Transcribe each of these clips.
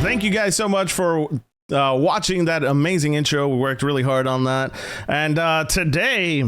Thank you guys so much for watching that amazing intro. We worked really hard on that. And today,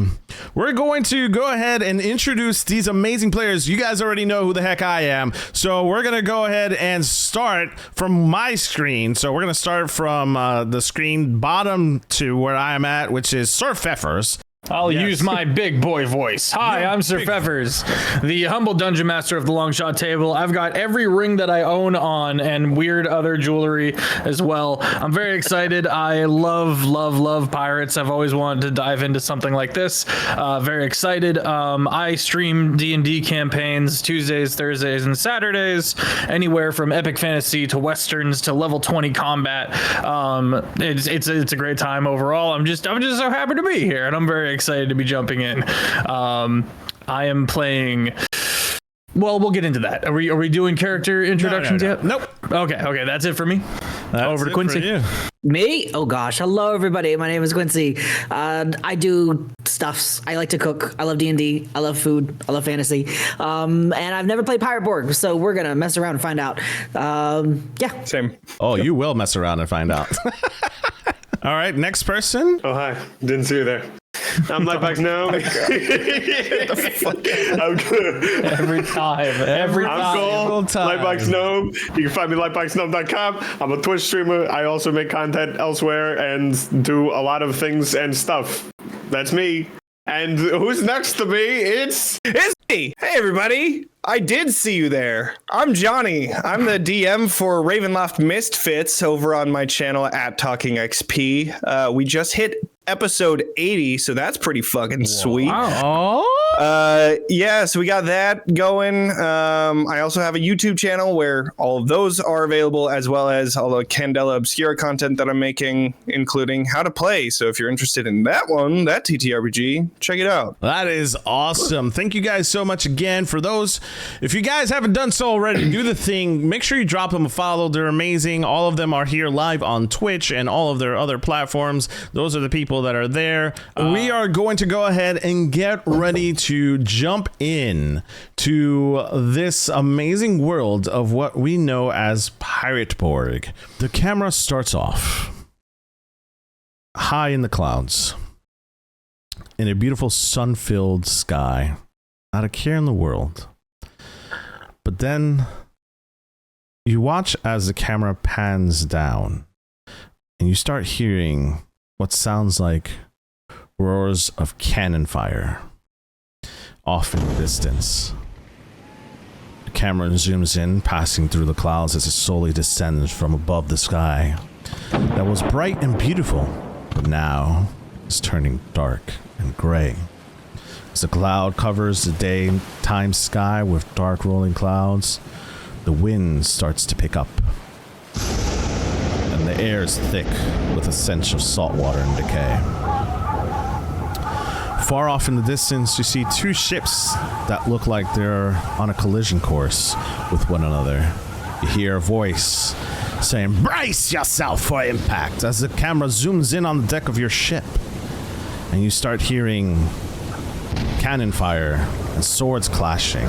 we're going to go ahead and introduce these amazing players. You guys already know who the heck I am. So we're going to go ahead and start from my screen. So we're going to start from the screen bottom to where I am at, which is Sir Pfeffers. I'll use my big boy voice. Hi, I'm Sir Pfeffers, the humble dungeon master of the long shot table. I've got every ring that I own on and weird other jewelry as well. I'm very excited. I love pirates. I've always wanted to dive into something like this. Very excited. I stream D&D campaigns Tuesdays, Thursdays, and Saturdays, anywhere from epic fantasy to westerns to level 20 combat. It's a great time overall. I'm just so happy to be here, and I'm very excited to be jumping in. I am playing. Well, we'll get into that. Are we doing character introductions yet? Nope. Okay, that's it for me. Over to Quincy. Me? Oh gosh, hello everybody. My name is Quincy. I do stuffs. I like to cook. I love D&D. I love food. I love fantasy. And I've never played Pirate Borg, so we're gonna mess around and find out. Yeah. Same. Oh, you will mess around and find out. All right, next person. Oh, hi. Didn't see you there. I'm Lightbox Gnome. I'm good. Every time. I'm cool. Lightbox Gnome. You can find me at lightboxgnome.com. I'm a Twitch streamer. I also make content elsewhere and do a lot of things and stuff. That's me. And who's next to me? It's me. Hey, everybody. I did see you there. I'm Johnny. I'm the DM for Ravenloft Misfits over on my channel at Talking XP. We just hit episode 80, so that's pretty fucking sweet. Wow. Yeah, so we got that going. I also have a YouTube channel where all of those are available, as well as all the Candela Obscura content that I'm making, including how to play. So if you're interested in that one, that TTRPG, check it out. That is awesome. Thank you guys so much again. For those, if you guys haven't done so already, do the thing. Make sure you drop them a follow. They're amazing. All of them are here live on Twitch and all of their other platforms. Those are the people that are there. We are going to go ahead and get ready to jump in to this amazing world of what we know as Pirate Borg. The camera starts off high in the clouds in a beautiful sun-filled sky. Not a care in the world. But then you watch as the camera pans down and you start hearing what sounds like roars of cannon fire off in the distance. The camera zooms in, passing through the clouds as it slowly descends from above the sky that was bright and beautiful, but now is turning dark and gray. As the cloud covers the daytime sky with dark rolling clouds, the wind starts to pick up, and the air is thick with a stench of salt water and decay. Far off in the distance, you see two ships that look like they're on a collision course with one another. You hear a voice saying, "Brace yourself for impact," as the camera zooms in on the deck of your ship. And you start hearing cannon fire and swords clashing.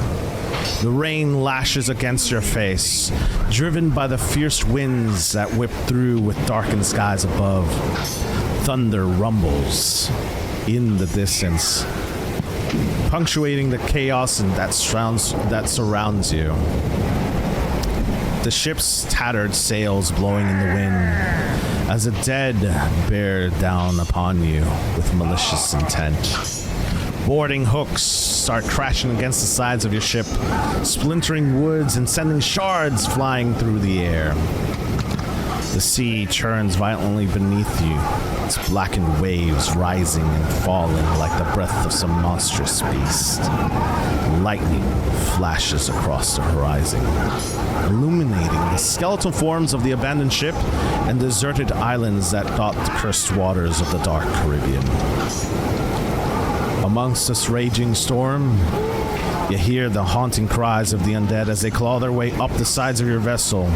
The rain lashes against your face, driven by the fierce winds that whip through with darkened skies above. Thunder rumbles in the distance, punctuating the chaos that surrounds you. The ship's tattered sails blowing in the wind as the dead bear down upon you with malicious intent. Boarding hooks start crashing against the sides of your ship, splintering woods and sending shards flying through the air. The sea churns violently beneath you, its blackened waves rising and falling like the breath of some monstrous beast. Lightning flashes across the horizon, illuminating the skeletal forms of the abandoned ship and deserted islands that dot the cursed waters of the dark Caribbean. Amongst this raging storm, you hear the haunting cries of the undead as they claw their way up the sides of your vessel,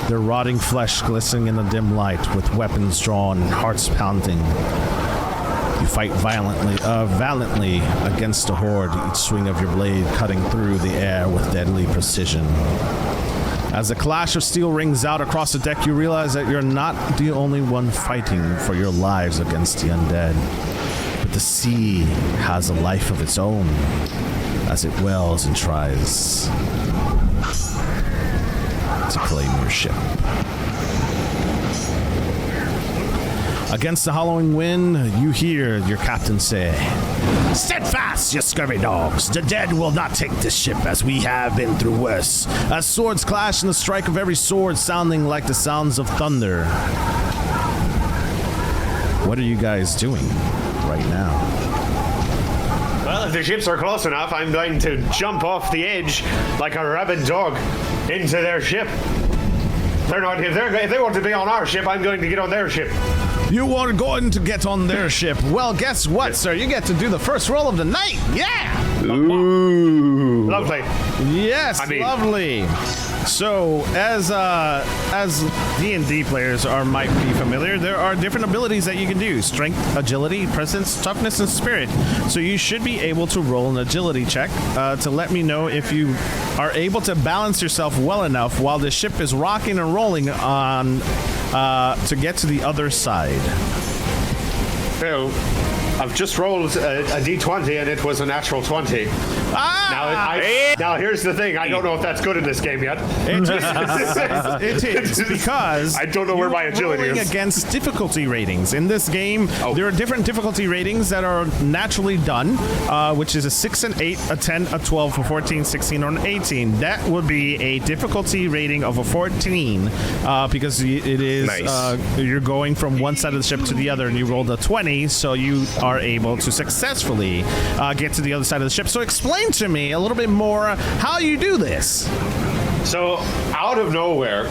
their rotting flesh glistening in the dim light with weapons drawn and hearts pounding. You fight valiantly against the horde, each swing of your blade cutting through the air with deadly precision. As the clash of steel rings out across the deck, you realize that you're not the only one fighting for your lives against the undead. But the sea has a life of its own as it wells and tries to claim your ship. Against the howling wind, you hear your captain say, "Steadfast, you scurvy dogs! The dead will not take this ship, as we have been through worse." As swords clash and the strike of every sword sounding like the sounds of thunder. What are you guys doing right now? Well, if the ships are close enough, I'm going to jump off the edge like a rabid dog into their ship. If they want to be on our ship, I'm going to get on their ship. You are going to get on their ship. Well, guess what, sir? You get to do the first roll of the night. Yeah! Ooh. Lovely. Yes, lovely. So, as D&D players might be familiar, there are different abilities that you can do. Strength, agility, presence, toughness, and spirit. So you should be able to roll an agility check to let me know if you are able to balance yourself well enough while the ship is rocking and rolling on to get to the other side. Well, I've just rolled a d20 and it was a natural 20. Now here's the thing. I don't know if that's good in this game yet. It is because I don't know where my agility rolling is. Against difficulty ratings. In this game, there are different difficulty ratings that are naturally done, which is a 6 and 8, a 10, a 12, a 14, 16, or an 18. That would be a difficulty rating of a 14 because it is nice. You're going from one side of the ship to the other, and you rolled a 20, so you are able to successfully get to the other side of the ship. So explain to me a little bit more how you do this. So, out of nowhere,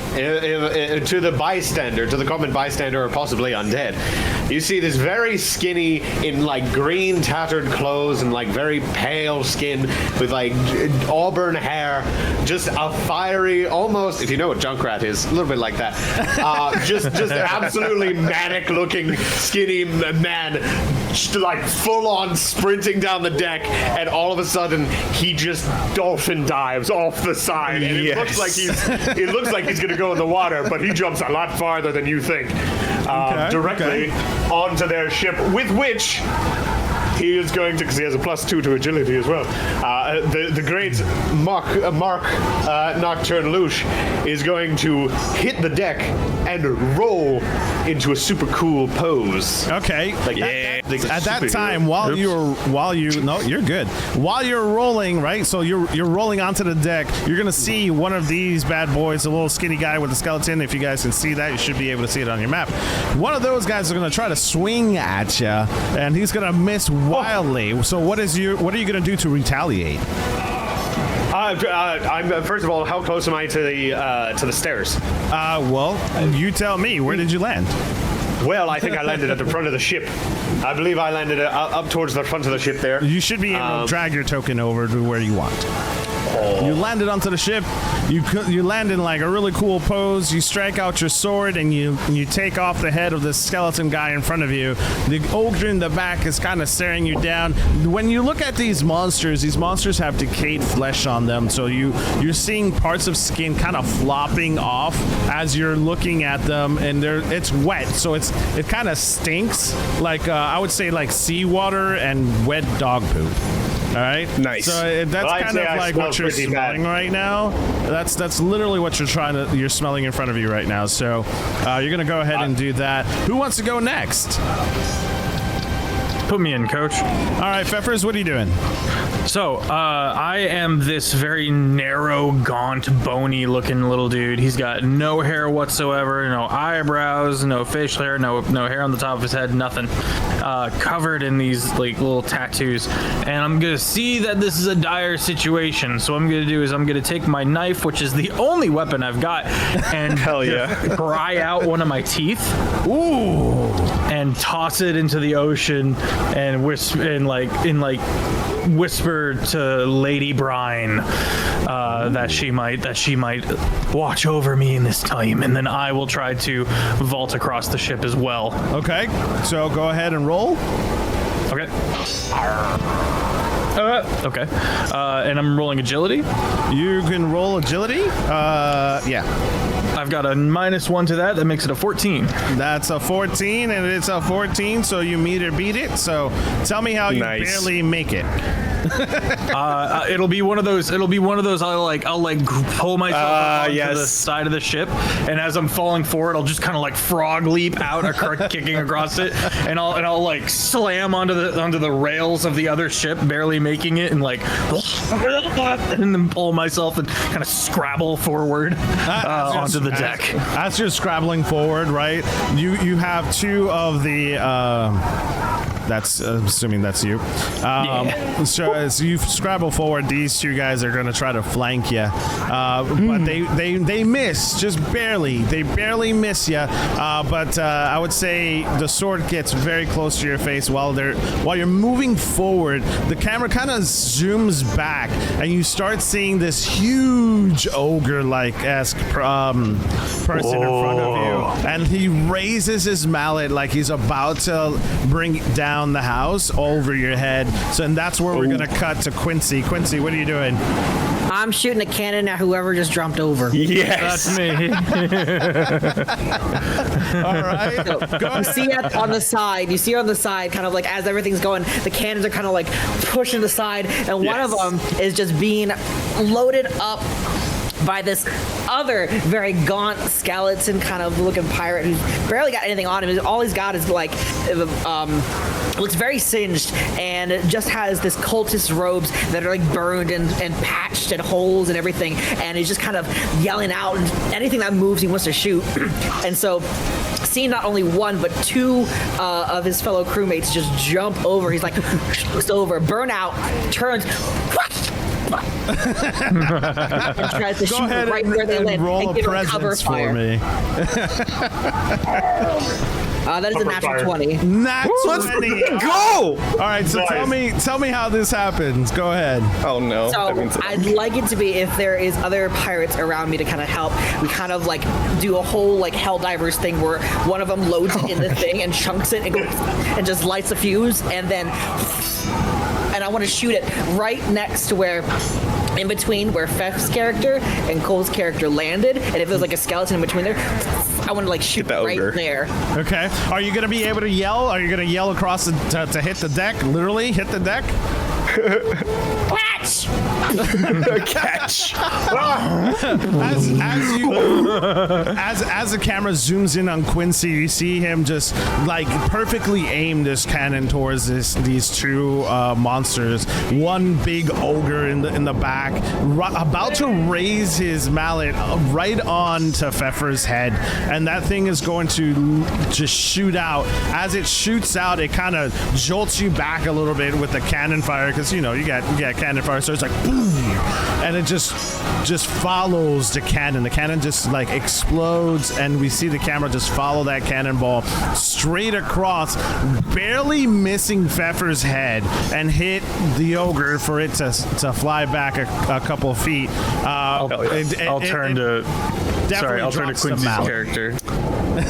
to the bystander, to the common bystander, or possibly undead, you see this very skinny, in like green tattered clothes and like very pale skin with like auburn hair, just a fiery, almost, if you know what Junkrat is, a little bit like that, just absolutely manic looking skinny man, like full on sprinting down the deck, and all of a sudden he just dolphin dives off the side, and it looks like he's gonna go in the water, but he jumps a lot farther than you think, directly onto their ship, with which he is going to, because he has a +2 to agility as well. The great Mark Nocturne Louche is going to hit the deck and roll into a super cool pose. Okay. At that time, while you're good. While you're rolling, right? So you're rolling onto the deck. You're gonna see one of these bad boys, a little skinny guy with a skeleton. If you guys can see that, you should be able to see it on your map. One of those guys is gonna try to swing at you, and he's gonna miss wildly. So what are you gonna do to retaliate? I'm first of all, how close am I to the stairs? Well, you tell me. Where did you land? Well, I think I landed at the front of the ship. I believe I landed up towards the front of the ship there. You should be able to drag your token over to where you want. You landed onto the ship. You land in like a really cool pose. You strike out your sword and you take off the head of this skeleton guy in front of you. The ogre in the back is kind of staring you down. When you look at these monsters have decayed flesh on them, so you're seeing parts of skin kind of flopping off as you're looking at them, and it's wet, so it kind of stinks like I would say like seawater and wet dog poop. All right. Nice. So that's kind of like what you're smelling right now. That's literally what you're smelling in front of you right now. So you're gonna go ahead and do that. Who wants to go next? Put me in, coach. All right, Pfeffers, what are you doing? So, I am this very narrow, gaunt, bony-looking little dude. He's got no hair whatsoever, no eyebrows, no facial hair, no hair on the top of his head, nothing. Covered in these like little tattoos. And I'm gonna see that this is a dire situation. So what I'm gonna do is I'm gonna take my knife, which is the only weapon I've got, and hell yeah, pry out one of my teeth. Ooh. And toss it into the ocean and whisper to Lady Brine that she might watch over me in this time, and then I will try to vault across the ship as well. Okay, so go ahead and roll. Okay. Okay. And I'm rolling agility. You can roll agility. Yeah. I've got a -1 to that. That makes it a 14. That's a 14, and it's a 14, so you meet or beat it. So tell me how you Nice. barely make it. It'll be one of those. I'll pull myself onto yes. the side of the ship, and as I'm falling forward, I'll just kind of like frog leap out, kicking across it, and I'll like slam onto the rails of the other ship, barely making it, and like, and then pull myself and kind of scrabble forward onto the deck. As you're scrabbling forward, right? You have two of the. That's assuming that's you. So as you scrabble forward, these two guys are going to try to flank you, but they miss just barely. They barely miss you. But I would say the sword gets very close to your face while you're moving forward. The camera kind of zooms back, and you start seeing this huge ogre-like-esque person in front of you, and he raises his mallet like he's about to bring down the house over your head. So, and that's where we're gonna cut to Quincy. Quincy, what are you doing? I'm shooting a cannon at whoever just jumped over. Yes. That's me. All right. You see on the side, kind of like as everything's going, the cannons are kind of like pushing the side, and one of them is just being loaded up by this other very gaunt skeleton kind of looking pirate who's barely got anything on him. All he's got is like looks very singed, and it just has this cultist robes that are like burned and patched and holes and everything, and he's just kind of yelling out, and anything that moves he wants to shoot. And so seeing not only one but two of his fellow crewmates just jump over, he's like looks over, burnout, turns and tries to shoot ahead right where they land roll and give a him cover presence fire. for me. That is a natural fire. 20. Nat Let's 20. go. All right, so Nice. tell me how this happens. Go ahead. Oh no. So That means- I'd like it to be, if there is other pirates around me to kind of help, we kind of like do a whole like Helldivers thing where one of them loads it in the thing and chunks it and goes and just lights a fuse, and I want to shoot it right next to where, in between where Fef's character and Cole's character landed, and if there's like a skeleton in between there, I want to like shoot the right ogre. there. Okay. Are you gonna be able to yell? Are you gonna yell across to hit the deck? Literally hit the deck? Catch! Catch. As the camera zooms in on Quincy, you see him just like perfectly aim this cannon towards these two monsters. One big ogre in the back, about to raise his mallet right on to Pfeffer's head, and that thing is going to just shoot out. As it shoots out, it kind of jolts you back a little bit with the cannon fire, because you got cannon fire, so it's like boom, and it just follows the cannon. The cannon just like explodes, and we see the camera just follow that cannonball straight across, barely missing Pfeffer's head, and hit the ogre for it to fly back a couple of feet. I'll turn to Quincy's character.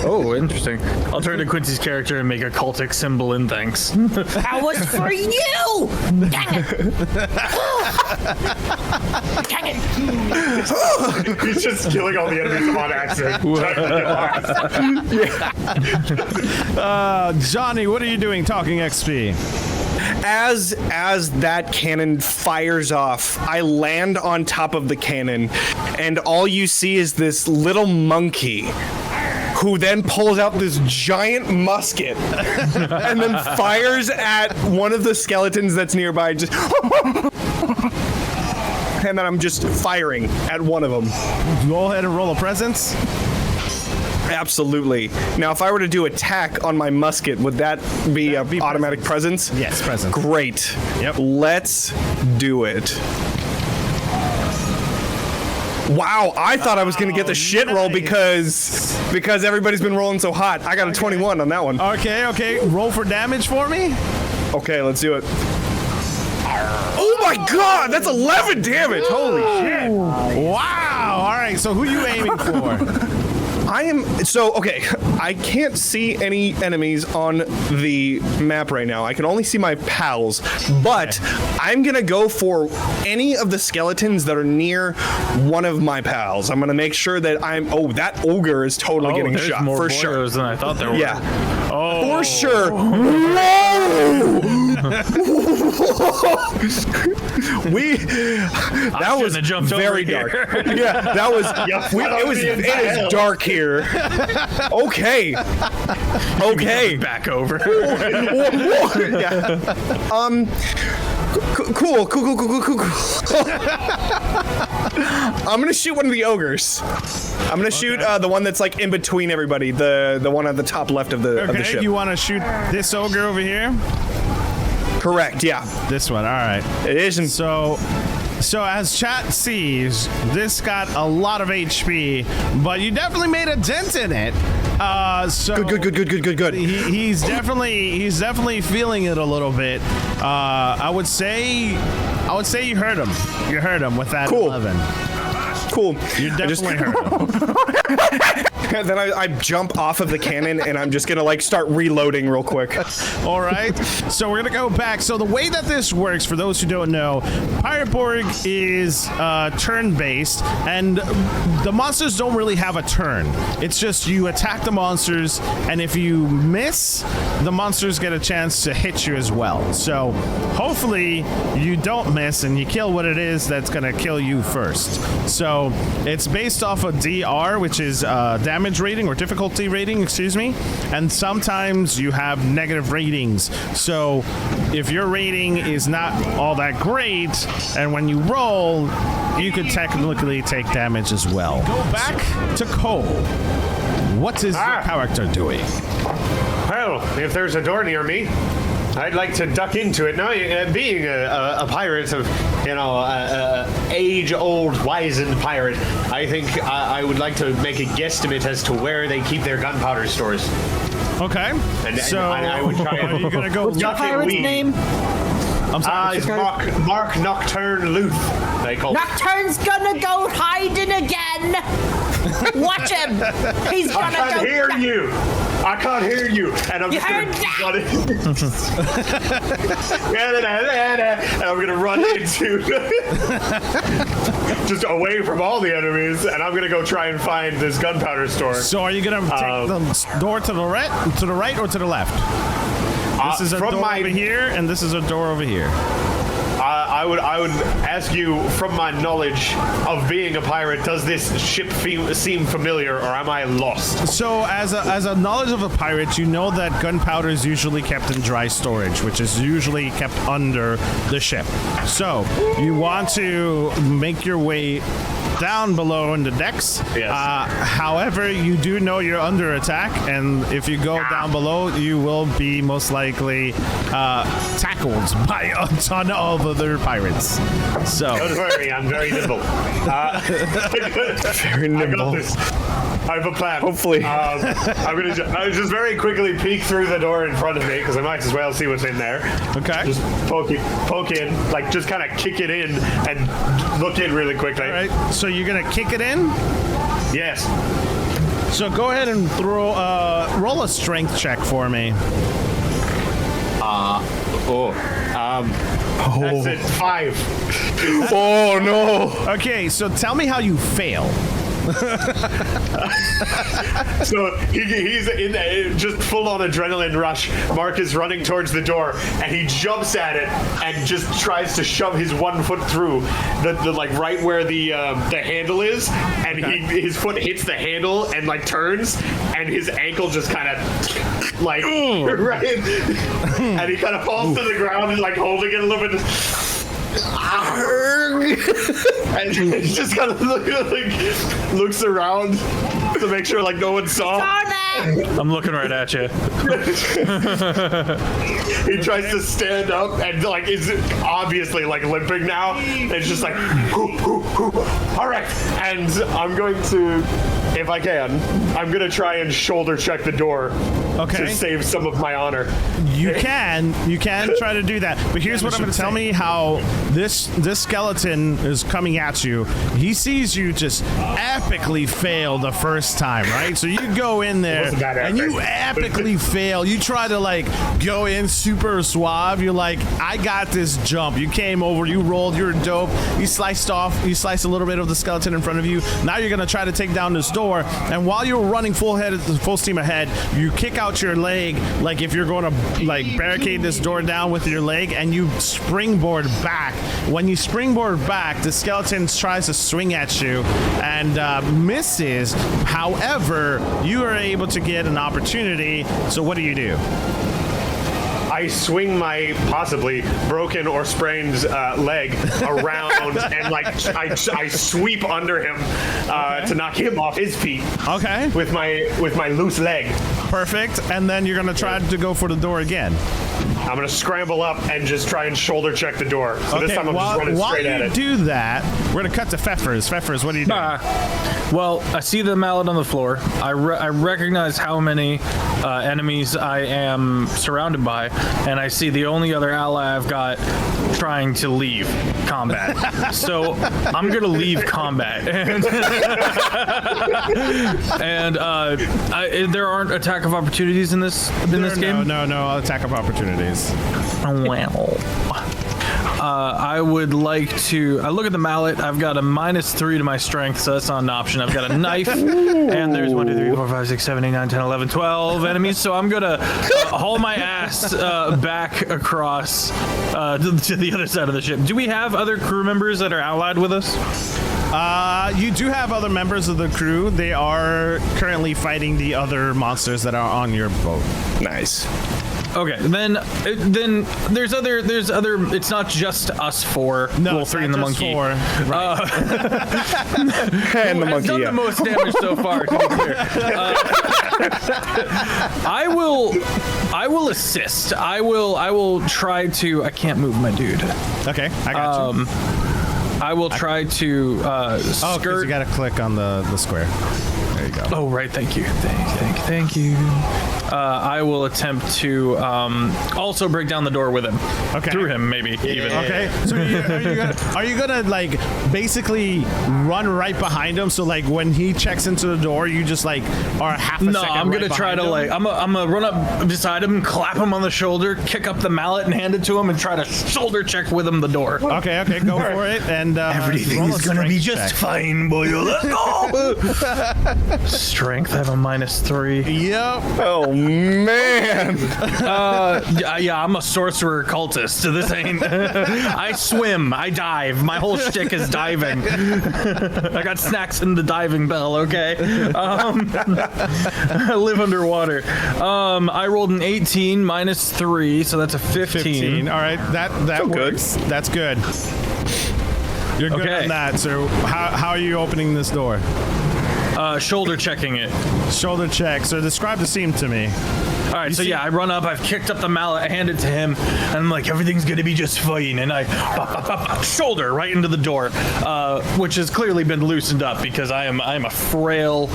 Oh, interesting. I'll turn to Quincy's character and make a cultic symbol in thanks. That was for you! Dang it! He's just killing all the enemies on accident. Johnny, what are you doing? Talking XP. As that cannon fires off, I land on top of the cannon, and all you see is this little monkey who then pulls out this giant musket and then fires at one of the skeletons that's nearby. Just and then I'm just firing at one of them. Go ahead and roll a presence. Absolutely. Now, if I were to do attack on my musket, would that be an automatic presence? Yes, presence. Great. Yep. Let's do it. Wow, I thought I was going to get the shit roll because everybody's been rolling so hot. I got a 21 on that one. Okay. Roll for damage for me. Okay, let's do it. Oh my god, that's 11 damage. Holy shit. Wow. All right. So who are you aiming for? Okay, I can't see any enemies on the map right now. I can only see my pals, but I'm gonna go for any of the skeletons that are near one of my pals. I'm gonna make sure that that ogre is totally getting there's shot more for sure. boyos than I thought there were. Yeah, Oh, for sure. Whoa! That was have jumped very over dark. here. Yeah, that was. It is dark here. Okay. Okay. Back over. Yeah. Cool. I'm gonna shoot one of the ogres. I'm gonna shoot the one that's like in between everybody. The one at the top left of the ship. You want to shoot this ogre over here? Correct. Yeah. This one. All right. It isn't. So as chat sees, this got a lot of HP, but you definitely made a dent in it. So Good. He's definitely feeling it a little bit. I would say you hurt him. You hurt him with that Cool. 11. Cool. You definitely hurt him. And then I jump off of the cannon and I'm just gonna like start reloading real quick. All right, so we're gonna go back. So the way that this works, for those who don't know, Pirate Borg is turn-based, and the monsters don't really have a turn. It's just you attack the monsters, and if you miss, the monsters get a chance to hit you as well. So hopefully you don't miss and you kill what it is that's gonna kill you first. So it's based off of DR, which is damage rating or difficulty rating, excuse me, and sometimes you have negative ratings. So if your rating is not all that great, and when you roll, you could technically take damage as well. Go back to Cole. What is your character doing? Well, if there's a door near me, I'd like to duck into it. Now, being a pirate of, age-old, wizened pirate, I think I would like to make a guesstimate as to where they keep their gunpowder stores. Okay. And I would try are you gonna go? Your pirate's name? I'm sorry. It's Mark Nocturne Luth, they call it. Nocturne's gonna go hiding again. Watch him. He's gonna I can't go. hear you. I can't hear you. And I'm You just heard gonna and I'm gonna run into just away from all the enemies, and I'm gonna go try and find this gunpowder store. So are you gonna take the door to the right, or to the left? This is a door over here, and this is a door over here. I would ask you, from my knowledge of being a pirate, does this ship seem familiar, or am I lost? So as a knowledge of a pirate, you know that gunpowder is usually kept in dry storage, which is usually kept under the ship. So you want to make your way down below in the decks. Yes. However, you do know you're under attack, and if you go down below, you will be most likely tackled by a ton of other pirates. So Don't worry, I'm very nimble. Very I got nimble. this. I have a plan. Hopefully. I'm gonna just very quickly peek through the door in front of me, because I might as well see what's in there. okay. Just poke in, like just kind of kick it in and look in really quickly. All right. So you're gonna kick it in. Yes. So go ahead and roll a strength check for me. That's it. 5. Oh no. Okay, so tell me how you fail. So he's in just full on adrenaline rush. Mark is running towards the door, and he jumps at it and just tries to shove his one foot through the like right where the handle is, and his foot hits the handle and like turns, and his ankle just kind of like right, and he kind of falls to the ground and like holding it a little bit. And he just kind of looks around to make sure like no one saw. I'm looking right at you. He tries to stand up and like is obviously like limping now. It's just like All right, and I'm going to, if I can, I'm going to try and shoulder check the door to save some of my honor. You can try to do that, but here's what I'm going to tell me how this skeleton is coming at you. He sees you just epically fail the first time, right? So you go in there and you epically fail. You try to like go in super suave. You're like, I got this jump. You came over, you rolled, you're dope. You sliced a little bit of the skeleton in front of you. Now you're going to try to take down this door, and while you're running full steam ahead, you kick out your leg like if you're going to like barricade this door down with your leg, and you springboard back. When you springboard back, the skeleton tries to swing at you and misses. However, you are able to get an opportunity. So what do? I swing my possibly broken or sprained leg around and like I sweep under him to knock him off his feet. Okay. With my loose leg. Perfect. And then you're gonna try to go for the door again. I'm gonna scramble up and just try and shoulder check the door. So this time I'm just running straight at it. While you do that, we're gonna cut to Pfeffers. Pfeffers, what are you doing? Well, I see the mallet on the floor. I recognize how many enemies I am surrounded by, and I see the only other ally I've got trying to leave combat. So I'm gonna leave combat, and there aren't attack of opportunities in this game. No attack of opportunities. Well, I would like to. I look at the mallet. I've got a -3 to my strength, so that's not an option. I've got a knife, and there's 1, 2, 3, 4, 5, 6, 7, 8, 9, 10, 11, 12 enemies. So I'm gonna haul my ass back across to the other side of the ship. Do we have other crew members that are allied with us? You do have other members of the crew. They are currently fighting the other monsters that are on your boat. Nice. Okay, then there's other. It's not just us four. No, well, 3 and the monkey. Four. Right. And the monkey. I've done the most damage so far. To be clear, I will assist. I will try to. I can't move my dude. Okay, I got you. I will try to skirt. You got to click on the square. There you go. Oh, right. Thank you. Thank you. I will attempt to also break down the door with him. Okay. Through him, maybe even. Okay. So are you gonna like basically run right behind him? So like when he checks into the door, you just like are half a second. No, I'm gonna try to like I'm gonna run up beside him, clap him on the shoulder, kick up the mallet, and hand it to him, and try to shoulder check with him the door. Okay. Go for it. And everything's gonna be just fine, boy. Let's go. Strength. I have a -3. Yep. Oh man. Yeah, I'm a sorcerer cultist, so this ain't. I swim, I dive. My whole shtick is diving. I got snacks in the diving bell. Okay. I live underwater. I rolled an 18 -3, so that's a 15. All right, that works. Good. That's good. You're good on that. So how are you opening this door? Shoulder checking it. Shoulder check. So describe the scene to me. All right, so yeah, I run up, I've kicked up the mallet, I hand it to him, and I'm like, everything's gonna be just fine, and I shoulder right into the door, which has clearly been loosened up because I am a frail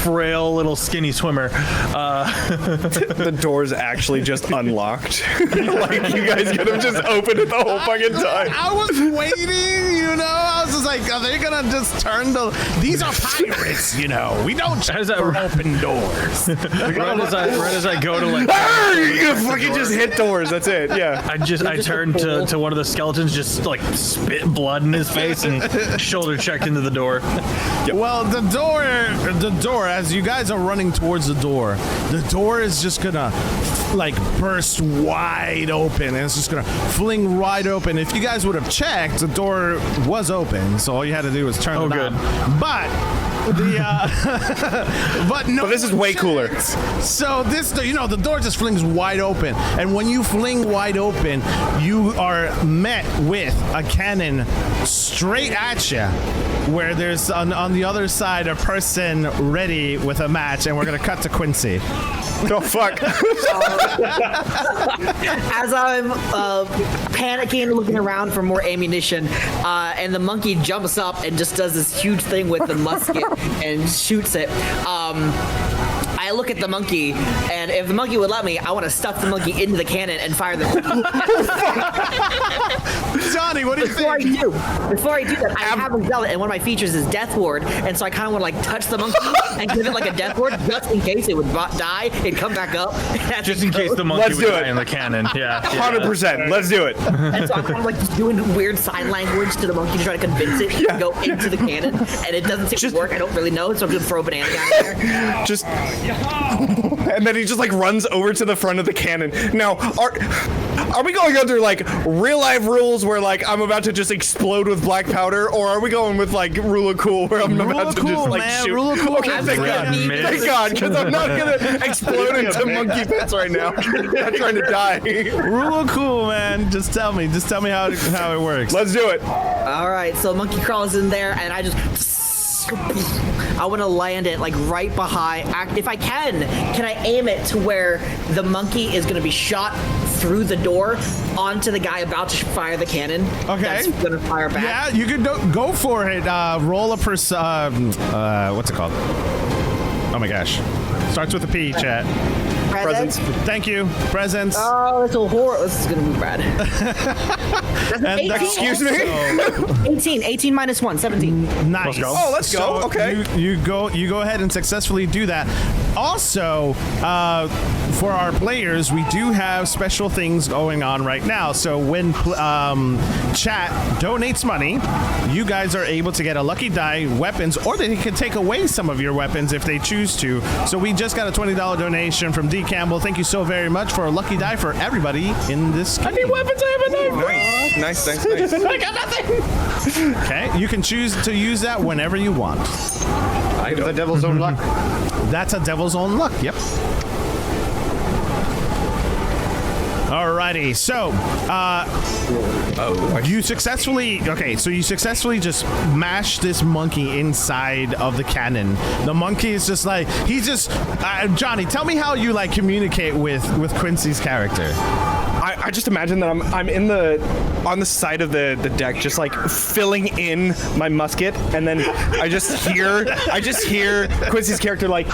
little skinny swimmer. The door's actually just unlocked. Like you guys could have just opened it the whole fucking time. I was waiting, I was just like, are they gonna just turn these are pirates, we don't check for open doors. Right as I go to like, you fucking just hit doors. That's it. Yeah. I turned to one of the skeletons, just like spit blood in his face, and shoulder checked into the door. Yep. Well, the door. As you guys are running towards the door is just gonna like burst wide open, and it's just gonna fling wide open. If you guys would have checked, the door was open, so all you had to do was turn it on. But but this is way cooler. So this, the door just flings wide open, and when you fling wide open, you are met with a cannon straight at you. where there's on the other side a person ready with a match, and we're gonna cut to Quincy. Oh fuck! As I'm panicking, looking around for more ammunition, and the monkey jumps up and just does this huge thing with the musket and shoots it. I look at the monkey, and if the monkey would let me, I want to stuff the monkey into the cannon and fire the Johnny, what do you Before think? I do that, I have a zealot, and one of my features is Death Ward, and so I kind of want to like touch the monkey and give it like a Death Ward just in case it would die and come back up. Just in case the monkey Let's would do die it. in the cannon. Yeah. 100%. Let's do it. And so I'm kind of like just doing weird sign language to the monkey to try to convince it to go into the cannon, and it doesn't seem to work. I don't really know, so I'm just throw a banana down there. Just. And then he just like runs over to the front of the cannon. Now, are we going under like real life rules where like I'm about to just explode with black powder, or are we going with like rule of cool where I'm Rule about of to cool, just like man. shoot? Rule of cool. Okay, thank God. Thank God, because I'm not gonna explode into monkey pits right now. I'm not trying to die. Rule of cool, man. Just tell me how it works. Let's do it. All right, so monkey crawls in there, and I want to land it like right behind. If I can I aim it to where the monkey is going to be shot through the door onto the guy about to fire the cannon? Okay. That's going to fire back. Yeah, you could go for it. Roll a what's it called? Oh my gosh. Starts with a P, chat. Presents. Thank you. Presents. Oh, this is going to be bad. And 18. Excuse me. 18 minus 1, 17. Nice. Let's go. Oh, let's go. So Okay. You go ahead and successfully do that. Also, for our players, we do have special things going on right now. So when chat donates money, you guys are able to get a lucky die, weapons, or they can take away some of your weapons if they choose to. So we just got a $20 donation from D. Campbell. Thank you so very much for a lucky die for everybody in this game. I need weapons. I have a knife. Nice. I got nothing. Okay, you can choose to use that whenever you want. The devil's own luck. That's a devil's own luck. Yep. Alrighty, so you successfully just mashed this monkey inside of the cannon. The monkey is just like Johnny, tell me how you like communicate with Quincy's character. I just imagine that I'm on the side of the deck, just like filling in my musket, and then I just hear Quincy's character like,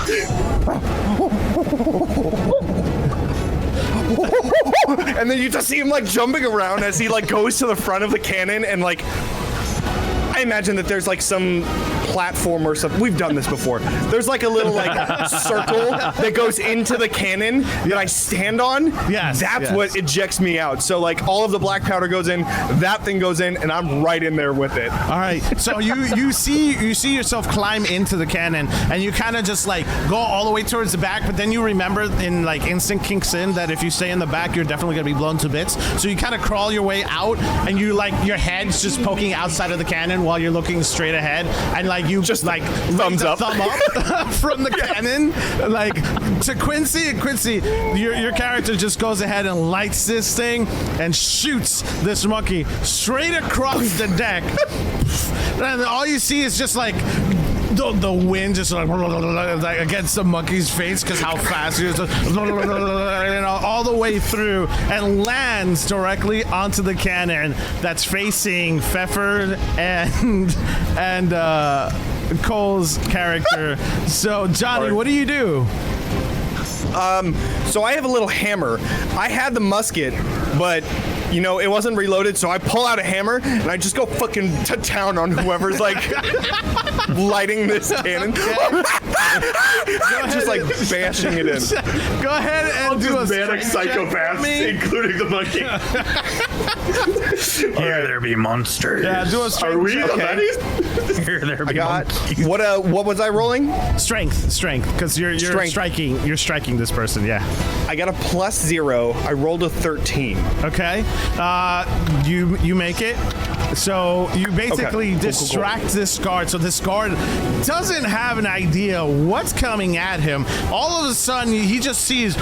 and then you just see him like jumping around as he like goes to the front of the cannon, and like I imagine that there's like some platform or something. We've done this before. There's like a little like circle that goes into the cannon that I stand on. Yes, That's yes. what ejects me out. So like all of the black powder goes in, that thing goes in, and I'm right in there with it. All right, so you see yourself climb into the cannon, and you kind of just like go all the way towards the back, but then you remember in like instinct kicks in that if you stay in the back, you're definitely gonna be blown to bits. So you kind of crawl your way out, and you like your head's just poking outside of the cannon while you're looking straight ahead, and like you just like thumbs up. thumb up from the cannon, like to Quincy. And Quincy, your character just goes ahead and lights this thing and shoots this monkey straight across the deck, and all you see is just like the wind just like against the monkey's face because how fast he is, all the way through, and lands directly onto the cannon that's facing Pfeffer and Cole's character. So Johnny, what do you do? So I have a little hammer. I had the musket, but you know, it wasn't reloaded, so I pull out a hammer and I just go fucking to town on whoever's like lighting this cannon. Just like bashing it in. Go ahead and do a Manic strength check for psychopaths, me. including the monkey. Here there be monsters. Yeah, do a strength Are we check. the buddies? Here there be I got monkeys. what was I rolling? Strength, because you're Strength. striking this person. Yeah. I got a +0. I rolled a 13. Okay. You make it. So you basically Cool. distract this guard. So this guard doesn't have an idea what's coming at him. All of a sudden, he just sees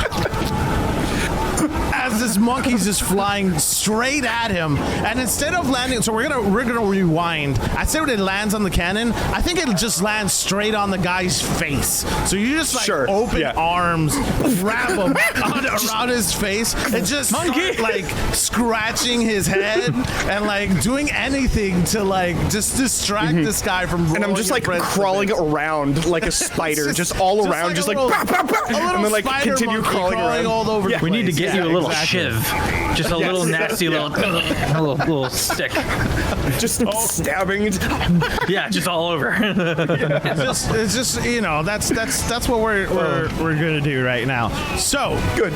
as this monkey's just flying straight at him, and instead of landing, so we're gonna rewind. Instead of it lands on the cannon, I think it'll just land straight on the guy's face. So you just like open arms, grab him around his face, and just start, like scratching his head and like doing anything to like just distract this guy from. And I'm just like crawling around like a spider, just all around, just like pow, pow, pow, and then like continue crawling around. All over the place. We need to get you a little shiv, just a little nasty little stick, just stabbing. Yeah, just all over. It's just you know that's what we're gonna do right now. So good.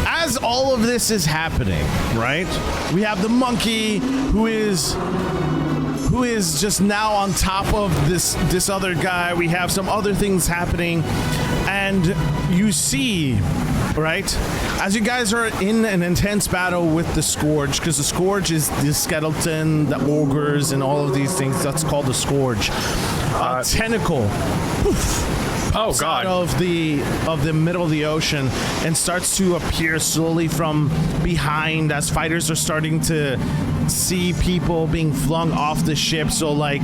As all of this is happening, right? We have the monkey who is just now on top of this other guy. We have some other things happening, and you see, right, as you guys are in an intense battle with the Scourge, because the Scourge is the skeleton, the ogres, and all of these things. That's called the Scourge. Tentacle. Poof, out of the middle of the ocean and starts to appear slowly from behind as fighters are starting to see people being flung off the ship. So like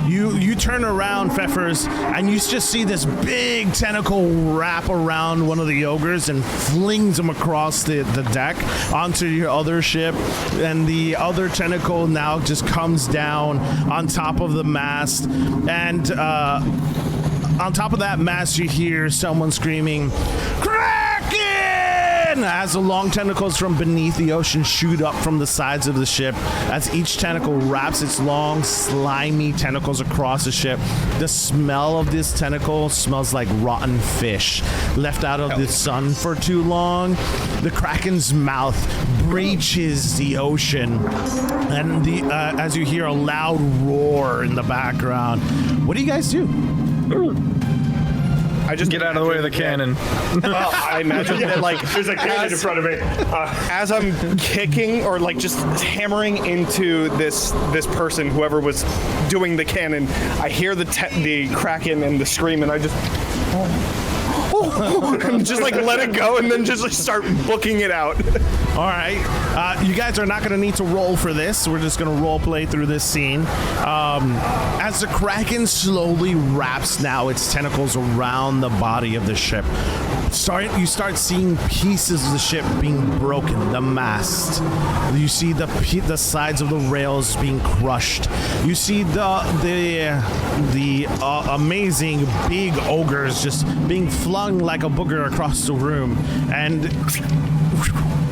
you turn around, Pfeffers, and you just see this big tentacle wrap around one of the ogres and flings him across the deck onto your other ship, and the other tentacle now just comes down on top of the mast, and on top of that mast, you hear someone screaming, "Kraken!" as the long tentacles from beneath the ocean shoot up from the sides of the ship. As each tentacle wraps its long, slimy tentacles across the ship, the smell of this tentacle smells like rotten fish left out of the sun for too long. The Kraken's mouth breaches the ocean, and as you hear a loud roar in the background. What do you guys do? I just get out of the way of the cannon. Well, I imagine that like there's a cannon in front of me. As I'm kicking or like just hammering into this person, whoever was doing the cannon, I hear the Kraken and the scream, and I just and just like let it go, and then just like start booking it out. All right, you guys are not going to need to roll for this. We're just going to role play through this scene. As the Kraken slowly wraps now its tentacles around the body of the ship, you start seeing pieces of the ship being broken. The mast. You see the sides of the rails being crushed. You see the amazing big ogres just being flung like a booger across the room, and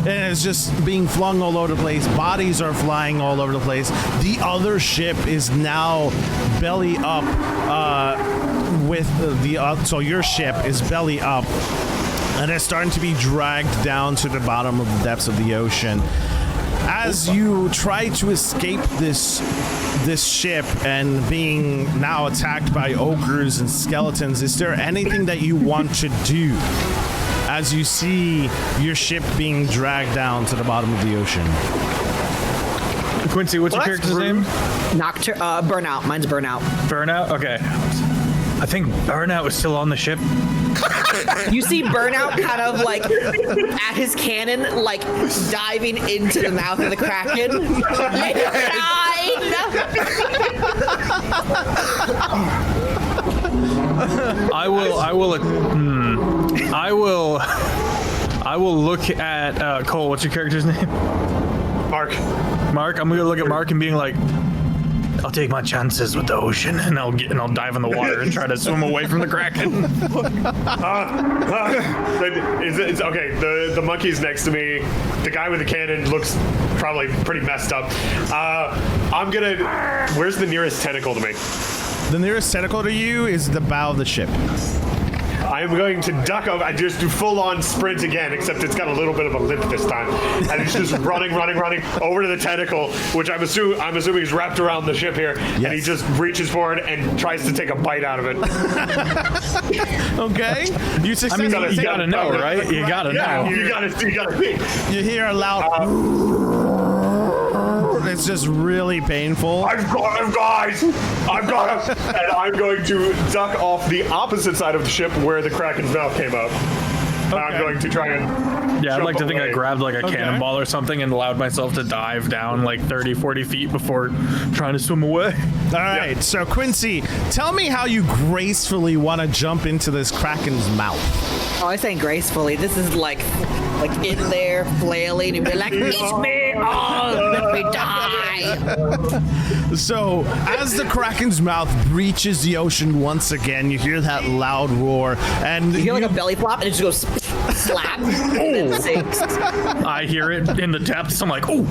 it's just being flung all over the place. Bodies are flying all over the place. The other ship is now belly up so your ship is belly up, and it's starting to be dragged down to the bottom of the depths of the ocean. As you try to escape this ship and being now attacked by ogres and skeletons, is there anything that you want to do as you see your ship being dragged down to the bottom of the ocean? Quincy, what's your character's name? Burnout. Mine's Burnout. Burnout? Okay. I think Burnout was still on the ship. You see Burnout kind of like at his cannon, like diving into the mouth of the Kraken. I will look at Cole. What's your character's name? Mark. I'm gonna look at Mark and being like, I'll take my chances with the ocean, and I'll dive in the water and try to swim away from the Kraken. It's okay. The monkey's next to me. The guy with the cannon looks probably pretty messed up. Where's the nearest tentacle to me? The nearest tentacle to you is the bow of the ship. I am going to duck over. I just do full-on sprint again, except it's got a little bit of a limp this time. And it's just running over to the tentacle, which I'm assuming is wrapped around the ship here. Yes. And he just reaches forward and tries to take a bite out of it. Okay. You gotta know, right? You gotta know. You gotta see. You hear a loud. It's just really painful. I've got him, guys! I've got him! And I'm going to duck off the opposite side of the ship where the Kraken's mouth came up. I'm going to try and. Yeah, I'd like to think I away. grabbed like a cannonball or something and allowed myself to dive down like 30, 40 feet before trying to swim away. All right, so Quincy, tell me how you gracefully want to jump into this Kraken's mouth. Oh, I saying gracefully. This is like in there flailing and be like, "Eat me! Oh, let me die!" So, as the Kraken's mouth breaches the ocean once again, you hear that loud roar, and You hear like a belly flop, and it just goes slap, and then sinks. I hear it in the depths. I'm like, oh.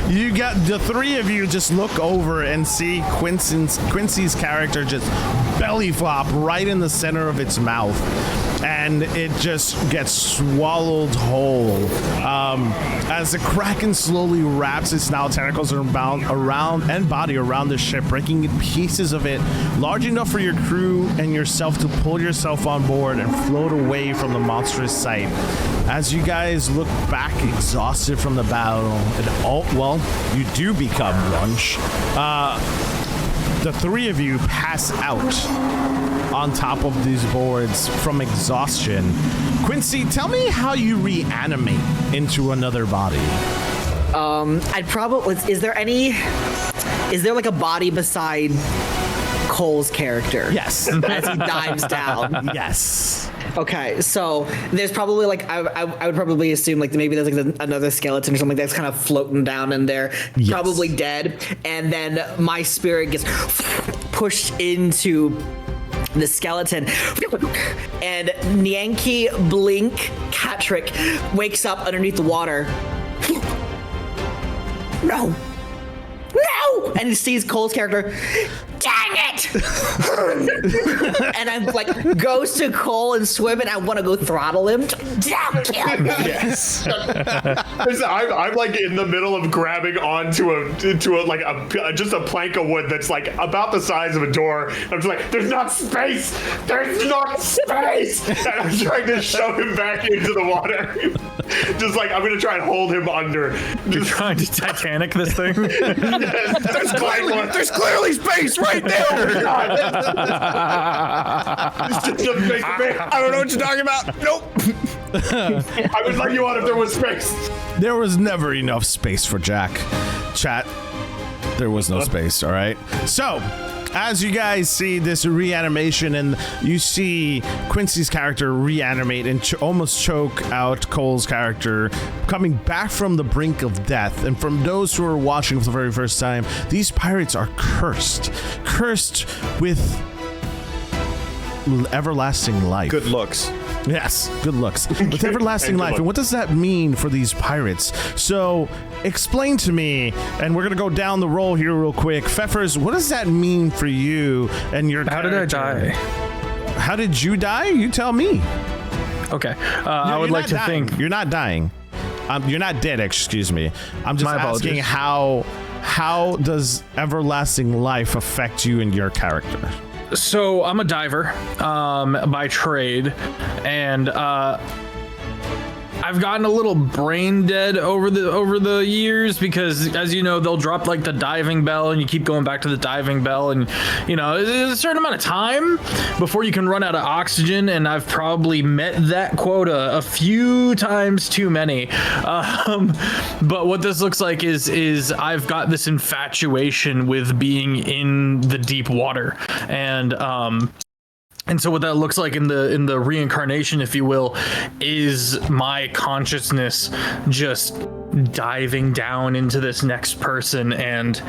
you got the three of you just look over and see Quincy's character just belly flop right in the center of its mouth, and it just gets swallowed whole. As the Kraken slowly wraps its now tentacles around and body around the ship, breaking pieces of it large enough for your crew and yourself to pull yourself on board and float away from the monstrous sight. As you guys look back exhausted from the battle, and you do become lunch. The three of you pass out on top of these boards from exhaustion. Quincy, tell me how you reanimate into another body. I'd probably. Is there like a body beside Cole's character? Yes. As he dives down. Yes. Okay, so there's probably like I would probably assume like maybe there's like another skeleton or something that's kind of floating down in there, Yes. probably dead, and then my spirit gets pushed into the skeleton, and Nyanki Blink Catrick wakes up underneath the water. No! And he sees Cole's character. Dang it! And I'm like, goes to Cole and swim, and I want to go throttle him. Yes. I'm like in the middle of grabbing onto just a plank of wood that's like about the size of a door. I'm just like, there's not space. There's not space. And I'm trying to shove him back into the water. Just like I'm gonna try and hold him under. You're trying to Titanic this thing? There's clearly space right there. I don't know what you're talking about. Nope. I would let you on if there was space. There was never enough space for Jack. Chat, there was no space, all right? So, as you guys see this reanimation and you see Quincy's character reanimate and almost choke out Cole's character coming back from the brink of death, and from those who are watching for the very first time, these pirates are cursed with everlasting life. Good looks. Yes, good looks. With everlasting life. And what does that mean for these pirates? So, explain to me, and we're going to go down the roll here real quick. Pfeffers, what does that mean for you and your How did I die? How did you die? You tell me. Okay. I would like to think. You're not dying. You're not dead, excuse me. I'm just My asking apologies. how does everlasting life affect you and your character? So I'm a diver by trade, and I've gotten a little brain dead over the years because, as you know, they'll drop like the diving bell, and you keep going back to the diving bell, and you know there's a certain amount of time before you can run out of oxygen, and I've probably met that quota a few times too many. But what this looks like is I've got this infatuation with being in the deep water, and so what that looks like in the reincarnation, if you will, is my consciousness just diving down into this next person and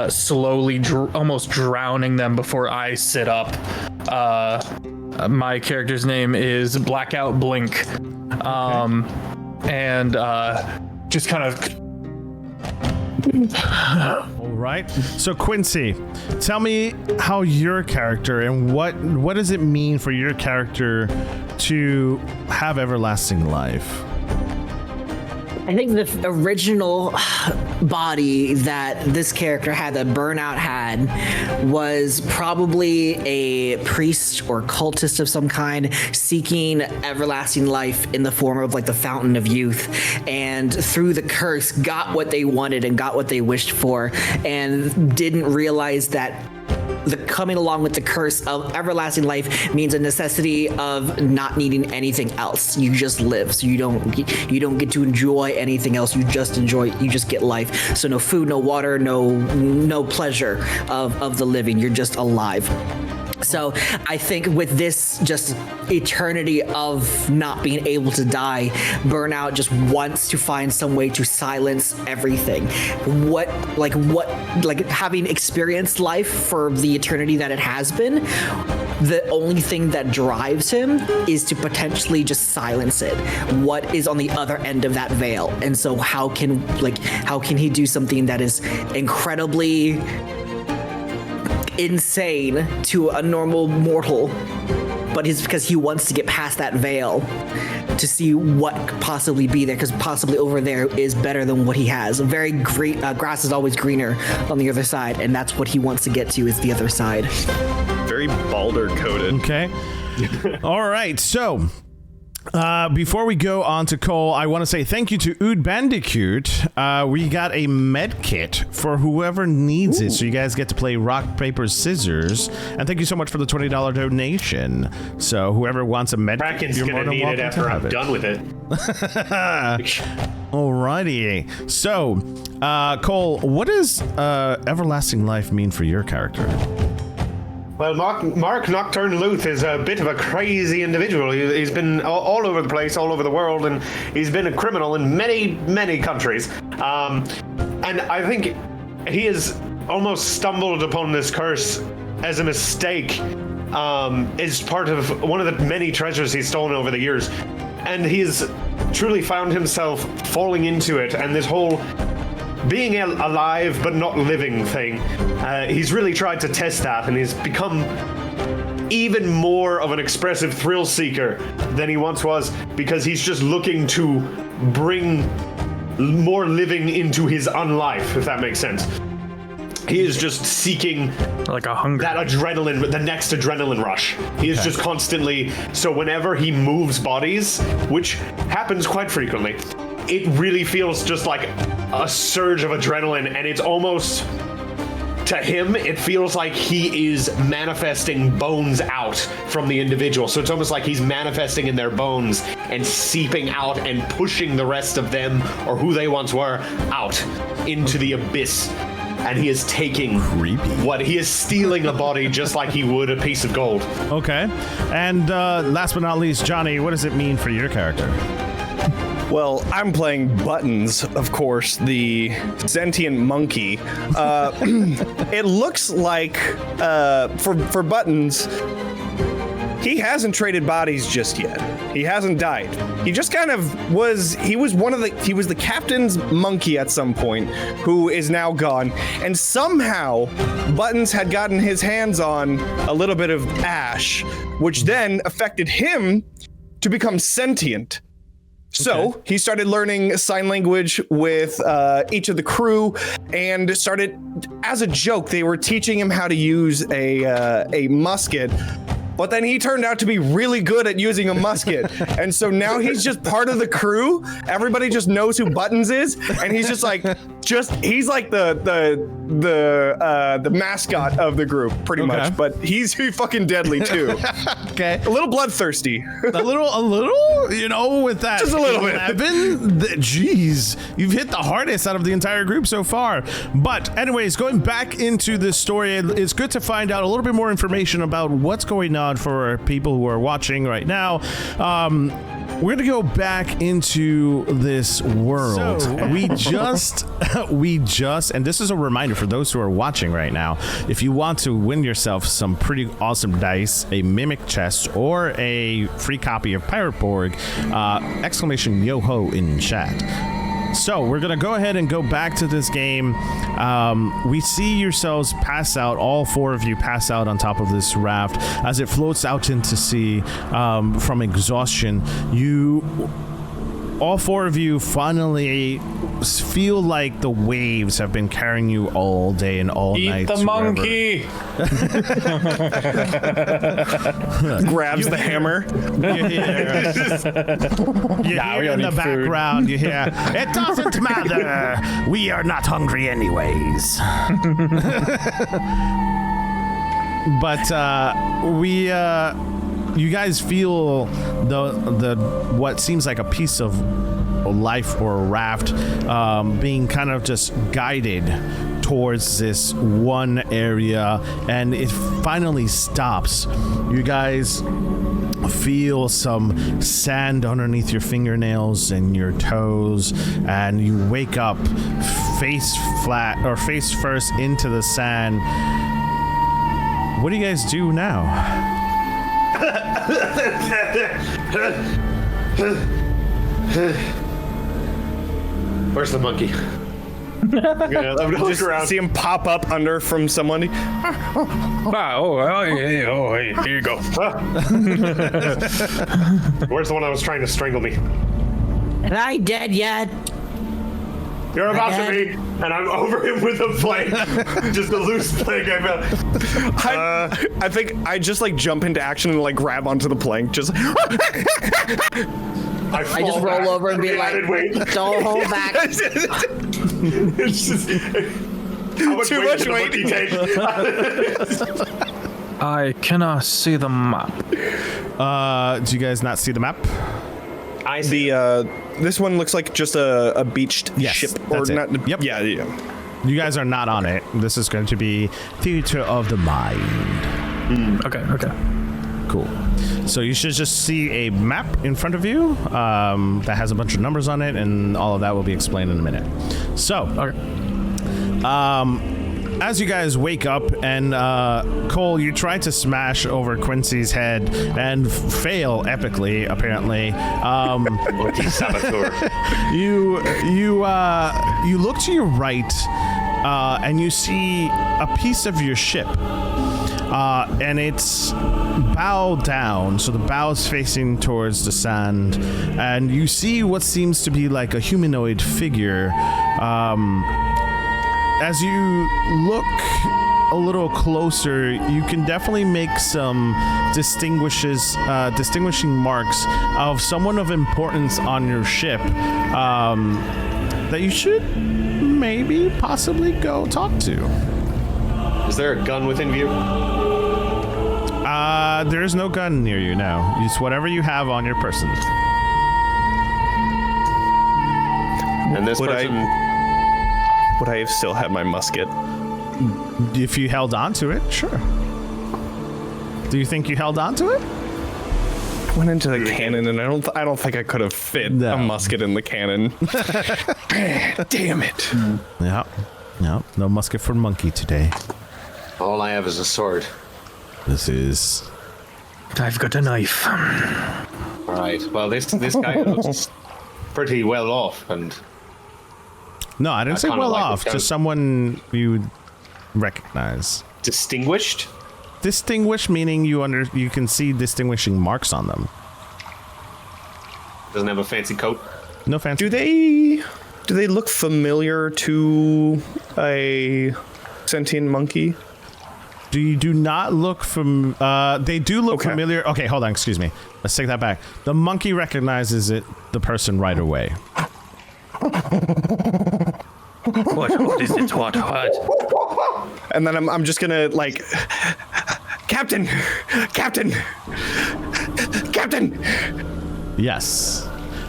slowly almost drowning them before I sit up. My character's name is Blackout Blink. And just kind of... All right. So Quincy, tell me how your character and what does it mean for your character to have everlasting life? I think the original body that this character had, that Burnout had, was probably a priest or cultist of some kind seeking everlasting life in the form of like the fountain of youth, and through the curse got what they wanted and got what they wished for, and didn't realize that the coming along with the curse of everlasting life means a necessity of not needing anything else. You just live, so you don't get to enjoy anything else. You just get life. So no food, no water, no pleasure of the living. You're just alive. So I think with this just eternity of not being able to die, Burnout just wants to find some way to silence everything. What having experienced life for the eternity that it has been, the only thing that drives him is to potentially just silence it. What is on the other end of that veil? And so how can he do something that is incredibly insane to a normal mortal, but it's because he wants to get past that veil to see what could possibly be there, because possibly over there is better than what he has. Very great grass is always greener on the other side, and that's what he wants to get to, is the other side. Very Baldur coded. Okay. All right. So before we go on to Cole, I want to say thank you to Ood Bandicoot. We got a med kit for whoever needs it, so you guys get to play rock, paper, scissors. And thank you so much for the $20 donation. So whoever wants a med kit, Bracken's you're more gonna than need it welcome after to have I'm it. done with it. Alrighty. So, Cole, what does everlasting life mean for your character? Well, Mark Nocturne Luth is a bit of a crazy individual. He's been all over the place, all over the world, and he's been a criminal in many, many countries. And I think he has almost stumbled upon this curse as a mistake, as part of one of the many treasures he's stolen over the years. And he's truly found himself falling into it, and this whole being alive but not living thing. He's really tried to test that, and he's become even more of an expressive thrill seeker than he once was, because he's just looking to bring more living into his unlife, if that makes sense. He is just seeking Like a hunger. that adrenaline, the next adrenaline rush. He is just constantly, so whenever he moves bodies, which happens quite frequently, it really feels just like a surge of adrenaline, and it's almost, to him, it feels like he is manifesting bones out from the individual. So it's almost like he's manifesting in their bones and seeping out and pushing the rest of them, or who they once were, out into the abyss. And he is taking what he is stealing a body just like he would a piece of gold. Okay. And last but not least, Johnny, what does it mean for your character? Well, I'm playing Buttons, of course, the sentient monkey. It looks like for Buttons, he hasn't traded bodies just yet. He hasn't died. He just kind of was, he was the captain's monkey at some point, who is now gone. And somehow Buttons had gotten his hands on a little bit of ash, which then affected him to become sentient. So he started learning sign language with each of the crew, and started, as a joke, they were teaching him how to use a musket. But then he turned out to be really good at using a musket. And so now he's just part of the crew. Everybody just knows who Buttons is. And he's just like, he's like the mascot of the group, pretty much. But he's fucking deadly too. Okay. A little bloodthirsty. A little, you know, with that. Just a little bit. 11, jeez, you've hit the hardest out of the entire group so far. But anyways, going back into this story, it's good to find out a little bit more information about what's going on for people who are watching right now. We're gonna go back into this world. So- we just, and this is a reminder for those who are watching right now, if you want to win yourself some pretty awesome dice, a mimic chest, or a free copy of Pirate Borg, exclamation yo-ho in chat. So we're going to go ahead and go back to this game. We see yourselves pass out, all four of you pass out on top of this raft as it floats out into sea from exhaustion. All four of you finally feel like the waves have been carrying you all day and all night. Eat the monkey. Grabs the hammer. You hear we in don't the need food. background, you hear, it doesn't matter. We are not hungry anyways. you guys feel the what seems like a piece of life or a raft being kind of just guided towards this one area, and it finally stops. You guys feel some sand underneath your fingernails and your toes, and you wake up face first into the sand. What do you guys do now? Where's the monkey? I'm gonna look around. See him pop up under from someone. Hey, here you go. Where's the one that was trying to strangle me? Am I dead yet? You're about to be, and I'm over him with a plank. Just a loose plank I found. I think I just like jump into action and like grab onto the plank. Just. I just roll over and be like, don't hold back. It's just, how much Too weight much did the weight. monkey take? I cannot see the map. Do you guys not see the map? I see. This one looks like just a beached Yes, ship, that's it. not? Yep. Yeah. You guys are not on it. This is going to be Theater of the Mind. Okay. Cool. So you should just see a map in front of you that has a bunch of numbers on it, and all of that will be explained in a minute. So, as you guys wake up, and Cole, you try to smash over Quincy's head and fail epically, apparently. Saboteur. You look to your right, and you see a piece of your ship. And it's bow down, so the bow is facing towards the sand, and you see what seems to be like a humanoid figure. As you look a little closer, you can definitely make some distinguishing marks of someone of importance on your ship that you should maybe possibly go talk to. Is there a gun within view? There is no gun near you now. Use whatever you have on your person. And this Would person. Would I have still had my musket? If you held on to it, sure. Do you think you held on to it? I went into the cannon, and I don't think I could have fit a musket in the cannon. Damn it! Yeah. No musket for monkey today. All I have is a sword. This is. I've got a knife. Right. Well, this guy looks pretty well off, and No, I didn't say kinda well like off. this guy. Just someone you recognize. distinguished. Distinguished meaning you can see distinguishing marks on them. Doesn't have a fancy coat. No fancy. Do they look familiar to a sentient monkey? You do not look from. They do look Okay. familiar. Okay, hold on. Excuse me. Let's take that back. The monkey recognizes the person right away. What is it? What? And then I'm just gonna like, Captain. Yes.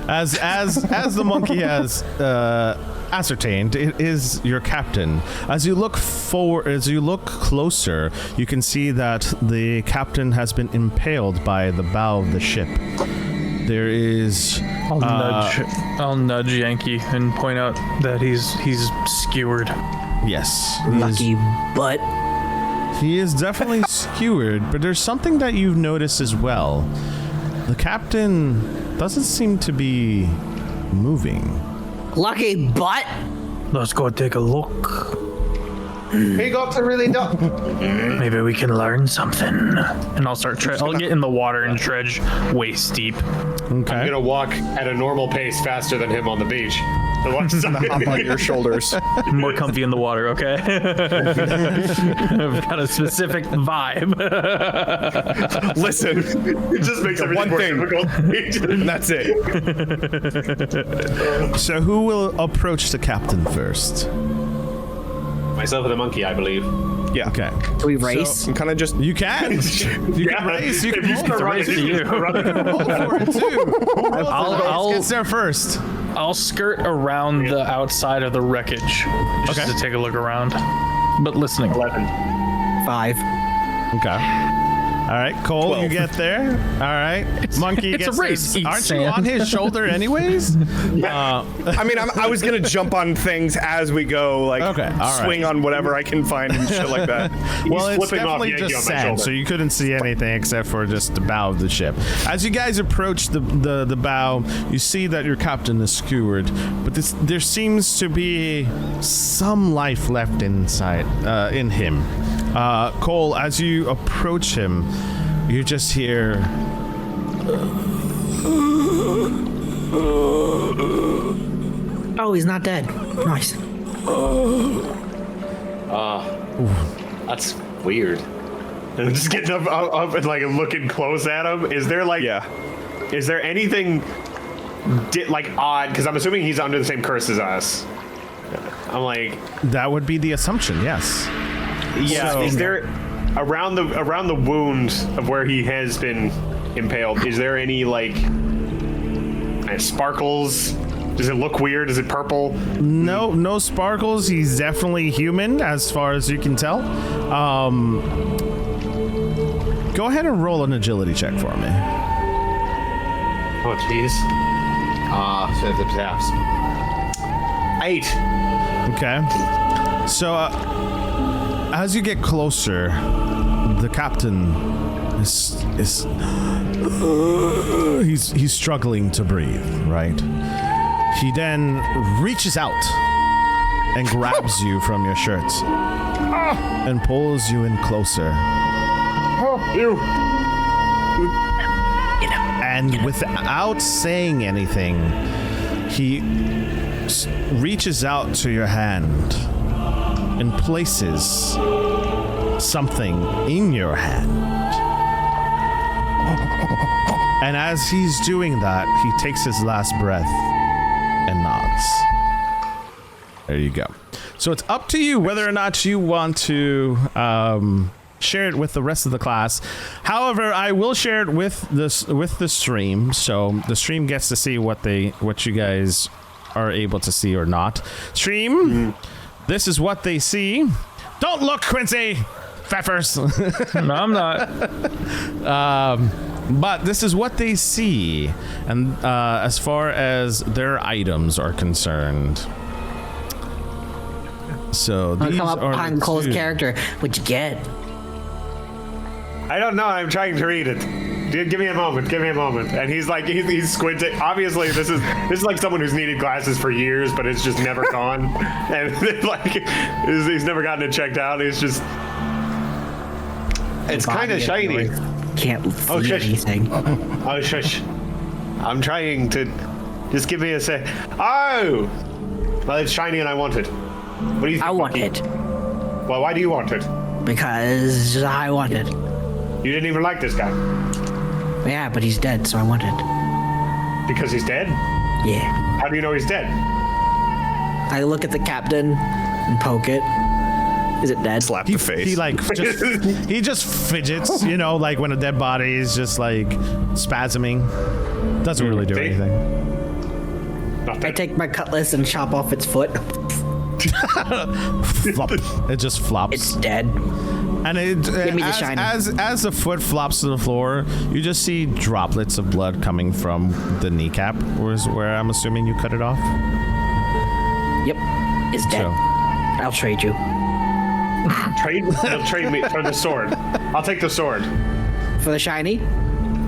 As the monkey has ascertained, it is your captain. As you look closer, you can see that the captain has been impaled by the bow of the ship. There is. I'll nudge Yankee and point out that he's skewered. Yes. Lucky butt. He is definitely skewered, but there's something that you've noticed as well. The captain doesn't seem to be moving. Lucky butt. Let's go take a look. He got to really dumb. Maybe we can learn something. And I'll start. I'll get in the water and dredge waist deep. Okay. I'm gonna walk at a normal pace faster than him on the beach. So watch Hop on your shoulders. More comfy in the water, okay? I've got a specific vibe. Listen, It just makes everything one more thing. difficult. and that's it. So who will approach the captain first? Myself and the monkey, I believe. Yeah. Okay. Do we race? I'm kind of just. You can. You can race. You If can you roll start for running, race to you. roll for it too. I'll Gets there first. I'll skirt around the outside of the wreckage just Okay. to take a look around, but listening. 11. 5. Okay. All right, Cole, 12. you get there. All right, Monkey it's a gets race, his- eat Aren't sand. you on his shoulder anyways? I mean, I was gonna jump on things as we go, like Okay, all right. swing on whatever I can find and shit like that. Well, it's flipping off definitely Yankee just on my sand, shoulder. so you couldn't see anything except for just the bow of the ship. As you guys approach the bow, you see that your captain is skewered, but there seems to be some life left inside in him. Cole, as you approach him, you just hear. Oh, he's not dead. Nice. That's weird. And just getting up and like looking close at him. Is there like, Yeah. is there anything like odd? Because I'm assuming he's under the same curse as us. I'm like, That would be the assumption, yes. yeah. So- Is there around the wound of where he has been impaled? Is there any like sparkles? Does it look weird? Is it purple? No sparkles. He's definitely human, as far as you can tell. Go ahead and roll an agility check for me. Oh jeez. 8. Okay. So, as you get closer, the captain is he's struggling to breathe, right? He then reaches out and grabs you from your shirt and pulls you in closer. Ew. And without saying anything, he reaches out to your hand and places something in your hand. And as he's doing that, he takes his last breath and nods. There you go. So it's up to you whether or not you want to share it with the rest of the class. However, I will share it with the stream, so the stream gets to see what you guys are able to see or not. Stream, this is what they see. Don't look, Quincy! Pfeffers. No, I'm not. But this is what they see, and as far as their items are concerned. So I'll these come up are behind the Cole's two. character. What'd you get? I don't know. I'm trying to read it. Dude, give me a moment. Give me a moment. And he's like, he's squinting. Obviously, this is like someone who's needed glasses for years, but it's just never gone. And like, he's never gotten it checked out. It's just, it's kind of shiny. Can't see Oh, shush. anything. Oh, shush. I'm trying to. Just give me a sec. Oh! Well, it's shiny and I want it. What do you think? I want Monkey? it Well, why do you want it? because I want it. You didn't even like this guy. Yeah, but he's dead, so I want it. Because he's dead? Yeah. How do you know he's dead? I look at the captain and poke it. Is it dead? Slap the face. He like he just fidgets, you know, like when a dead body is just like spasming. Doesn't really do See? anything. Not I dead. take my cutlass and chop off its foot. Flop. It just flops. It's dead. And it, Give me the as, shiny. as the foot flops to the floor, you just see droplets of blood coming from the kneecap, where I'm assuming you cut it off. Yep. It's dead. So, I'll trade you. He'll trade me for the sword. I'll take the sword. For the shiny?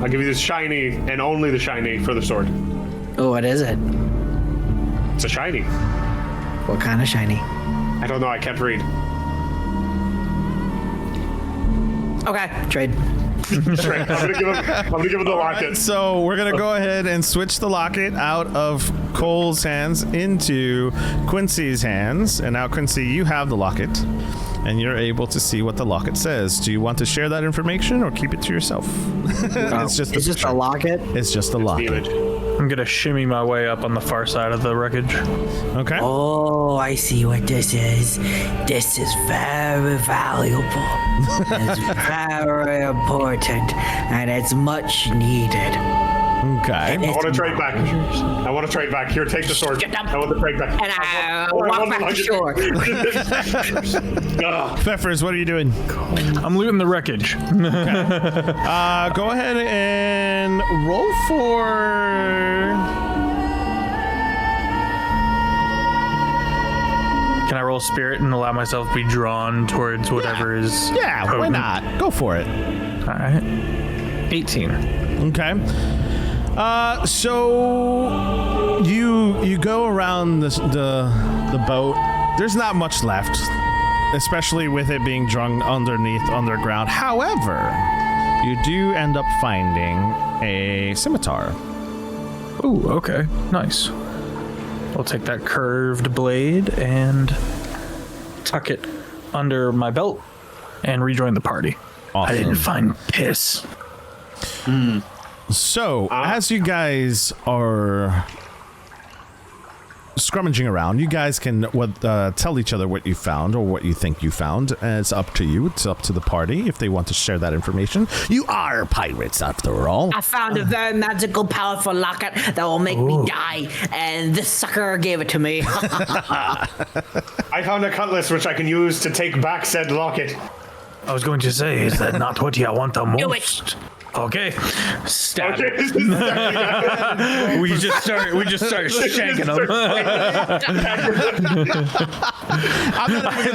I'll give you the shiny and only the shiny for the sword. Oh, what is it? It's a shiny. What kind of shiny? I don't know. I can't read. Okay, trade. I'm gonna give him the locket. so we're gonna go ahead and switch the locket out of Cole's hands into Quincy's hands, and now Quincy, you have the locket, and you're able to see what the locket says. Do you want to share that information or keep it to yourself? It's just It's just a locket. It's just a The locket. image. I'm gonna shimmy my way up on the far side of the wreckage. Okay. Oh, I see what this is. This is very valuable. It's very important, and it's much needed. Okay. I want to trade back. I want to trade back. Here, take the sword. I want to trade back. And I walk back to shore. Pfeffers, what are you doing? I'm looting the wreckage. Go ahead and roll for. Can I roll spirit and allow myself to be drawn towards whatever is Yeah, why potent? not? Go for it. All right. 18. Okay. So you go around the boat. There's not much left, especially with it being drunk underground. However, you do end up finding a scimitar. Ooh, okay. Nice. I'll take that curved blade and tuck it under my belt and rejoin the party. Awesome. I didn't find piss. So, as you guys are scrummaging around, you guys can tell each other what you found or what you think you found. It's up to you. It's up to the party if they want to share that information. You are pirates, after all. I found a very magical, powerful locket that will make me die, and this sucker gave it to me. I found a cutlass which I can use to take back said locket. I was going to say, is that not what you want the most? Do it. Okay. Stab. Okay. We just start shanking them.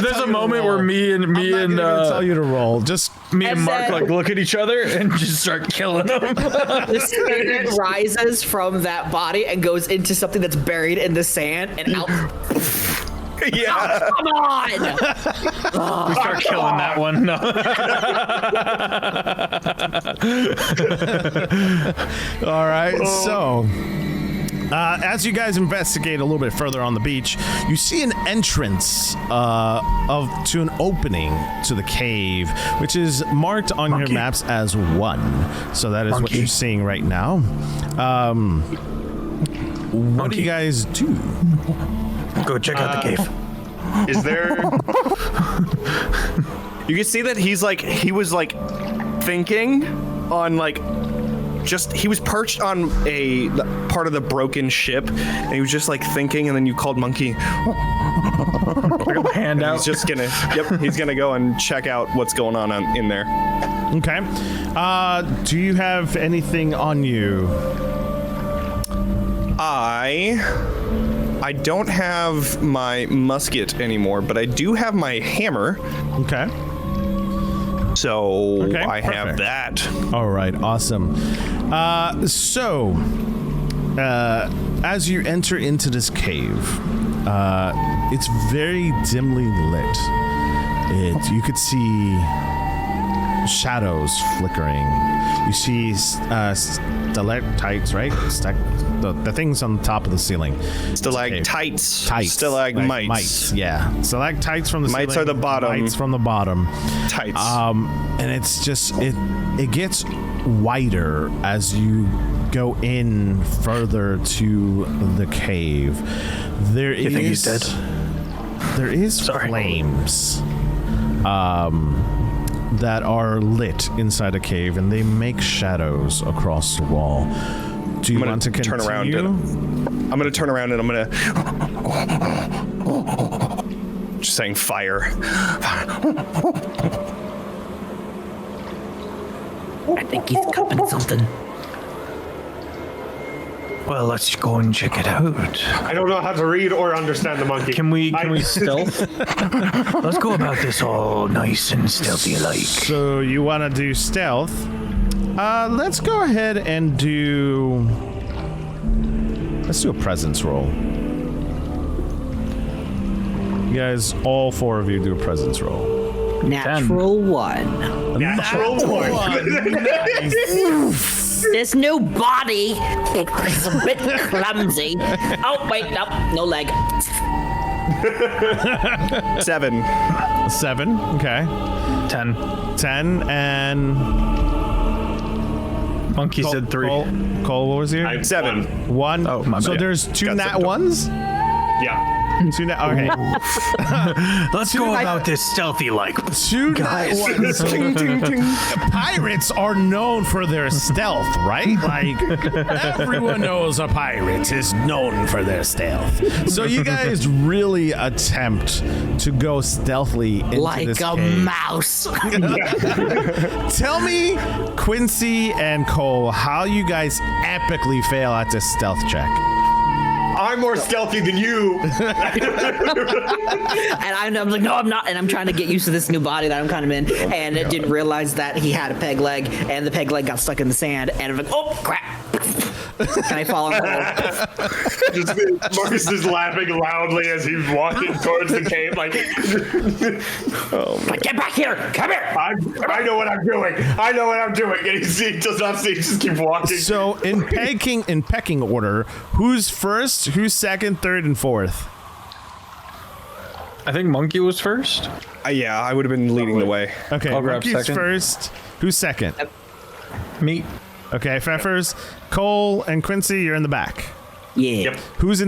There's a moment where me and tell you to roll. Just me and And Mark then- like look at each other and just start killing them. The spirit rises from that body and goes into something that's buried in the sand and out. Yeah. Come on! We start killing that one. No. all right. So, as you guys investigate a little bit further on the beach, you see an entrance to an opening to the cave, which is marked on your maps as 1. So that is what you're seeing right now. What do you guys do? Go check out the cave. Is there? You can see that he was thinking on he was perched on a part of the broken ship, and he was just thinking, and then you called Monkey. Hand out. He's just gonna, he's gonna go and check out what's going on in there. Okay. Do you have anything on you? I don't have my musket anymore, but I do have my hammer. Okay. So Okay, I have perfect. that. All right, awesome. As you enter into this cave, it's very dimly lit. You could see shadows flickering. You see stalactites, right? The things on the top of the ceiling. Stalactites. Tights. Stalagmites. Mites, yeah. Stalactites from the Mites ceiling. are the bottom. Mites from the bottom. Tights. And it's just it gets wider as you go in further to the cave. There You think he's dead? There is Sorry. flames that are lit inside a cave, and they make shadows across the wall. Do you want to continue? turn around I'm gonna turn around and I'm gonna just saying fire. I think he's cupping something. Well, let's go and check it out. I don't know how to read or understand the monkey. Can we stealth? Let's go about this all nice and stealthy like. So you want to do stealth? Let's go ahead and do. Let's do a presence roll. You guys, all 4 of you, do a presence roll. Natural 1. Natural one. This new body is a bit clumsy. Oh, wait, no leg. 7. 7. Okay. 10. 10 and Monkey said 3. Cole, what was your? I 7. One. Oh, my So bad. there's 2 Got nat some. ones? Yeah. 2 nat. Okay. Let's go about this stealthy like. 2 nat ones. Ting, ting, ting. Pirates are known for their stealth, right? Like, everyone knows a pirate is known for their stealth. So you guys really attempt to go stealthily into Like this a cave. mouse. Tell me, Quincy and Cole, how you guys epically fail at this stealth check. I'm more stealthy than you. And I'm like, no, I'm not. And I'm trying to get used to this new body that I'm kind of in. And I didn't realize that he had a peg leg, and the peg leg got stuck in the sand. And I'm like, oh, crap. And I fall in the hole. Marcus is laughing loudly as he's walking towards the cave, like, Like, get back here. Come here. I know what I'm doing. I know what I'm doing. And he does not see, he just keeps walking. So in pecking order, who's first, who's second, third, and fourth? I think Monkey was first. Yeah, I would have been leading the way. Okay, I'll grab Monkey's second. first. Who's second? Me. Okay, Pfeffers, Cole, and Quincy, you're in the back. Yeah. Yep. Who's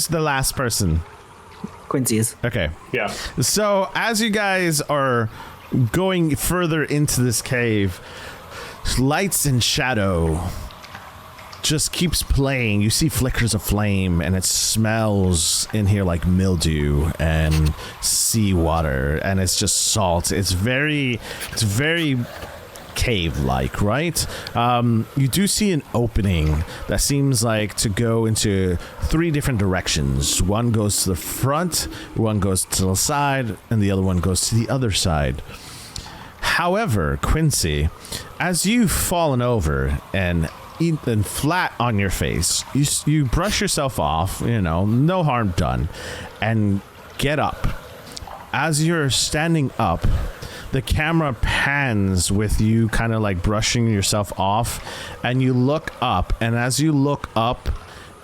the last person? Quincy is. Okay. Yeah. So as you guys are going further into this cave, lights and shadow just keeps playing. You see flickers of flame, and it smells in here like mildew and seawater, and it's just salt. It's very cave-like, right? You do see an opening that seems like to go into 3 different directions. One goes to the front, one goes to the side, and the other one goes to the other side. However, Quincy, as you've fallen over and eaten flat on your face, you brush yourself off, no harm done, and get up. As you're standing up, the camera pans with you kind of like brushing yourself off, and you look up, and as you look up,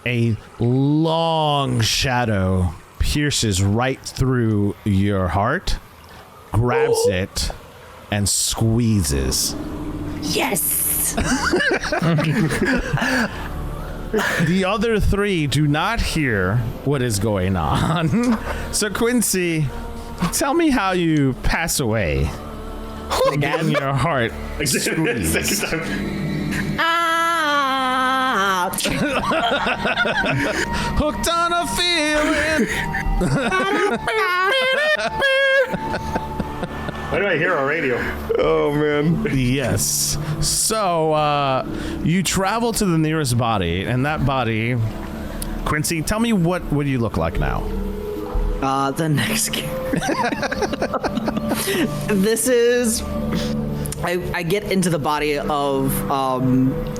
a long shadow pierces right through your heart, grabs it, and squeezes. Yes. The other 3 do not hear what is going on. So Quincy, tell me how you pass away. Getting your heart squeezed. Second time. Ah. Hooked on a feeling. Why do I hear a radio? Oh, man. Yes. So you travel to the nearest body, and that body, Quincy, tell me what you look like now. The next game. This is. I get into the body of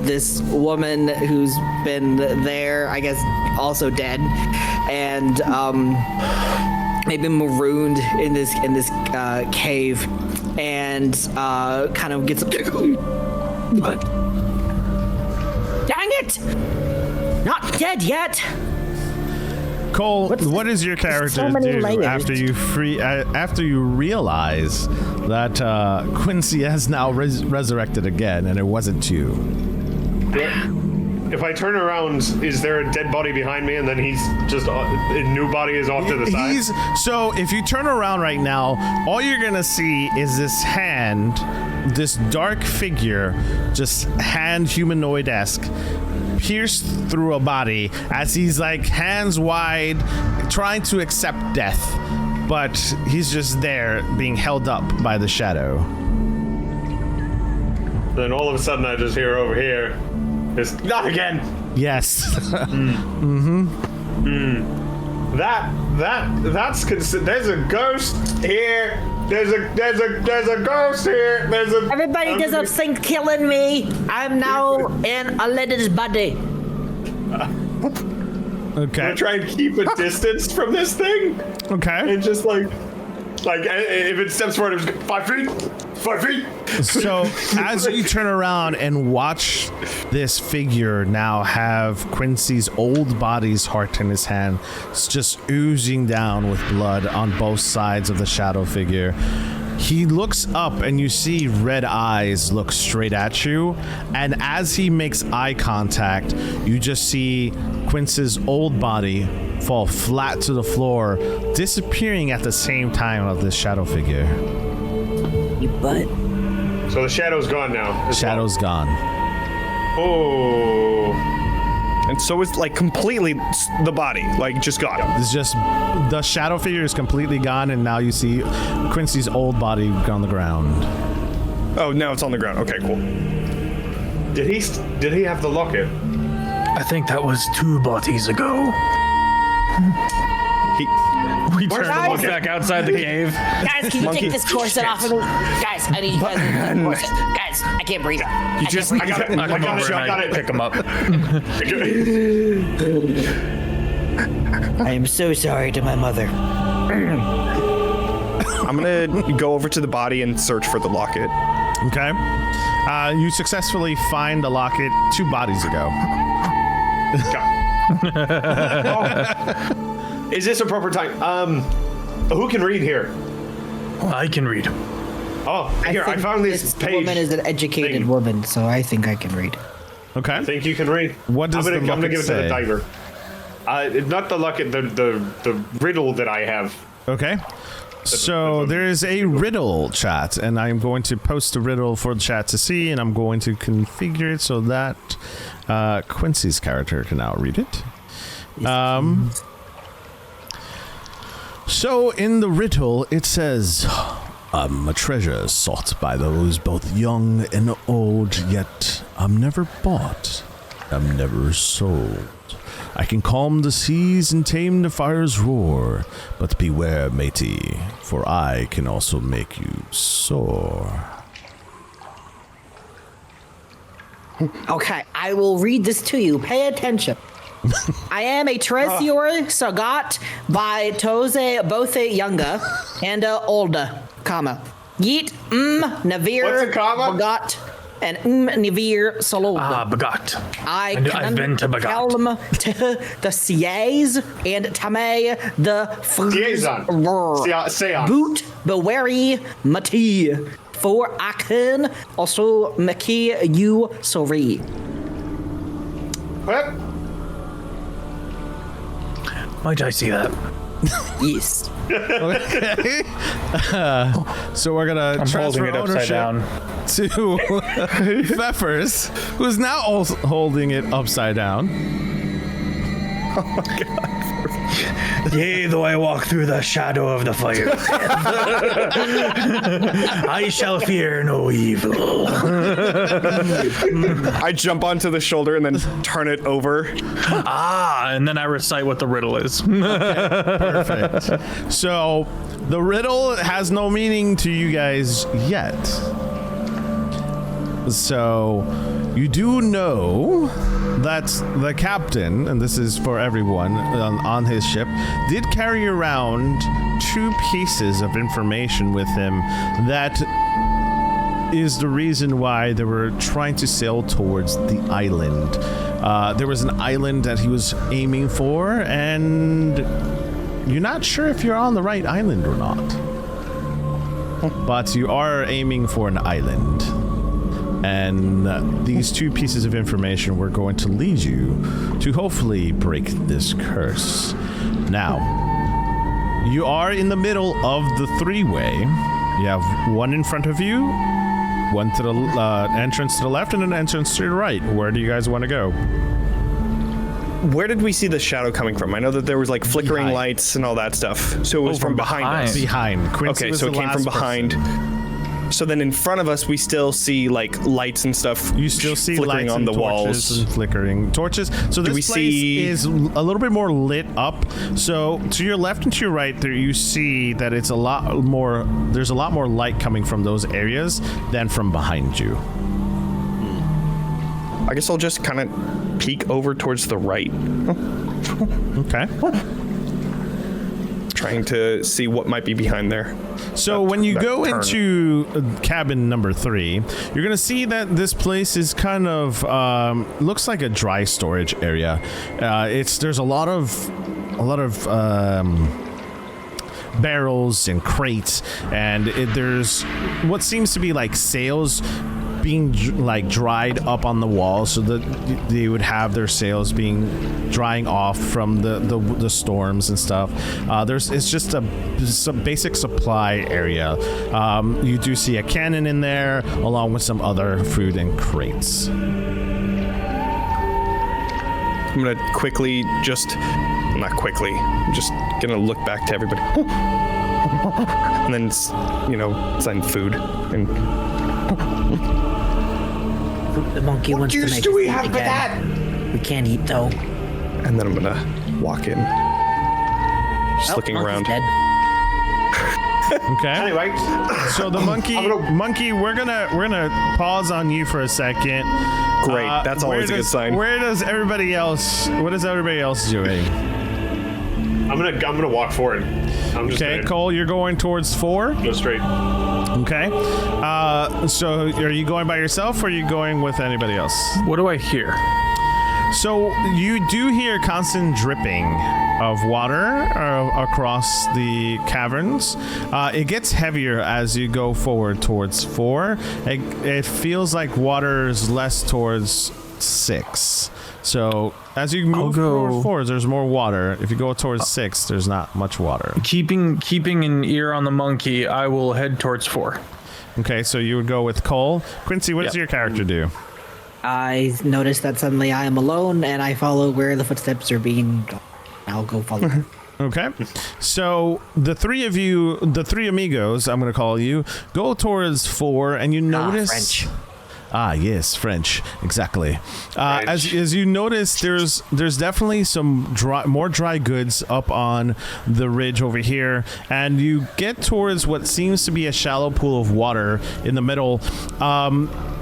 this woman who's been there, I guess, also dead, and maybe marooned in this cave, and kind of gets. Dang it! Not dead yet. Cole, what does your character do after you realize that Quincy has now resurrected again, and it wasn't you? If I turn around, is there a dead body behind me, and then he's just a new body is off to the side? So if you turn around right now, all you're gonna see is this hand, this dark figure, just hand humanoid-esque, pierced through a body as he's like hands wide, trying to accept death, but he's just there being held up by the shadow. Then all of a sudden, I just hear over here, "It's not again." Yes. That's there's a ghost here. There's a ghost here. Everybody doesn't think killing me. I'm now in a lady's body. Okay. I'm trying to keep a distance from this thing, Okay. and just like if it steps forward, it's 5 feet. 5 feet. So as you turn around and watch this figure now have Quincy's old body's heart in his hand, it's just oozing down with blood on both sides of the shadow figure, He looks up and you see red eyes look straight at you. And as he makes eye contact, you just see Quince's old body fall flat to the floor, disappearing at the same time of this shadow figure. You butt. So the shadow's gone now. Shadow's gone. Oh. And so it's like completely the body, like just gone. It's just the shadow figure is completely gone, and now you see Quincy's old body on the ground. Oh, now it's on the ground. Okay, cool. Did he have the locket? I think that was 2 bodies ago. We turned and looked back outside the cave. Guys, can you take this corset off of me? Guys, I need you guys to take the corset. Guys, I can't breathe. I got it. I got it. Pick him up. I am so sorry to my mother. I'm gonna go over to the body and search for the locket. Okay. You successfully find the locket 2 bodies ago. Oh. Is this a proper time? Who can read here? I can read. Oh, here, I found this page. Woman is an educated woman, so I think I can read. Okay. I think you can read. What does I'm gonna give it say? to the diver. Not the locket, the riddle that I have. Okay. So there is a riddle chat, and I'm going to post a riddle for the chat to see, and I'm going to configure it so that Quincy's character can now read it. So in the riddle, it says, I'm a treasure sought by those both young and old, yet I'm never bought, I'm never sold. I can calm the seas and tame the fire's roar, but beware, matey, for I can also make you soar. Okay, I will read this to you. Pay attention. I am a treasure sagat by Toze both younger and older, comma. Yeet Navir What's a comma? Bagat and Navir Solod. Bagat. I've been to Bagat. Helm to the Siaz and Tame the Season. Boot Bewary Mati. For I can also make you sorry. What? Might I see that? Yes. Okay. So we're gonna I'm transfer holding it upside ownership down. to Pfeffers, who's now also holding it upside down. Yea, though I walk through the shadow of the fire, I shall fear no evil. I jump onto the shoulder and then turn it over. And then I recite what the riddle is. Perfect. So the riddle has no meaning to you guys yet. So you do know that the captain, and this is for everyone on his ship, did carry around 2 pieces of information with him that is the reason why they were trying to sail towards the island. There was an island that he was aiming for, and you're not sure if you're on the right island or not. But you are aiming for an island. And these 2 pieces of information were going to lead you to hopefully break this curse. Now, you are in the middle of the 3-way. You have one in front of you, one to the entrance to the left, and an entrance to the right. Where do you guys want to go? Where did we see the shadow coming from? I know that there was like flickering Behind. lights and all that stuff. So it was from behind us. Behind. Quincy Okay, was so the it came from last behind. person. So then in front of us, we still see like lights and stuff. You still see flickering lights on and the torches walls. and flickering torches. So this we place see- is a little bit more lit up. So to your left and to your right, there you see that it's a lot more. There's a lot more light coming from those areas than from behind you. I guess I'll just kind of peek over towards the right, Okay. trying to see what might be behind there. So when you that go turn. into cabin number 3, you're gonna see that this place is kind of looks like a dry storage area. There's a lot of barrels and crates, and there's what seems to be like sails being like dried up on the wall, so that they would have their sails being drying off from the storms and stuff. It's just some basic supply area. You do see a cannon in there along with some other food and crates. I'm gonna quickly not quickly, I'm just gonna look back to everybody. And then, send food. And The monkey wants to make do we food have for again. that? We can't eat though. and then I'm gonna walk in. Just looking monkey's around. Dead. Okay. Anyway, So the monkey, we're gonna pause on you for a second. Great, that's always a good sign. What is everybody else doing? I'm gonna walk forward. I'm just Okay, gonna Cole, you're going towards 4. go straight. Okay. So are you going by yourself or are you going with anybody else? What do I hear? So you do hear constant dripping of water across the caverns. It gets heavier as you go forward towards 4. It feels like water is less towards 6. So as you move towards 4, there's more water. If you go towards 6, there's not much water. Keeping an ear on the monkey, I will head towards 4. Okay, so you would go with Cole. Quincy, what does your character do? I notice that suddenly I am alone, and I follow where the footsteps are being. I'll go follow. Okay. So the three of you, the three amigos, I'm going to call you, go towards 4, and you notice... French. Ah, yes, French, exactly. French. As you notice, there's definitely some more dry goods up on the ridge over here, and you get towards what seems to be a shallow pool of water in the middle.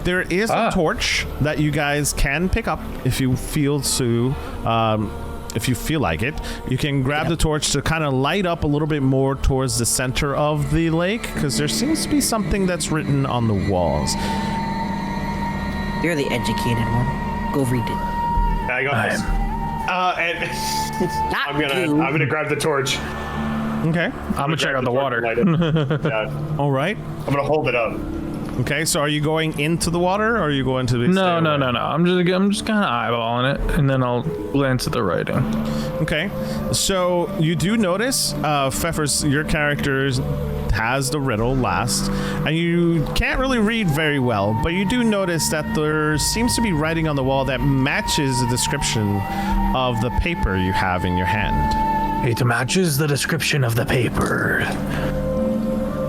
There is a torch that you guys can pick up if you feel to. If you feel like it, you can grab the torch to kind of light up a little bit more towards the center of the lake, because there seems to be something that's written on the walls. You're the educated one. Go read it. I got this. And Not I'm you. gonna grab the torch. Okay. I'm gonna check out the water. Yeah, All right. I'm gonna hold it up. Okay. So are you going into the water, or are you going to the? No. I'm just kind of eyeballing it, and then I'll glance at the writing. Okay. So you do notice, Pfeffers, your character has the riddle last, and you can't really read very well, but you do notice that there seems to be writing on the wall that matches the description of the paper you have in your hand. It matches the description of the paper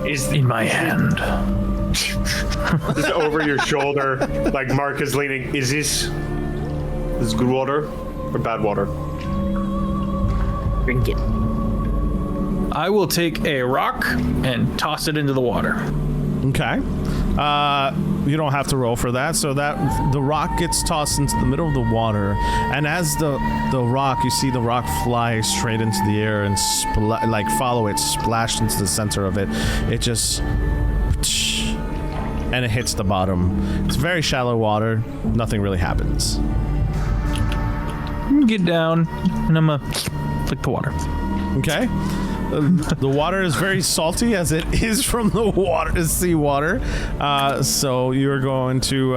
in my hand. Just over your shoulder, like Mark is leaning. Is this good water or bad water? Drink it. I will take a rock and toss it into the water. Okay. You don't have to roll for that. So that the rock gets tossed into the middle of the water, and as the rock, you see the rock fly straight into the air and follow it, splash into the center of it. It just and it hits the bottom. It's very shallow water. Nothing really happens. Get down, and I'm gonna flick the water. Okay. The water is very salty, as it is from the seawater. So you're going to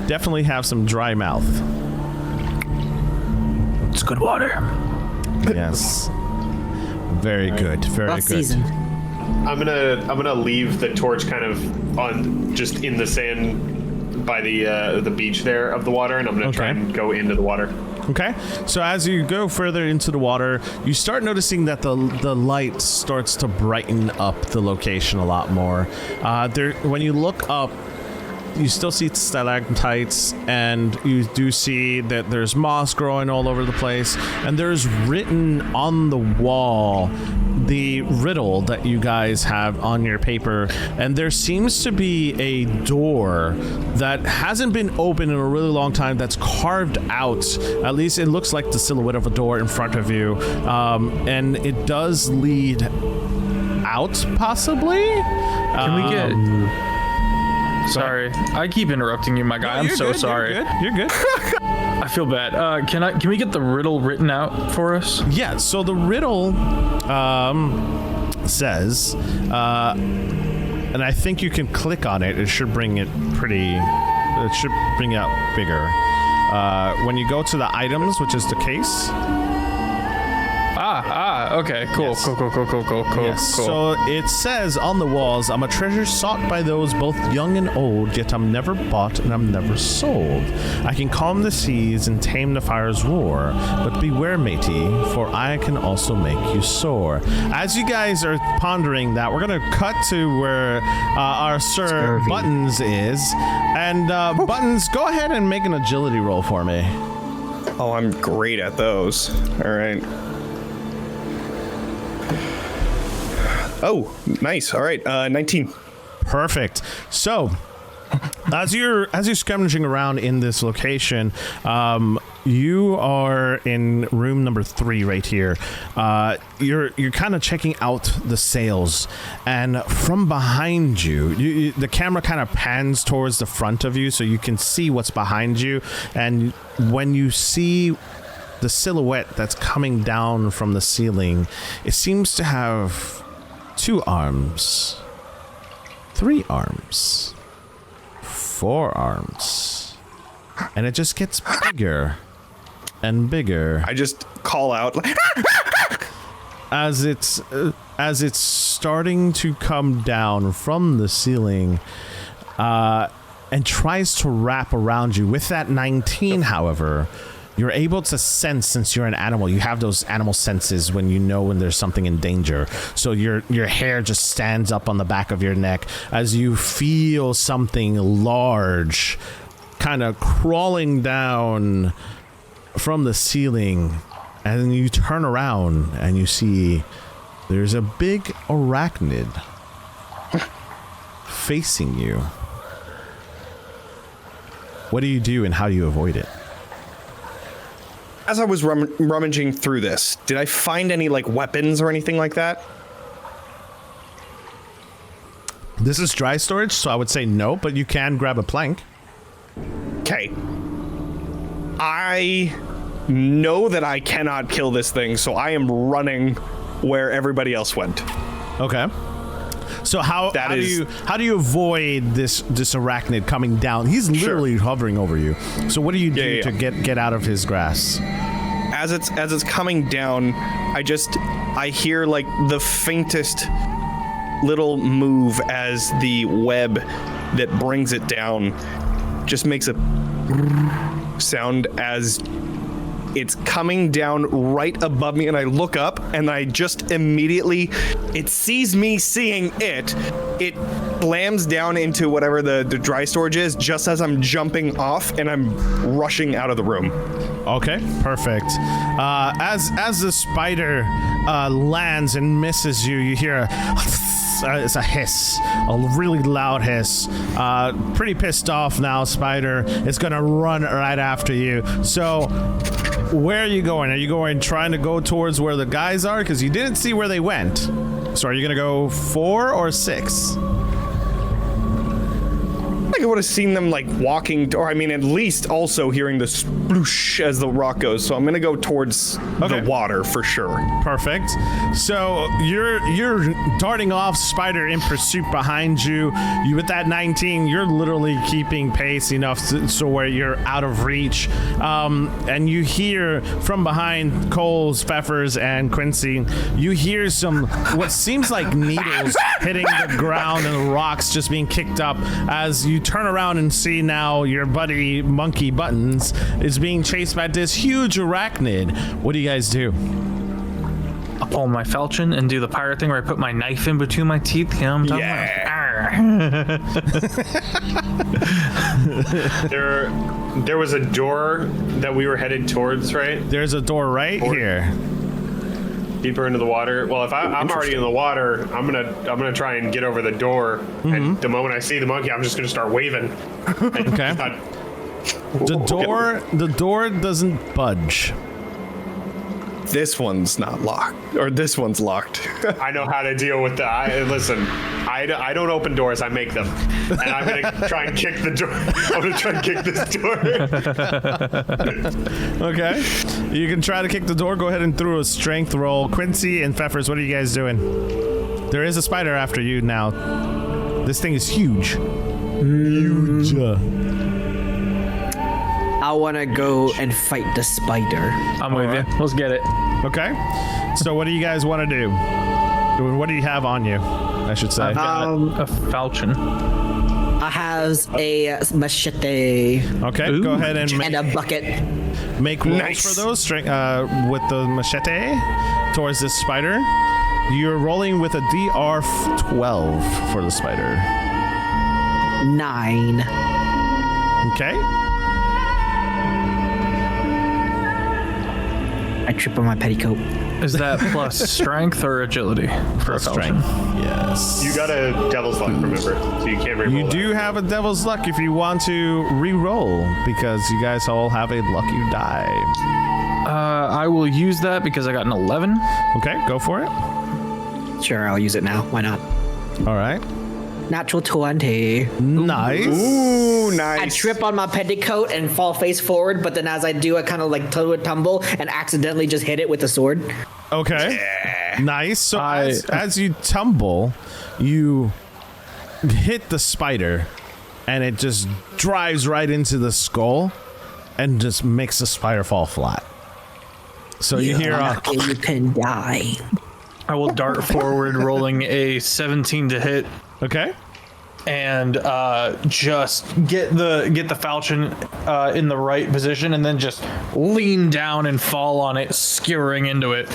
definitely have some dry mouth. It's good water. Yes. Very good. Very Rough good. season. I'm gonna leave the torch kind of on just in the sand by the beach there of the water, and I'm gonna try and go into the water. Okay. So as you go further into the water, you start noticing that the light starts to brighten up the location a lot more. When you look up, you still see stalactites, and you do see that there's moss growing all over the place, and there's written on the wall the riddle that you guys have on your paper, and there seems to be a door that hasn't been open in a really long time that's carved out. At least it looks like the silhouette of a door in front of you, and it does lead out, possibly. Can we get... Sorry, I keep interrupting you, my guy. I'm so sorry. You're good. I feel bad. Can we get the riddle written out for us? Yeah, so the riddle says, and I think you can click on it. It should bring it it should bring it out bigger. When you go to the items, which is the case. Okay, cool, Yes. cool. Yes. Cool. So it says on the walls, I'm a treasure sought by those both young and old, yet I'm never bought and I'm never sold. I can calm the seas and tame the fire's roar, but beware, matey, for I can also make you soar. As you guys are pondering that, we're going to cut to where our Sir Scurvy. Buttons is. And Buttons, go ahead and make an agility roll for me. Oh, I'm great at those. All right. Oh, nice. All right. 19. Perfect. So, as you're scavenging around in this location, you are in room number 3 right here. You're kind of checking out the sails, and from behind you, the camera kind of pans towards the front of you, so you can see what's behind you. And when you see the silhouette that's coming down from the ceiling, it seems to have 2 arms, 3 arms, 4 arms, and it just gets bigger and bigger I just call out. as it's starting to come down from the ceiling, and tries to wrap around you. With that 19, however, you're able to sense, since you're an animal, you have those animal senses when you know when there's something in danger. So your hair just stands up on the back of your neck as you feel something large kind of crawling down from the ceiling. And then you turn around and you see there's a big arachnid facing you. What do you do and how do you avoid it? As I was rummaging through this, did I find any like weapons or anything like that? This is dry storage, so I would say no, but you can grab a plank. Okay. I know that I cannot kill this thing, so I am running where everybody else went. Okay. So how do you avoid this arachnid coming down? He's literally hovering over you. So what do you do to get out of his grasp? As it's coming down, I hear like the faintest little move as the web that brings it down just makes a sound as it's coming down right above me, and I look up and I just immediately, it sees me seeing it slams down into whatever the dry storage is just as I'm jumping off and I'm rushing out of the room. Okay, perfect. As the spider lands and misses you, you hear it's a hiss, a really loud hiss. Pretty pissed off now, Spider. It's gonna run right after you. So, where are you going? Are you trying to go towards where the guys are? Because you didn't see where they went. So are you gonna go 4 or 6? I would have seen them like walking, or I mean, at least also hearing the sploosh as the rock goes. So I'm gonna go towards the water for sure. Perfect. So you're darting off, Spider in pursuit behind you. You with that 19, you're literally keeping pace enough so where you're out of reach. And you hear from behind Coles, Pfeffers, and Quincy, you hear some what seems like needles hitting the ground and the rocks just being kicked up as you turn around and see now your buddy Monkey Buttons is being chased by this huge arachnid. What do you guys do? I'll pull my falchion and do the pirate thing where I put my knife in between my teeth. You know what I'm talking about? There was a door that we were headed towards, right? There's a door right here. Deeper into the water. Well, if I'm already in the water, I'm gonna try and get over the door. And the moment I see the monkey, I'm just gonna start waving. Okay. The door doesn't budge. this one's not locked, or this one's locked. I know how to deal with that. Listen, I don't open doors, I make them. And I'm going to try and kick the door. I'm going to try and kick this door. Okay. You can try to kick the door. Go ahead and throw a strength roll. Quincy and Pfeffers, what are you guys doing? There is a spider after you now. This thing is huge. Huge. I want to go and fight the spider. I'm with you. Let's get it. Okay. So what do you guys want to do? What do you have on you, I should say? A falchion. I has a machete Okay, go ahead and and a bucket. make rolls Nice. for those with the machete towards this spider. You're rolling with a DR 12 for the spider. 9. Okay. I trip on my petticoat. Is that plus strength or agility for a falchion? Strength. Yes. You got a devil's luck, remember? So you can't re-roll You that. do have a devil's luck if you want to re-roll, because you guys all have a lucky die. I will use that because I got an 11. Okay, go for it. Sure, I'll use it now. Why not? All right. Natural 20. Nice. Ooh, I nice. trip on my petticoat and fall face forward, but then as I do, I kind of like tumble and accidentally just hit it with the sword. Okay. Nice. So as you tumble, you hit the spider, and it just drives right into the skull and just makes the spider fall flat. So you hear a... You can die. I will dart forward, rolling a 17 to hit, Okay. and just get the falchion in the right position, and then just lean down and fall on it, skewering into it.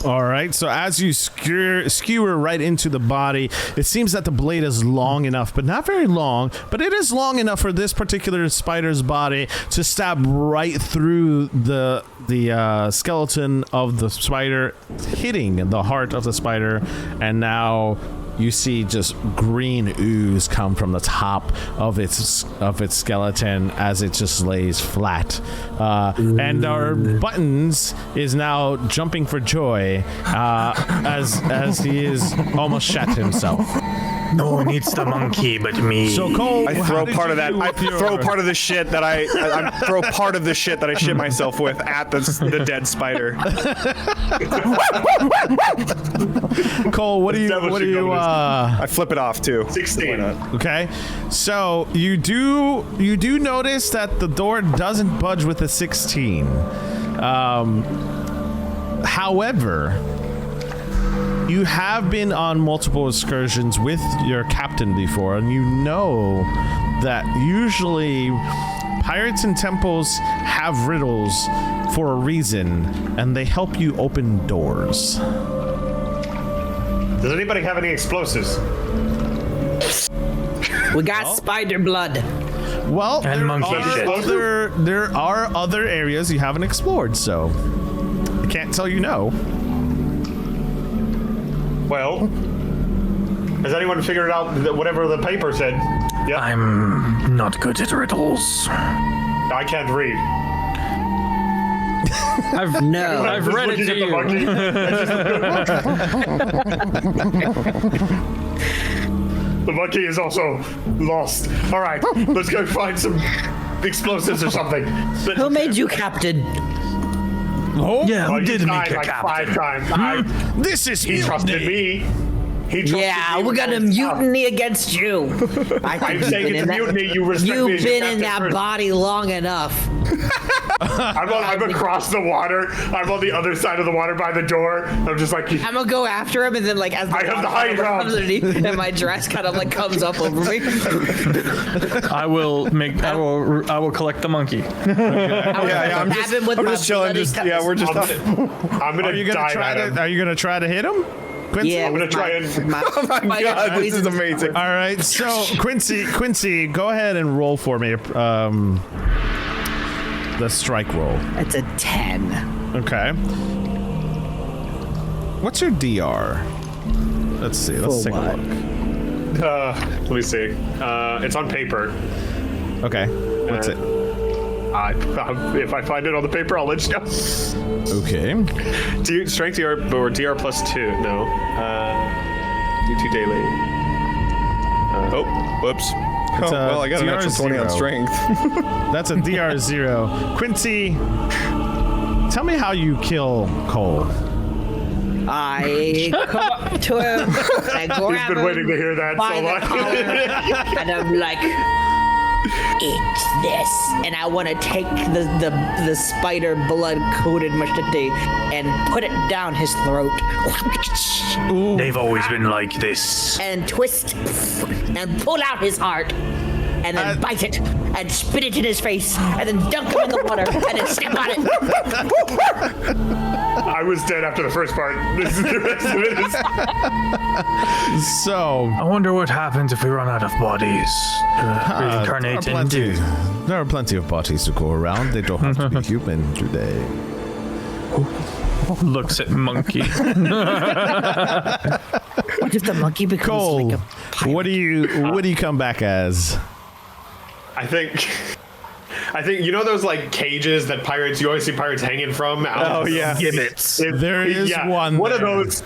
All right, so as you skewer right into the body, it seems that the blade is long enough, but not very long, but it is long enough for this particular spider's body to stab right through the skeleton of the spider, hitting the heart of the spider, and now you see just green ooze come from the top of its skeleton as it just lays flat. And our Buttons is now jumping for joy as he is almost shat himself. No one eats the monkey but me. So Cole, I how throw did part you of that. do I with your- throw part of the shit that I throw part of the shit that I shit myself with at the dead spider. Cole, what do you? I flip it off too. 16. Okay, so you do notice that the door doesn't budge with a 16. However, you have been on multiple excursions with your captain before, and you know that usually pirates and temples have riddles for a reason, and they help you open doors. Does anybody have any explosives? We got spider blood. Well, And monkey shit. there are other areas you haven't explored, so I can't tell you no. Well, has anyone figured out whatever the paper said? Yeah, I'm not good at riddles. I can't read. I've Just read it looking to at you. The monkey is also lost. All right, let's go find some explosives or something. Who made you captain? Oh, Yeah, Well, who you did make died a like captain? 5 times. this is He trusted me. He trusted Yeah, me we're with gonna all his stuff. mutiny against you. I I'm think saying it's a mutiny. You respect me You've as your been in captain that first. body long enough. I'm across the water. I'm on the other side of the water by the door. I'm just like, I'm gonna go after him, and then like as the I have the water high ground. comes underneath, and my dress kind of like comes up over me. I will collect the monkey. Yeah, I'm Stab him with I'm my just chilling. bloody Just yeah, we're just. I'm gonna Are you gonna dive try at him. to? Are you gonna try to hit him, Quincy? Yeah, I'm gonna with try my- and- with my Oh my spider god, this is poison. amazing. All right, so Quincy, go ahead and roll for me. The strike roll. It's a 10. Okay. What's your DR? Let's see. Let's For take what? a look. let me see. It's on paper. Okay. What's it? If I find it on the paper, I'll let you know. Okay. Strength DR or DR +2? No. D2 daily. Whoops. It's a Well, I got an extra 20 on DR0. strength. That's a DR0. Quincy, tell me how you kill Cole. I come up to him, I grab He's been him waiting to hear that by so the long. collar, and I'm like, eat this. And I want to take the spider blood-coated machete and put it down his throat. They've always been like this. And twist and pull out his heart. And then bite it and spit it in his face and then dunk him in the water and then step on it. I was dead after the first part. This is the rest of it. So, I wonder what happens if we run out of bodies to reincarnate into. there are plenty of bodies to go around. They don't have to be human, do they? Looks at monkey. What if the monkey becomes Cole, like a pirate? what do you come back as? I think you know those like cages that you always see pirates hanging from. Oh, yeah. Gibbets. There is one One of there. those.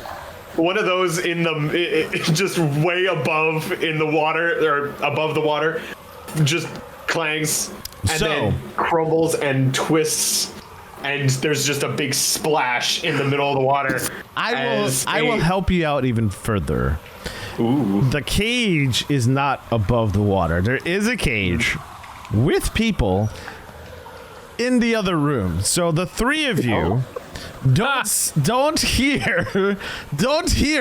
One of those in the just way above in the water or above the water, just clangs and then crumbles and twists. And there's just a big splash in the middle of the water. I will help you out even further. Ooh. The cage is not above the water. There is a cage with people in the other room. So the three of you don't hear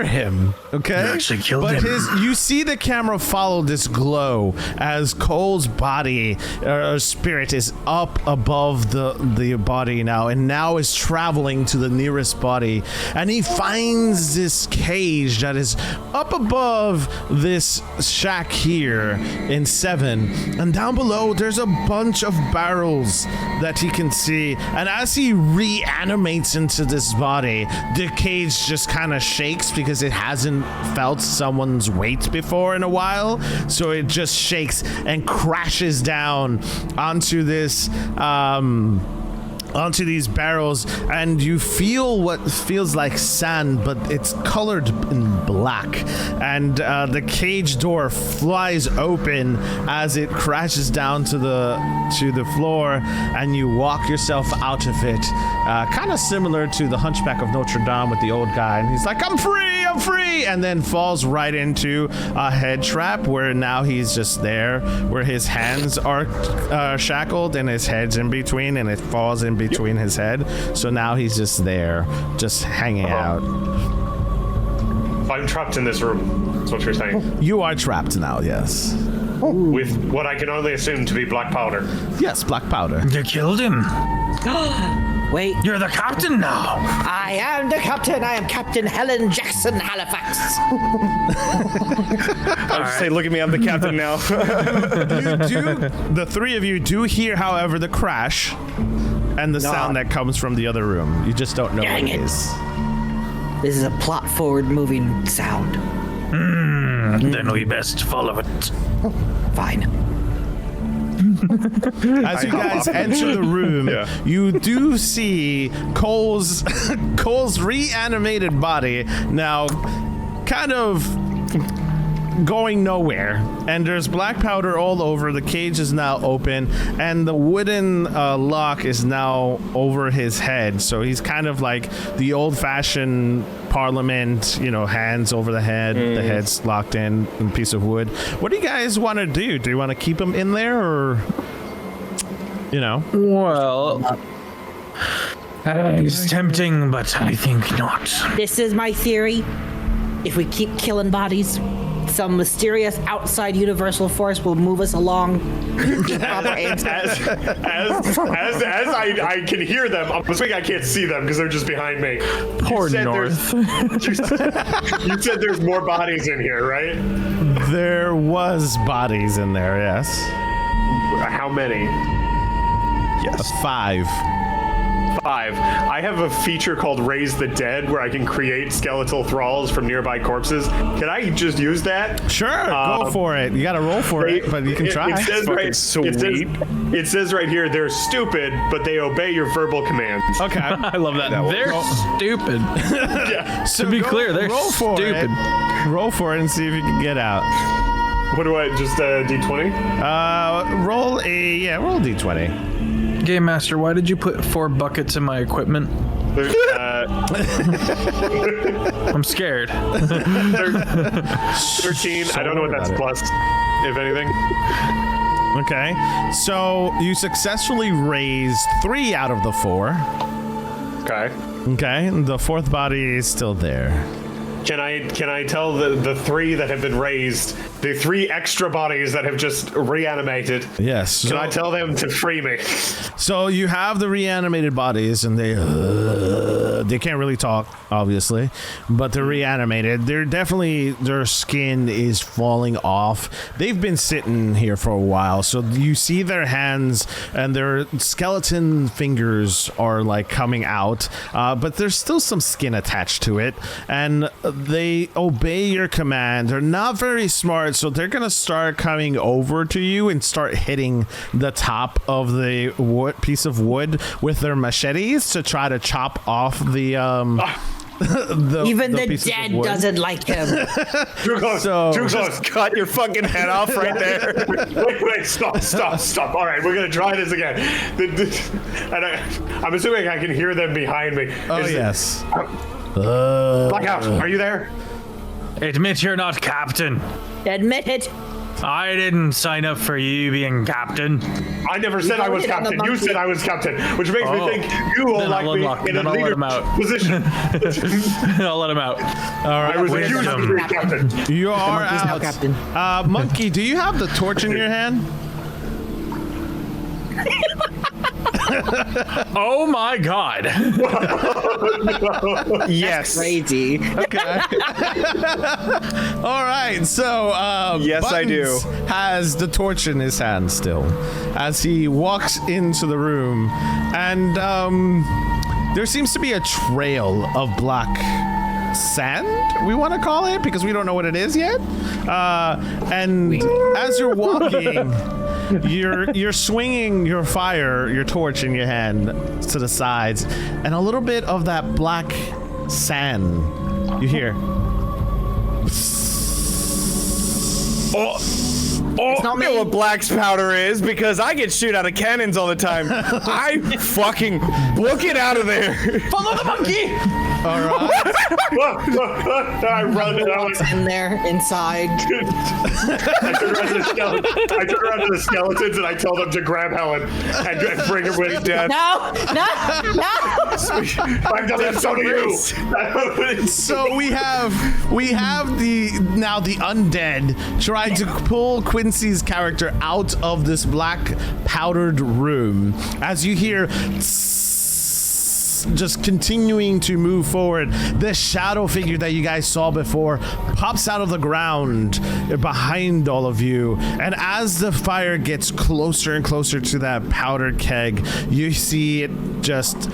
him, okay? You actually killed but him. You see the camera follow this glow as Cole's body spirit is up above the body now, and now is traveling to the nearest body, and he finds this cage that is up above this shack here in 7, and down below there's a bunch of barrels that he can see, and as he reanimates into this body, the cage just kind of shakes because it hasn't felt someone's weight before in a while, so it just shakes and crashes down onto this onto these barrels, and you feel what feels like sand, but it's colored in black, and the cage door flies open as it crashes down to the floor, and you walk yourself out of it, kind of similar to the Hunchback of Notre Dame with the old guy, and he's like, I'm free, and then falls right into a head trap where now he's just there, where his hands are shackled and his head's in between, and it falls in between his head, so now he's just there, just hanging out. I'm trapped in this room. That's what you're saying. You are trapped now, yes. With what I can only assume to be black powder. Yes, black powder. You killed him. Wait, You're the captain now. I am the captain. I am Captain Helen Jackson Halifax. I would say, look at me, I'm the captain now. The three of you do hear, however, the crash and the sound that comes from the other room. You just don't know Dang what it it. is. This is a plot forward moving sound. Then we best follow it. Fine. As you guys enter the room, you do see Cole's reanimated body now kind of going nowhere, and there's black powder all over. The cage is now open, and the wooden lock is now over his head, so he's kind of like the old-fashioned Parliament, hands over the head, the head's locked in a piece of wood. What do you guys want to do? Do you want to keep him in there, or Well, it's tempting, but I think not. This is my theory. If we keep killing bodies, some mysterious outside universal force will move us along. Proper answer. As I can hear them, I'm assuming I can't see them because they're just behind me. Poor You said North. You said there's more bodies in here, right? There was bodies in there, yes. How many? Yes. 5. 5. I have a feature called Raise the Dead where I can create skeletal thralls from nearby corpses. Can I just use that? Sure, go for it. You got to roll for it, but you can try. It says, sweet. it says right here, they're stupid, but they obey your verbal commands. Okay. I love that. They're stupid. Yeah. So To be clear, they're roll for stupid. it. Roll for it and see if you can get out. What do I, just D20? Roll a d20. Game Master, why did you put 4 buckets in my equipment? I'm scared. 13, I don't know what that's plus, if anything. Okay. So you successfully raised 3 out of the 4. Okay. Okay. The 4th body is still there. Can I tell the 3 that have been raised, the 3 extra bodies that have just reanimated? Yes. Can I tell them to free me? So you have the reanimated bodies, and they can't really talk, obviously, but they're reanimated. They're definitely, their skin is falling off. They've been sitting here for a while, so you see their hands and their skeleton fingers are like coming out, but there's still some skin attached to it, and they obey your command. They're not very smart, so they're gonna start coming over to you and start hitting the top of the piece of wood with their machetes to try to chop off the Even the pieces of dead wood. doesn't like him. Too close. So- Too close. Just cut your fucking head off right there. Wait, stop. All right, we're going to try this again. And I'm assuming I can hear them behind me. Oh, Is- yes. Blackout, are you there? Admit you're not captain. Admit it. I didn't sign up for you being captain. I never said I was voted on the captain. You monkey. said I was captain, which makes me think you will Then like I'll me unlock- in a then I'll let him leadership out. position. I'll let him out. I was Where's accused the of monkey? being captain. You are monkey's now out. captain. Monkey, do you have the torch in your hand? Oh my god. Yes. Crazy. Okay. All right. So, Yes, I do. Buttons has the torch in his hand still, as he walks into the room, and there seems to be a trail of black sand, we want to call it, because we don't know what it is yet. And as you're walking, you're swinging your torch in your hand to the sides, and a little bit of that black sand you hear. It's not know what black's powder is because I get shoot out of cannons all the time. I fucking book it out of there. Follow the monkey. All right. I run and I In there, inside. turn around to the skeletons and I tell them to grab Helen and bring her with Death. No. I've done that so to you. So we have the undead trying to pull Quincy's character out of this black powdered room. As you hear just continuing to move forward, this shadow figure that you guys saw before pops out of the ground behind all of you, and as the fire gets closer and closer to that powdered keg, you see it just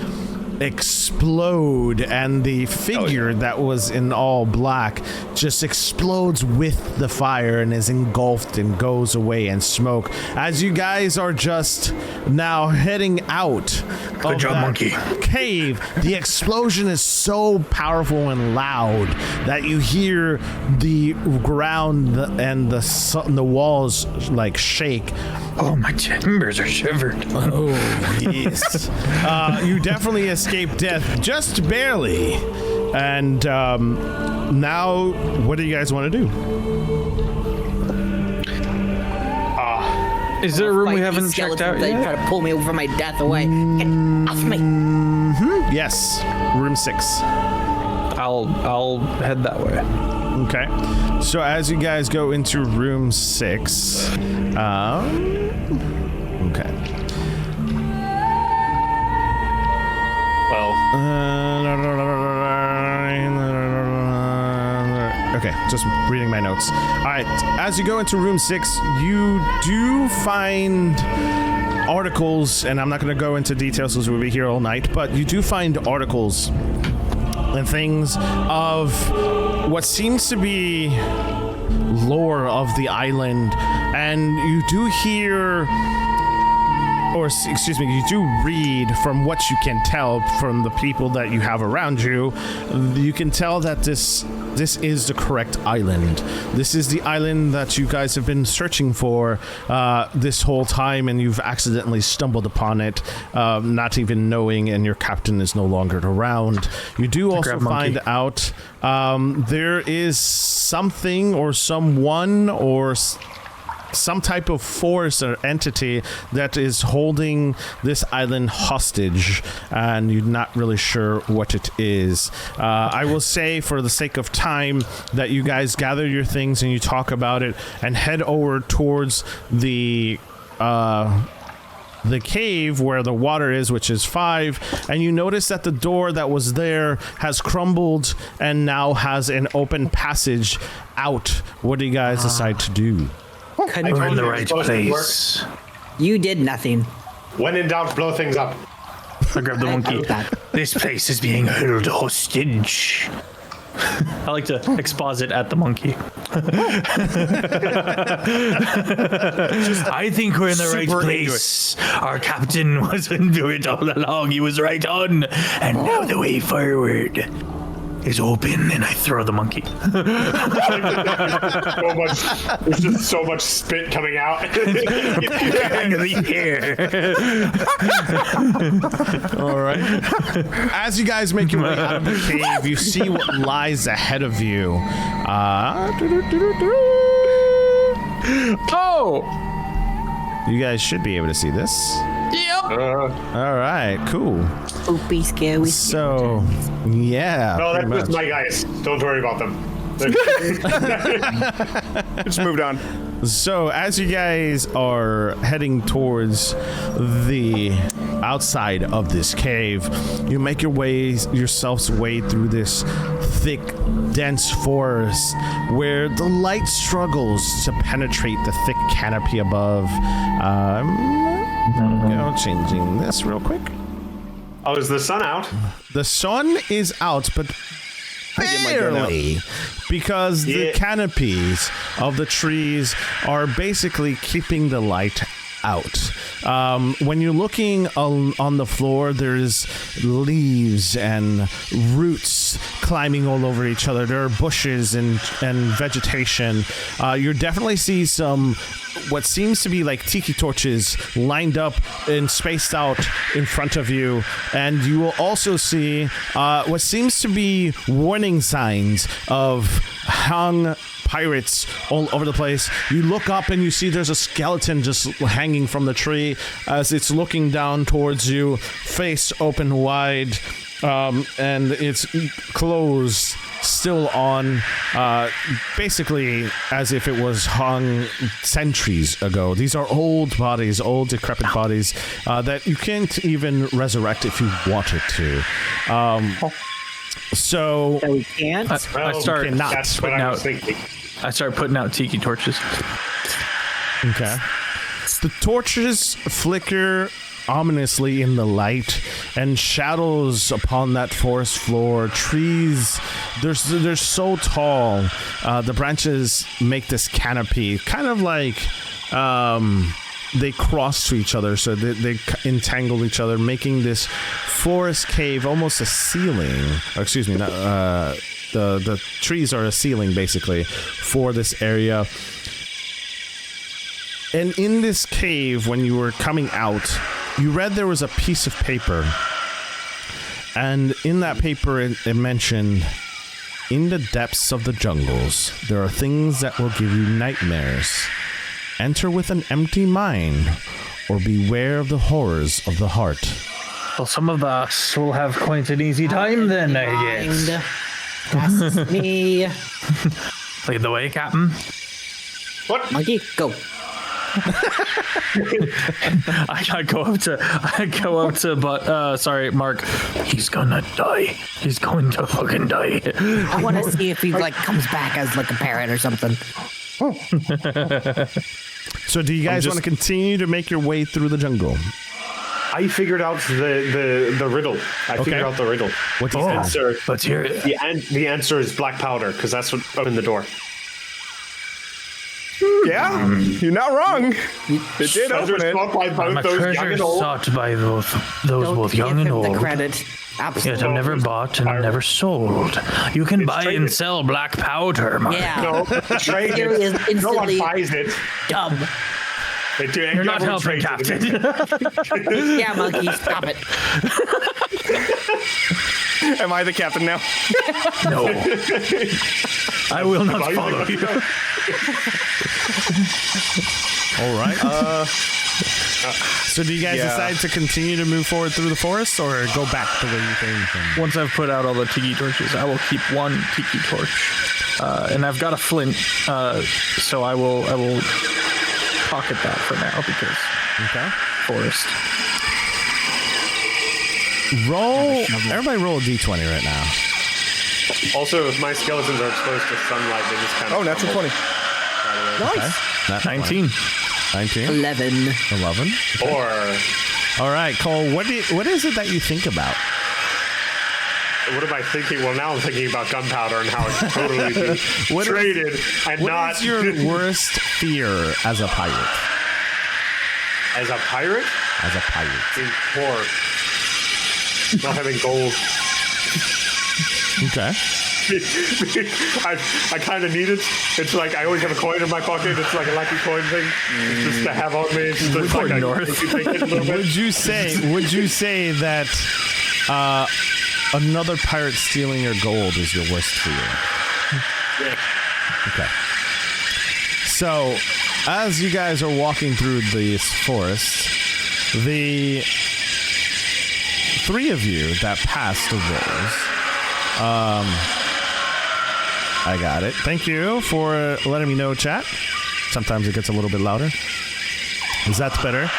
explode, and the figure that was in all black just explodes with the fire and is engulfed and goes away in smoke. As you guys are just now heading out of job, that monkey. cave, the explosion is so powerful and loud that you hear the ground and the walls like shake. Oh, my timbers are shivered. Oh, yes. You definitely escaped death, just barely. And now, what do you guys want to do? Is there a room we Fight haven't these checked out skeletons. They yet? try to pull me over my death away. Get off me. Yes, room 6. I'll head that way. Okay. So as you guys go into room 6, okay. Well, Okay, just reading my notes. All right, as you go into room 6, you do find articles, and I'm not going to go into details because we'll be here all night, but you do find articles and things of what seems to be lore of the island, and you do hear, or excuse me, you do read from what you can tell from the people that you have around you. You can tell that this is the correct island. This is the island that you guys have been searching for this whole time, and you've accidentally stumbled upon it, not even knowing, and your captain is no longer around. You do also find out there is something or someone or some type of force or entity that is holding this island hostage, and you're not really sure what it is. I will say, for the sake of time, that you guys gather your things and you talk about it and head over towards the cave where the water is, which is 5, and you notice that the door that was there has crumbled and now has an open passage out. What do you guys decide to do? We're in the right place. You did nothing. When in doubt, blow things up. I grab the monkey. This place is being held hostage. I like to exposit at the monkey. I think we're in the right place. Our captain was into it all along. He was right on. And now the way forward is open, and I throw the monkey. There's just so much spit coming out. All right. As you guys make your way out of the cave, you see what lies ahead of you. Oh! You guys should be able to see this. Yep. All right, cool. Spooky, scary. So, yeah. No, that's pretty just much. my guys. Don't worry about them. Just moved on. So, as you guys are heading towards the outside of this cave, you make yourselves way through this thick, dense forest where the light struggles to penetrate the thick canopy above. Changing this real quick. Oh, is the sun out? The sun is out, but barely, because the canopies of the trees are basically keeping the light out. When you're looking on the floor, there's leaves and roots climbing all over each other. There are bushes and vegetation. You definitely see some what seems to be like tiki torches lined up and spaced out in front of you, and you will also see what seems to be warning signs of hung pirates all over the place. You look up and you see there's a skeleton just hanging from the tree as it's looking down towards you, face open wide, and its clothes still on, basically as if it was hung centuries ago. These are old bodies, old decrepit bodies that you can't even resurrect if you wanted to. So we can't. I start That's what I was thinking. I start putting out tiki torches. Okay. The torches flicker ominously in the light, and shadows upon that forest floor. Trees, they're so tall. The branches make this canopy, kind of like they cross to each other, so they entangle each other, making this forest cave almost a ceiling. Or excuse me, not, the trees are a ceiling basically for this area. And in this cave, when you were coming out, you read there was a piece of paper, and in that paper it mentioned, in the depths of the jungles there are things that will give you nightmares. Enter with an empty mind, or beware of the horrors of the heart. Well, some of us will have quite an easy time then, I guess. That's me. Lead the way, Captain. What? Monkey, go. I go up to, but sorry, Mark. He's gonna die. He's going to fucking die. I want to see if he like comes back as like a parrot or something. So do you guys want to continue to make your way through the jungle? I figured out the riddle. I figured out the riddle. What's the answer? Let's hear it. The answer is black powder, because that's what opened the door. Yeah, you're not wrong. It did open it. I'm a treasure sought by those both young and old. The credit. Absolutely. Yet I'm never bought and I'm never sold. You can buy and sell black powder, my Yeah. No, trade Theory is it. No one instantly buys it. dumb. You're not helping, Captain. Yeah, monkey, stop it. Am I the captain now? No. I will not follow you. All right. So do you guys decide to continue to move forward through the forest or go back the way you came from? Once I've put out all the tiki torches, I will keep one tiki torch. And I've got a flint, so I will pocket that for now because forest. Everybody roll a d20 right now. Also, if my skeletons are exposed to sunlight, they just kind of... Oh, natural 20. Nice. 19. 19. 11. 11. Or... All right, Cole, what is it that you think about? What am I thinking? Well, now I'm thinking about gunpowder and how it's totally been traded and What not... is your worst fear as a pirate? As a pirate? As a pirate. Being poor. Not having gold. Okay. I kind of need it. It's like I always have a coin in my pocket. It's like a lucky coin thing. It's just to have on me. It's just like Would you say that another pirate stealing your gold is your worst fear? Yeah. Okay. So, as you guys are walking through this forest, the three of you that passed the rolls, I got it. Thank you for letting me know, chat. Sometimes it gets a little bit louder. Is that better?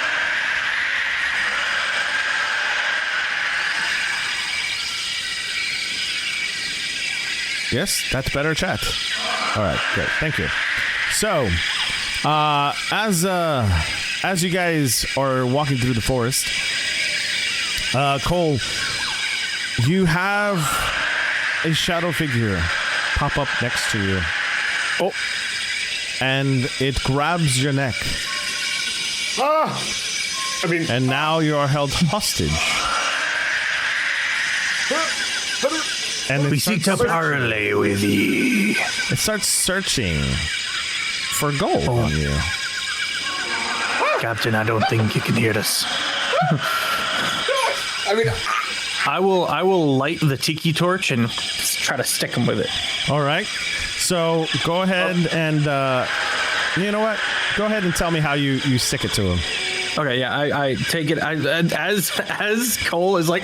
Yes, that's better, chat. All right, great. Thank you. So, as you guys are walking through the forest, Cole, you have a shadow figure pop up next to you. Oh, and it grabs your neck. And now you are held hostage. And We seek to parley with thee. It starts searching for gold on you. Captain, I don't think you can hear us. I will light the tiki torch and try to stick him with it. All right. So go ahead and you know what? Go ahead and tell me how you stick it to him. Okay, yeah, I take it as Cole is like.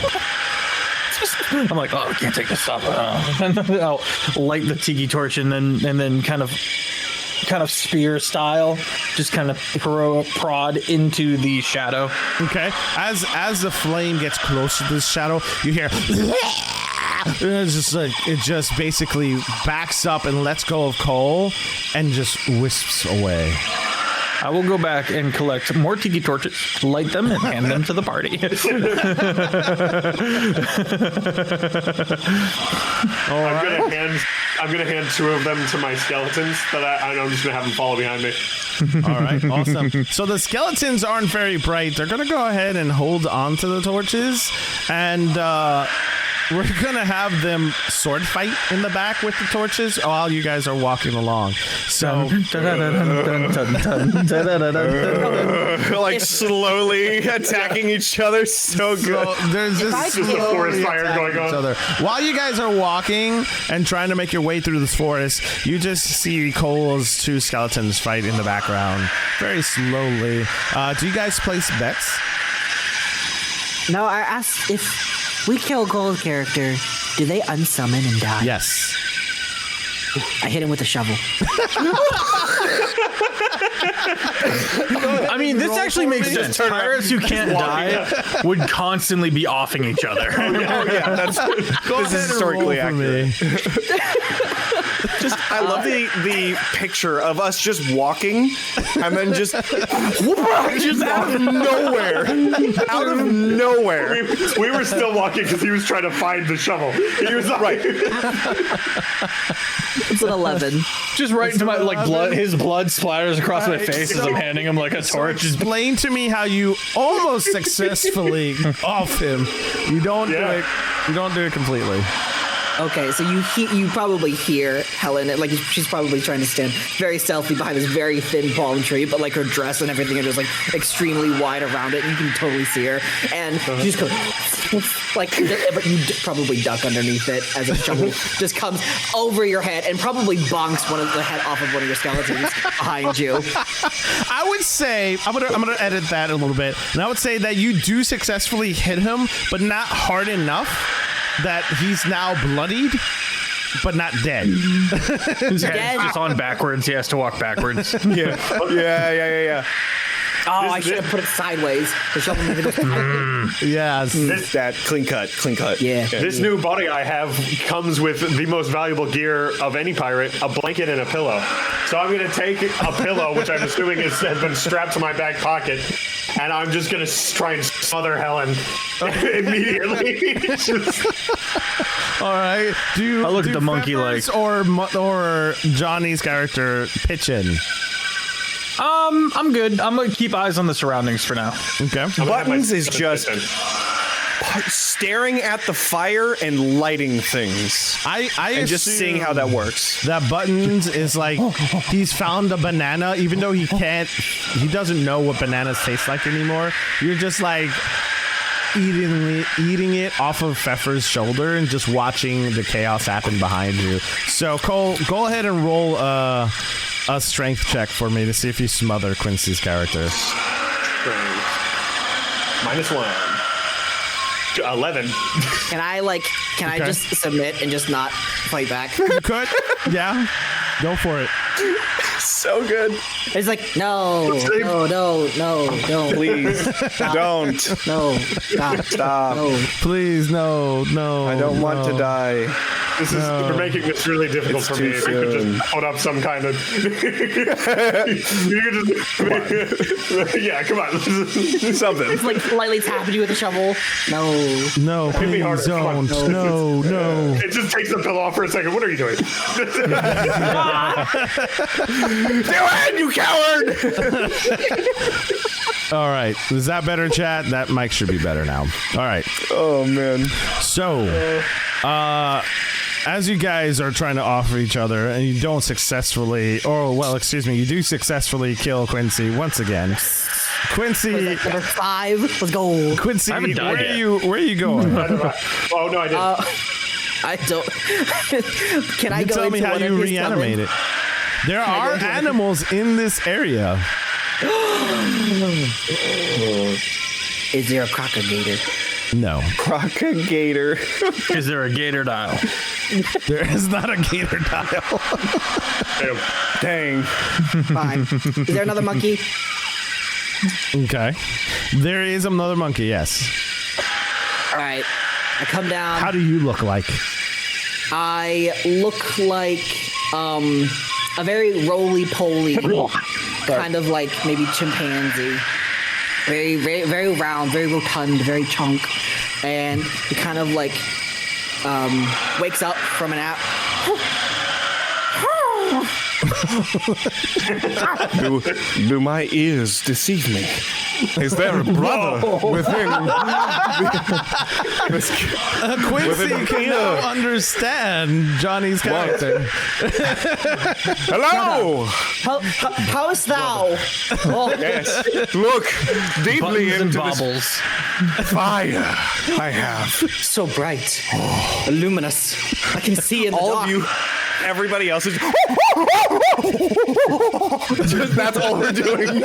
I'm like, oh, I can't take this stuff. I'll light the tiki torch and then kind of spear style, just kind of prod into the shadow. Okay. As the flame gets closer to the shadow, you hear. It's just like it just basically backs up and lets go of Cole and just wisps away. I will go back and collect more tiki torches, light them, and hand them to the party. I'm gonna hand two of them to my skeletons, but I'm just gonna have them follow behind me. All right, awesome. So the skeletons aren't very bright. They're gonna go ahead and hold on to the torches, and we're gonna have them sword fight in the back with the torches while you guys are walking along. So Like slowly attacking each other. So good. there's I this could- There's a forest fire going on. each other. While you guys are walking and trying to make your way through this forest, you just see Cole's two skeletons fight in the background very slowly. Do you guys place bets? No, I asked if we kill Cole's character, do they unsummon and die? Yes. I hit him with a shovel. I mean, this actually makes sense. Pirates who can't die would constantly be offing each other. Oh yeah, this is historically accurate. I love the picture of us just walking and then just out of nowhere. Out of nowhere. We were still walking because he was trying to find the shovel. He was like, It's an 11. Just right into my blood. His blood splatters across my face as I'm handing him like a torch. Explain to me how you almost successfully off him. You don't do it. You don't do it completely. Okay, so you probably hear Helen, like she's probably trying to stand very stealthy behind this very thin palm tree, but like her dress and everything are just like extremely wide around it, and you can totally see her. And you just go like, but you probably duck underneath it as a shovel just comes over your head and probably bonks the head off of one of your skeletons behind you. I would say I'm gonna edit that a little bit, and I would say that you do successfully hit him, but not hard enough that he's now bloodied, but not dead. His head's just on backwards. He has to walk backwards. Yeah. Oh, I should have put it sideways. The shovel never goes. Yes. That clean cut. Yeah. this new body I have comes with the most valuable gear of any pirate, a blanket and a pillow. So I'm going to take a pillow, which I'm assuming has been strapped to my back pocket, and I'm just going to try and smother Helen immediately. All right. I look at the monkey Feathers or Johnny's character pitch in. I'm good. I'm gonna keep eyes on the surroundings for now. Okay. Buttons is just staring at the fire and lighting things. And just seeing how that works. That Buttons is like he's found a banana, even though he doesn't know what bananas taste like anymore. You're just like eating it off of Pfeffer's shoulder and just watching the chaos happen behind you. So Cole, go ahead and roll a strength check for me to see if you smother Quincy's character. -1. 11. Can I just submit and just not fight back? You could, yeah. Go for it. So good. It's like, no, don't. Please, don't. No, stop. No. Please, no. I don't want to die. You're making this really difficult It's for too me. If you could soon. just put up some kind of. Yeah, come on. Something. It's like lightly tapping you with a shovel. No. No, Hit me please harder. Come on. don't. No. It just takes the pillow off for a second. What are you doing? Do it, you coward! All right. Is that better, chat? That mic should be better now. All right. Oh man. So, as you guys are trying to offer each other and you don't successfully, you do successfully kill Quincy once again. Quincy, Number 5. Let's go. Quincy, I haven't died where yet. are you going? Oh, no, I didn't. I don't. Can I You go tell me into how one of you his reanimate it. There are animals in this area. Is there a crocodile? No, Propagator. Is there a gator dial? there is not a gator dial. Dang. Fine. Is there another monkey? Okay. There is another monkey, yes. All right. I come down. How do you look like? I look like a very roly-poly, kind of like maybe chimpanzee. Very, very, very round, very rotund, very chunk. And he kind of like wakes up from a nap. Do my ears deceive me? Is there a brother within? Quincy can now understand Johnny's character. Hello. How's thou? Oh, Yes. Look deeply Buttons and into this bobbles. fire. I have so bright, luminous. I can see in the all dark. of you. Everybody else is. That's all we're doing.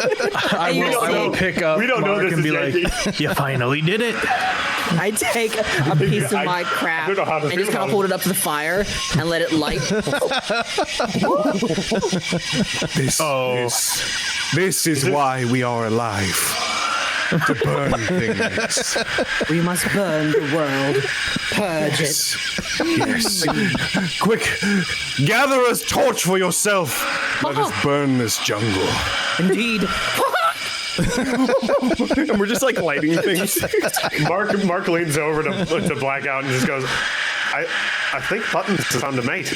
I will pick up We don't know Mark this and be is like, Yankee. you finally did it. I take a piece of my crap don't know how to and feel just kind about of hold it up to the fire and let it light. This is why we are alive. to burn things. We must burn the world. Purge it. Yes. Quick, gather a torch for yourself. Let us burn this jungle. Indeed. And we're just like lighting things. Mark leans over to Blackout and just goes, I think Buttons is on the mate.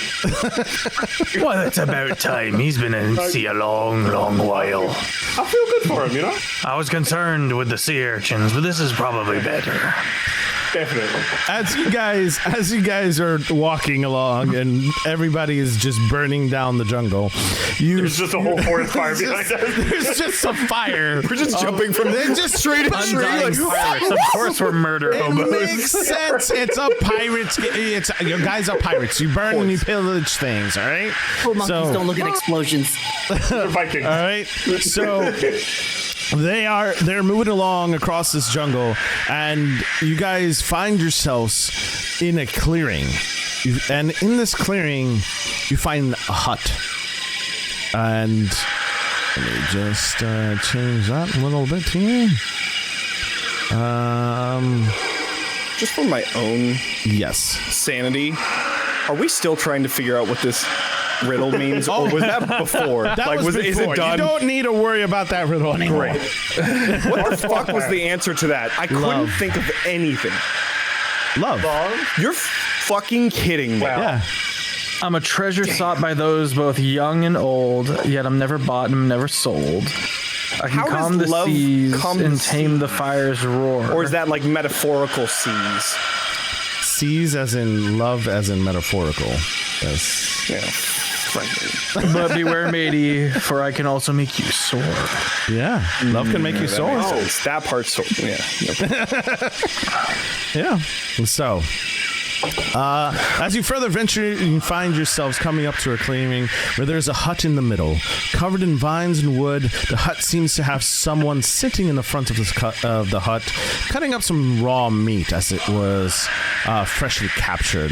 Well, it's about time. He's been in sea a long, long while. I feel good for him, you know? I was concerned with the sea urchins, but this is probably better. Definitely. As you guys are walking along and everybody is just burning down the jungle, There's just a whole forest fire behind us. there's just a fire. We're just jumping from just tree to tree. Undying pirates. Of course we're murder It hobos. makes sense. It's a pirates. Your guys are pirates. You burn and you pillage things. All right. Poor monkeys don't look at explosions. They're Vikings. All right. So they're moving along across this jungle, and you guys find yourselves in a clearing. And in this clearing, you find a hut. And let me just change that a little bit here. Just for my own Yes. sanity, are we still trying to figure out what this riddle means? Or was that before? That was is before. it done? You don't need to worry about that riddle anymore. Great. What the fuck was the answer to that? I couldn't Love. think of anything. Love. You're fucking kidding me. Yeah. I'm a treasure sought by those both young and old, yet I'm never bought and I'm never sold. I can How does calm the love seas calm the and tame the fire's roar. Or is that like metaphorical seas? Seas as in love as in metaphorical. Yes. Yeah. Friendly. But beware, matey, for I can also make you sore. Yeah. Love can make you That sore. makes sense. That part's so. Yeah. Yeah. So, as you further venture, you find yourselves coming up to a clearing where there's a hut in the middle, covered in vines and wood. The hut seems to have someone sitting in the front of the hut, cutting up some raw meat as it was freshly captured.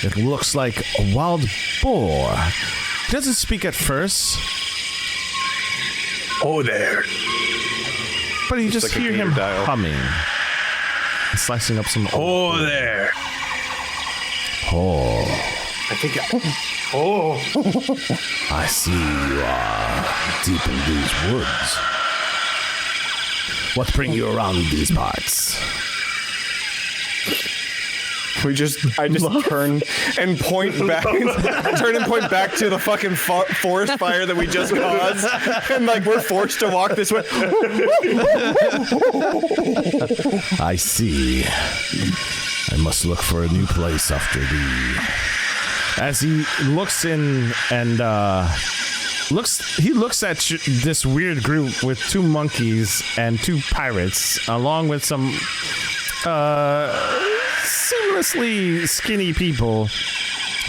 It looks like a wild boar. He doesn't speak at first, Oh, there. but you just like a hear him gator dial. humming, slicing up some. Oh, there. Oh, I think. Oh. I see you are deep in these woods. What bring you around these parts? I just turn and point back, to the fucking forest fire that we just caused, and like we're forced to walk this way. I see. I must look for a new place after thee. As he looks in and looks at this weird group with two monkeys and two pirates, along with some seamlessly skinny people.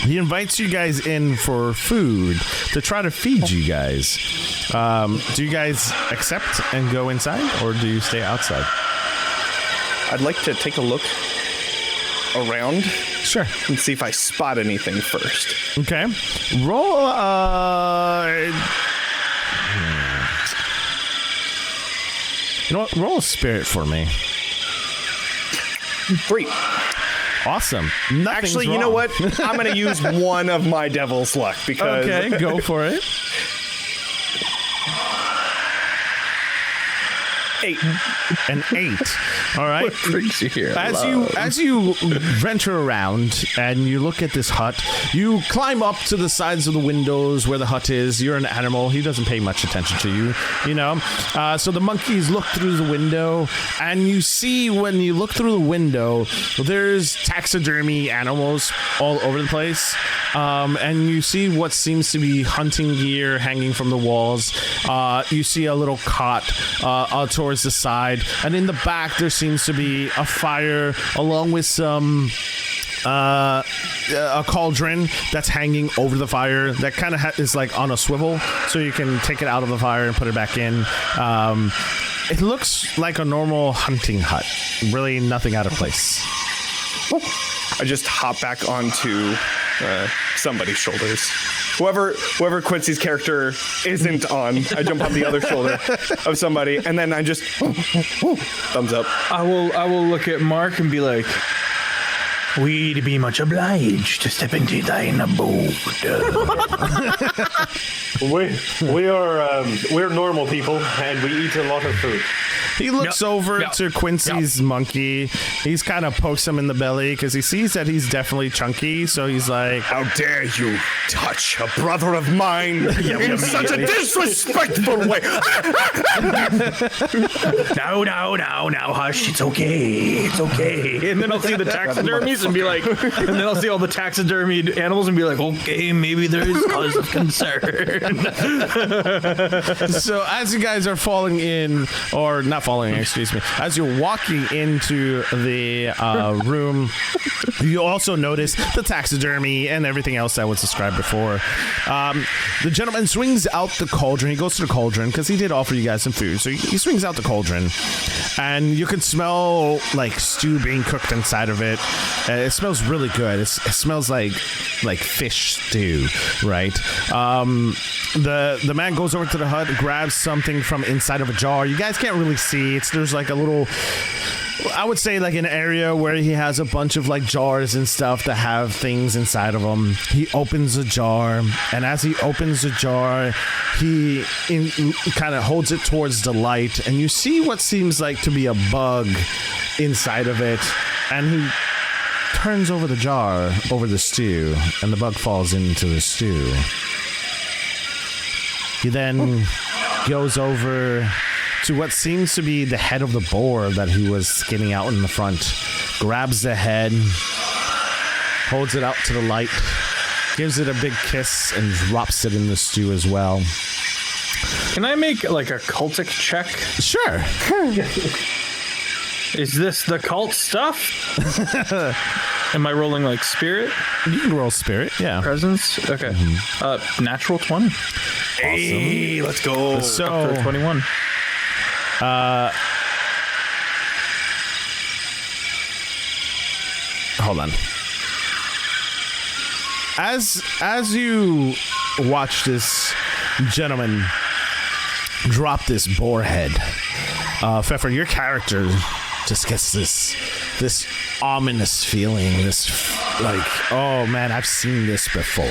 He invites you guys in for food to try to feed you guys. Do you guys accept and go inside, or do you stay outside? I'd like to take a look around Sure. and see if I spot anything first. Okay. Roll. You know what? Roll a spirit for me. 3. Awesome. Nothing's Actually, you know wrong. what? I'm gonna use one of my devil's luck because Okay, go for it. 8. An 8. All right. Brings you here. As you venture around and you look at this hut, you climb up to the sides of the windows where the hut is. You're an animal. He doesn't pay much attention to you, you know. So the monkeys look through the window, and you see when you look through the window, there's taxidermy animals all over the place. And you see what seems to be hunting gear hanging from the walls. You see a little cot towards the side, and in the back there seems to be a fire along with some a cauldron that's hanging over the fire that kind of is like on a swivel, so you can take it out of the fire and put it back in. It looks like a normal hunting hut, really nothing out of place. I just hop back onto somebody's shoulders. Whoever Quincy's character isn't on, I jump on the other shoulder of somebody, and then I just thumbs up. I will look at Mark and be like, "We'd be much obliged to step into thine abode." We're normal people, and we eat a lot of food. He looks over to Quincy's monkey. He's kind of pokes him in the belly because he sees that he's definitely chunky. So he's like, "How dare you touch a brother of mine in such a disrespectful way!" No, hush. It's okay. And then I'll see the taxidermies and be like, and then I'll see all the taxidermied animals and be like, okay, maybe there is cause of concern. So as you guys are falling in, or not falling, excuse me, as you're walking into the room, you also notice the taxidermy and everything else that was described before. The gentleman swings out the cauldron. He goes to the cauldron because he did offer you guys some food. So he swings out the cauldron, and you can smell like stew being cooked inside of it. It smells really good. It smells like fish stew, right? The man goes over to the hut, grabs something from inside of a jar. You guys can't really see. There's like a little, I would say like an area where he has a bunch of like jars and stuff that have things inside of them. He opens a jar, and as he opens the jar, he kind of holds it towards the light, and you see what seems like to be a bug inside of it, and he turns over the jar over the stew, and the bug falls into the stew. He then goes over to what seems to be the head of the boar that he was skinning out in the front, grabs the head, holds it out to the light, gives it a big kiss, and drops it in the stew as well. Can I make like a cultic check? Sure. Is this the cult stuff? Am I rolling like spirit? You can roll spirit, yeah. Presence? Okay. Natural 20. Hey, let's go. So 21. Hold on. As you watch this gentleman drop this boar head, Pfeffer, your character just gets this ominous feeling, this like, oh man, I've seen this before.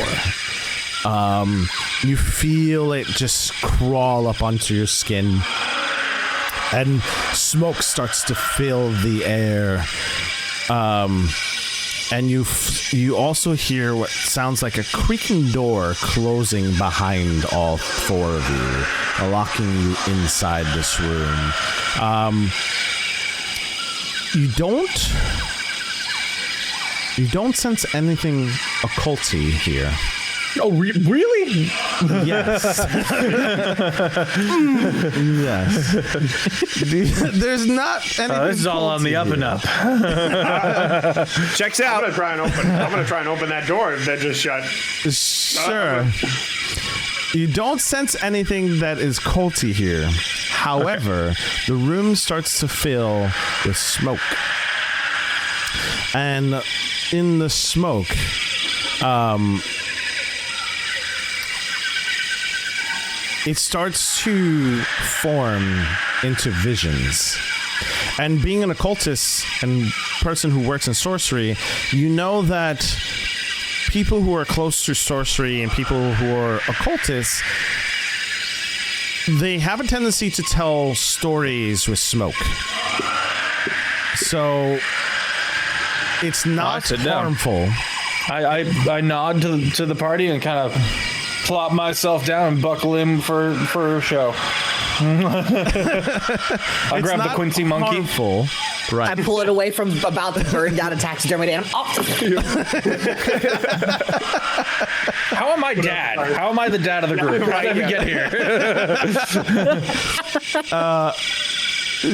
You feel it just crawl up onto your skin, and smoke starts to fill the air. And you also hear what sounds like a creaking door closing behind all four of you, locking you inside this room. You don't sense anything occulty here. Oh, really? Yes. Yes. There's not anything. This is all on the up and up. Checks I'm out. gonna try and open that door that just shut. Sure. You don't sense anything that is culty here. However, the room starts to fill with smoke. And in the smoke, it starts to form into visions. And being an occultist and person who works in sorcery, you know that people who are close to sorcery and people who are occultists, they have a tendency to tell stories with smoke. So it's not harmful. I nod to the party and kind of plop myself down and buckle in for a show. I grab the Quincy monkey. Harmful. Right. I pull it away from about to burn down a taxidermy animal. How am I dad? How am I the dad of the group? How did we get here?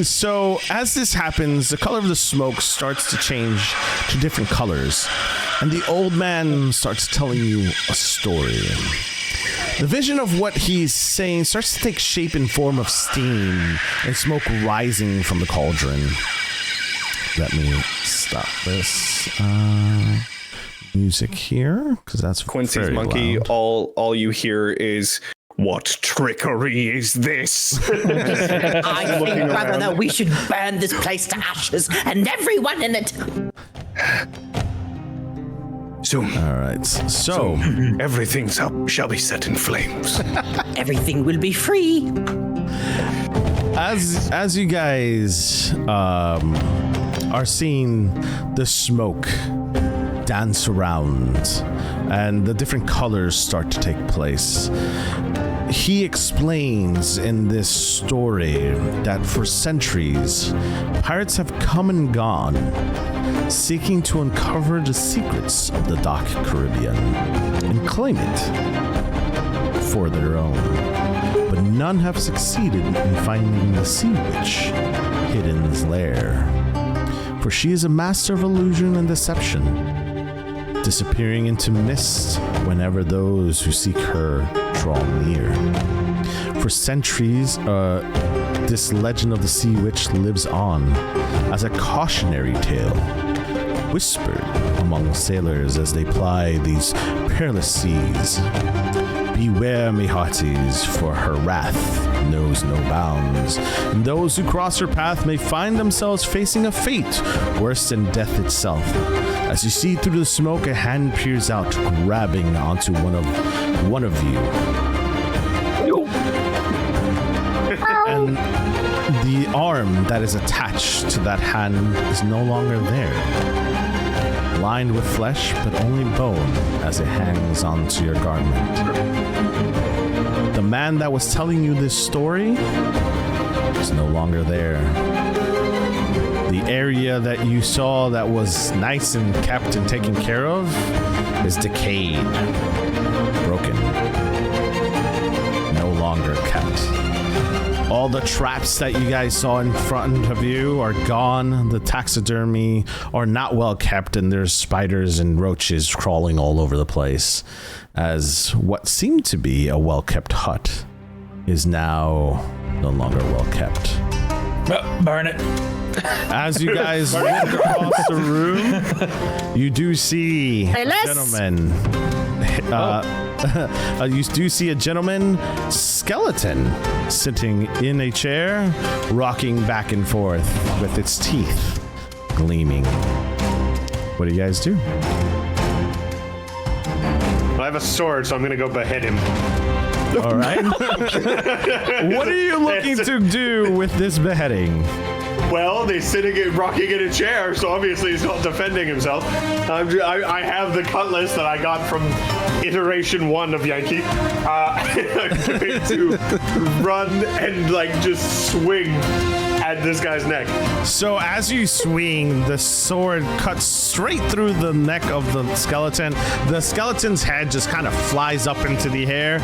So as this happens, the color of the smoke starts to change to different colors, and the old man starts telling you a story. The vision of what he's saying starts to take shape in form of steam and smoke rising from the cauldron. Let me stop this music here because that's Quincy's very monkey. loud. All you hear is, "What trickery is this?" I think, brother, that we should burn this place to ashes and everyone in it. Soon, All right. So everything shall be set in flames. Everything will be free. as you guys are seeing the smoke dance around and the different colors start to take place, he explains in this story that for centuries, pirates have come and gone, seeking to uncover the secrets of the dark Caribbean and claim it for their own. But none have succeeded in finding the sea witch hidden in his lair. For she is a master of illusion and deception, disappearing into mist whenever those who seek her draw near. For centuries, this legend of the sea witch lives on as a cautionary tale, whispered among sailors as they ply these perilous seas. Beware, me hearties, for her wrath knows no bounds, and those who cross her path may find themselves facing a fate worse than death itself. As you see through the smoke, a hand peers out, grabbing onto one of you. And the arm that is attached to that hand is no longer there, lined with flesh but only bone as it hangs onto your garment. The man that was telling you this story is no longer there. The area that you saw that was nice and kept and taken care of is decayed, broken, no longer kept. All the traps that you guys saw in front of you are gone. The taxidermy are not well kept, and there's spiders and roaches crawling all over the place, as what seemed to be a well-kept hut is now no longer well kept. Burn it. As you guys walk across the room, you do see a gentleman. You do see a gentleman skeleton sitting in a chair, rocking back and forth with its teeth gleaming. What do you guys do? I have a sword, so I'm gonna go behead him. All right. What are you looking to do with this beheading? Well, he's rocking in a chair, so obviously he's not defending himself. I have the cutlass that I got from iteration 1 of Yankee. I'm going to run and just swing at this guy's neck. So as you swing, the sword cuts straight through the neck of the skeleton. The skeleton's head just kind of flies up into the air.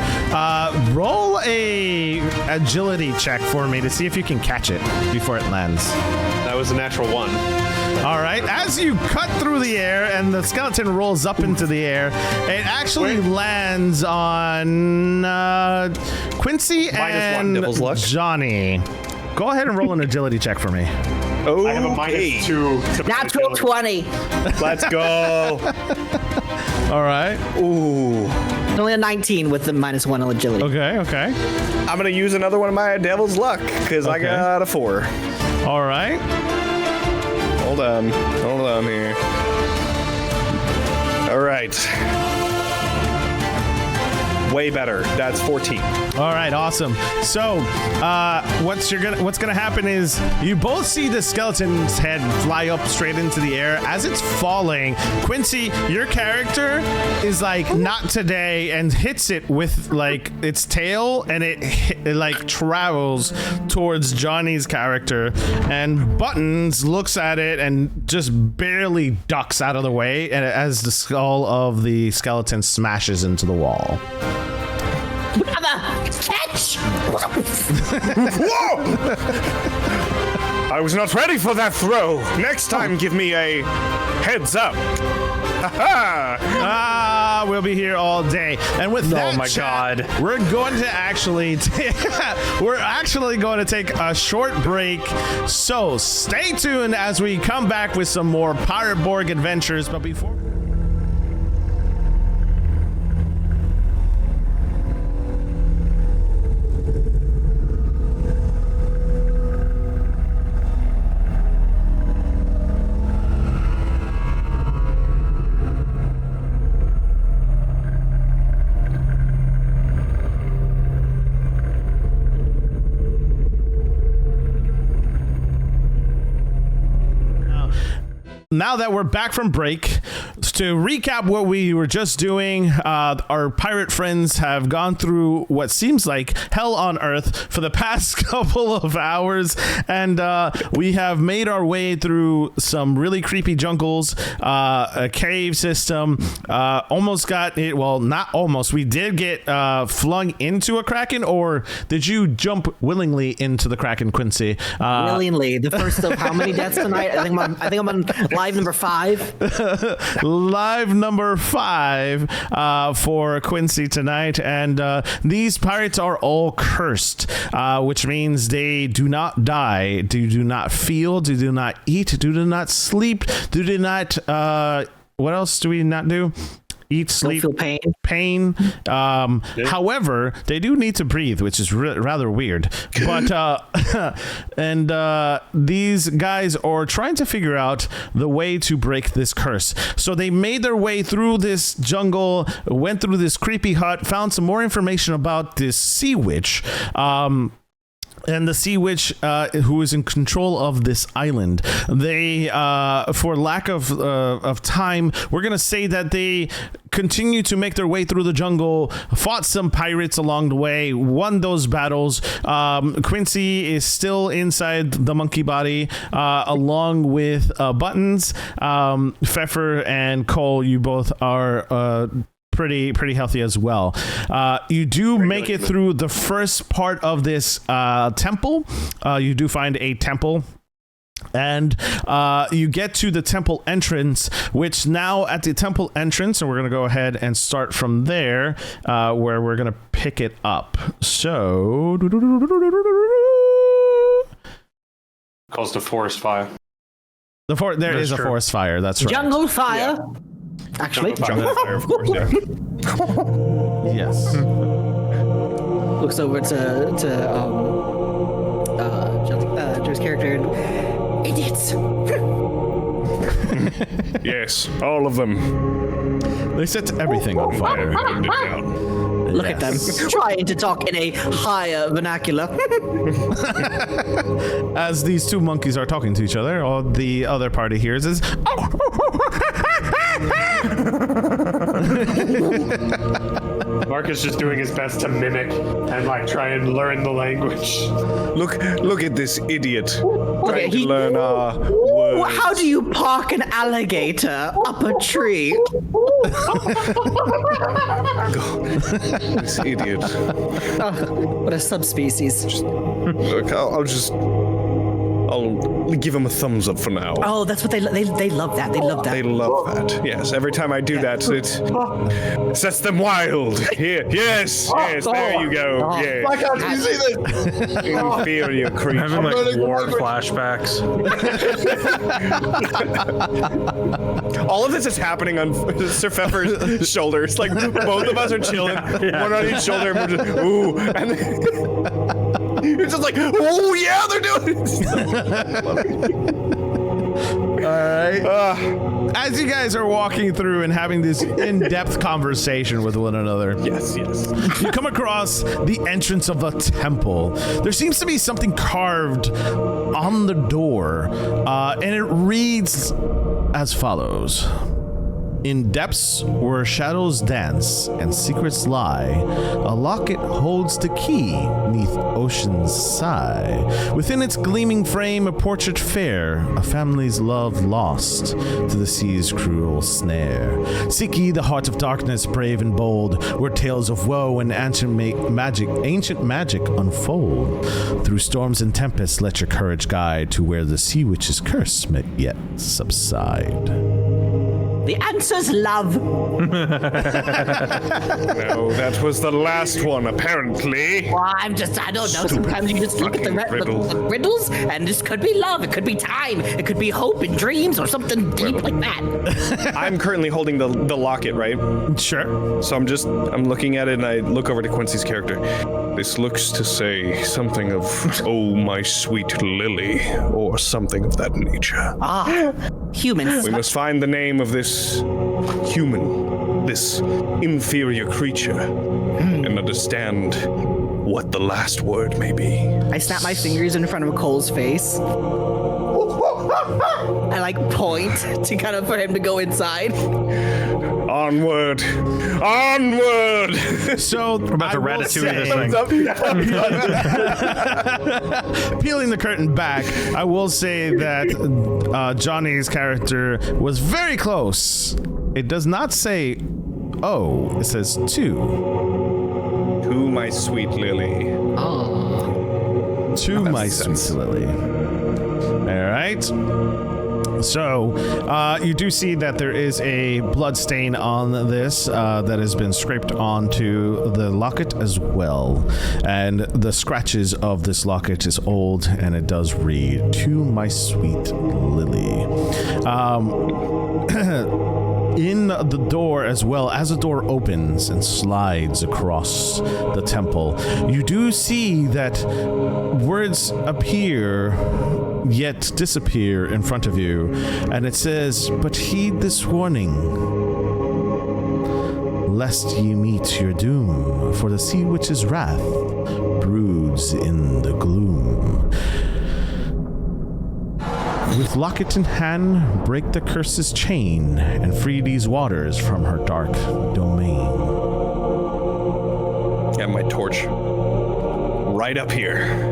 Roll a agility check for me to see if you can catch it before it lands. That was a natural 1. All right. As you cut through the air and the skeleton rolls up into the air, it actually lands on Quincy -1 devil's luck. and Johnny. Go ahead and roll an agility check for me. Oh, I have a -2. Natural 20. Let's go. All right. Ooh. Only a 19 with the -1 agility. Okay. I'm going to use another one of my devil's luck because I Okay. got a 4. All right. Hold on here. All right. Way better. That's 14. All right, awesome. So, what's gonna happen is you both see the skeleton's head fly up straight into the air as it's falling. Quincy, your character is not today and hits it with its tail, and it travels towards Johnny's character, and Buttons looks at it and just barely ducks out of the way, and as the skull of the skeleton smashes into the wall. Brother, catch! Whoa! I was not ready for that throw. Next time, give me a heads up. Ha-ha! we'll be here all day. And with that, my chat, God. we're going to actually going to take a short break. So stay tuned as we come back with some more Pirate Borg adventures. But before. Now that we're back from break, to recap what we were just doing, our pirate friends have gone through what seems like hell on earth for the past couple of hours, and we have made our way through some really creepy jungles, a cave system, almost got it, well, not almost, we did get flung into a kraken, or did you jump willingly into the kraken, Quincy? Willingly. The first of how many deaths tonight? I think I'm on live number 5. Live number 5 for Quincy tonight, and these pirates are all cursed, which means they do not die, do not feel, do not eat, do not sleep, do not what else do we not do? Eat, sleep, don't feel pain. However, they do need to breathe, which is rather weird. But and these guys are trying to figure out the way to break this curse. So they made their way through this jungle, went through this creepy hut, found some more information about this sea witch. And the sea witch, who is in control of this island, they, for lack of time, we're gonna say that they continue to make their way through the jungle, fought some pirates along the way, won those battles. Quincy is still inside the monkey body, along with Buttons. Pfeffer and Cole, you both are pretty healthy as well. You do make it through the first part of this temple. You do find a temple, and you get to the temple entrance, which now at the temple entrance, and we're going to go ahead and start from there, where we're going to pick it up. So Calls to forest fire. There is a forest fire, that's right. Jungle fire. Yeah. Actually, Jungle fire, of course, yeah. Yes. looks over to Joe's character and idiots. Yes, all of them. They set everything on fire. Look at them trying to talk in a higher vernacular. As these two monkeys are talking to each other, all the other party hears is, Mark is just doing his best to mimic and like try and learn the language. Look at this idiot. Okay, Trying to learn our words. How do you park an alligator up a tree? This idiot. What a subspecies. Look, I'll give him a thumbs up for now. Oh, that's what they love that. They love that. They love that. Yes, every time I do that, it sets them wild. Here, yes, there you go. Yes. Why can't you see this? You feel you creep. Having like war flashbacks. All of this is happening on Sir Pfeffer's shoulders. Like both of us are chilling, one on each shoulder, and we're just ooh, and then you're just like, oh yeah, they're doing it. all right. As you guys are walking through and having this in-depth conversation with one another, Yes. you come across the entrance of a temple. There seems to be something carved on the door, and it reads as follows. In depths where shadows dance and secrets lie, a locket holds the key neath ocean's sigh. Within its gleaming frame, a portrait fair, a family's love lost to the sea's cruel snare. Seek ye the heart of darkness, brave and bold, where tales of woe and ancient magic unfold. Through storms and tempests, let your courage guide to where the sea witch's curse may yet subside. The answer's love. No, that was the last one, apparently. Well, I don't know. Sometimes you just look at the riddles, and this could be love. It could be time. It could be hope and dreams or something deep like that. I'm currently holding the locket, right? Sure. So I'm looking at it, and I look over to Quincy's character. This looks to say something of, oh, my sweet Lily, or something of that nature. Ah, humans. We must find the name of this human, this inferior creature, and understand what the last word may be. I snap my fingers in front of Cole's face. I like point to kind of for him to go inside. Onward! Onward! So We're about to ratatouille this thing. Peeling the curtain back, I will say that Johnny's character was very close. It does not say "oh," it says "to." To my sweet Lily. To my sweet Lily. All right. So, you do see that there is a blood stain on this that has been scraped onto the locket as well. And the scratches of this locket is old, and it does read, "To my sweet Lily." In the door as well, as the door opens and slides across the temple, you do see that words appear yet disappear in front of you, and it says, "But heed this warning, lest ye meet your doom, for the sea witch's wrath broods in the gloom. With locket in hand, break the curse's chain, and free these waters from her dark domain." Got my torch right up here.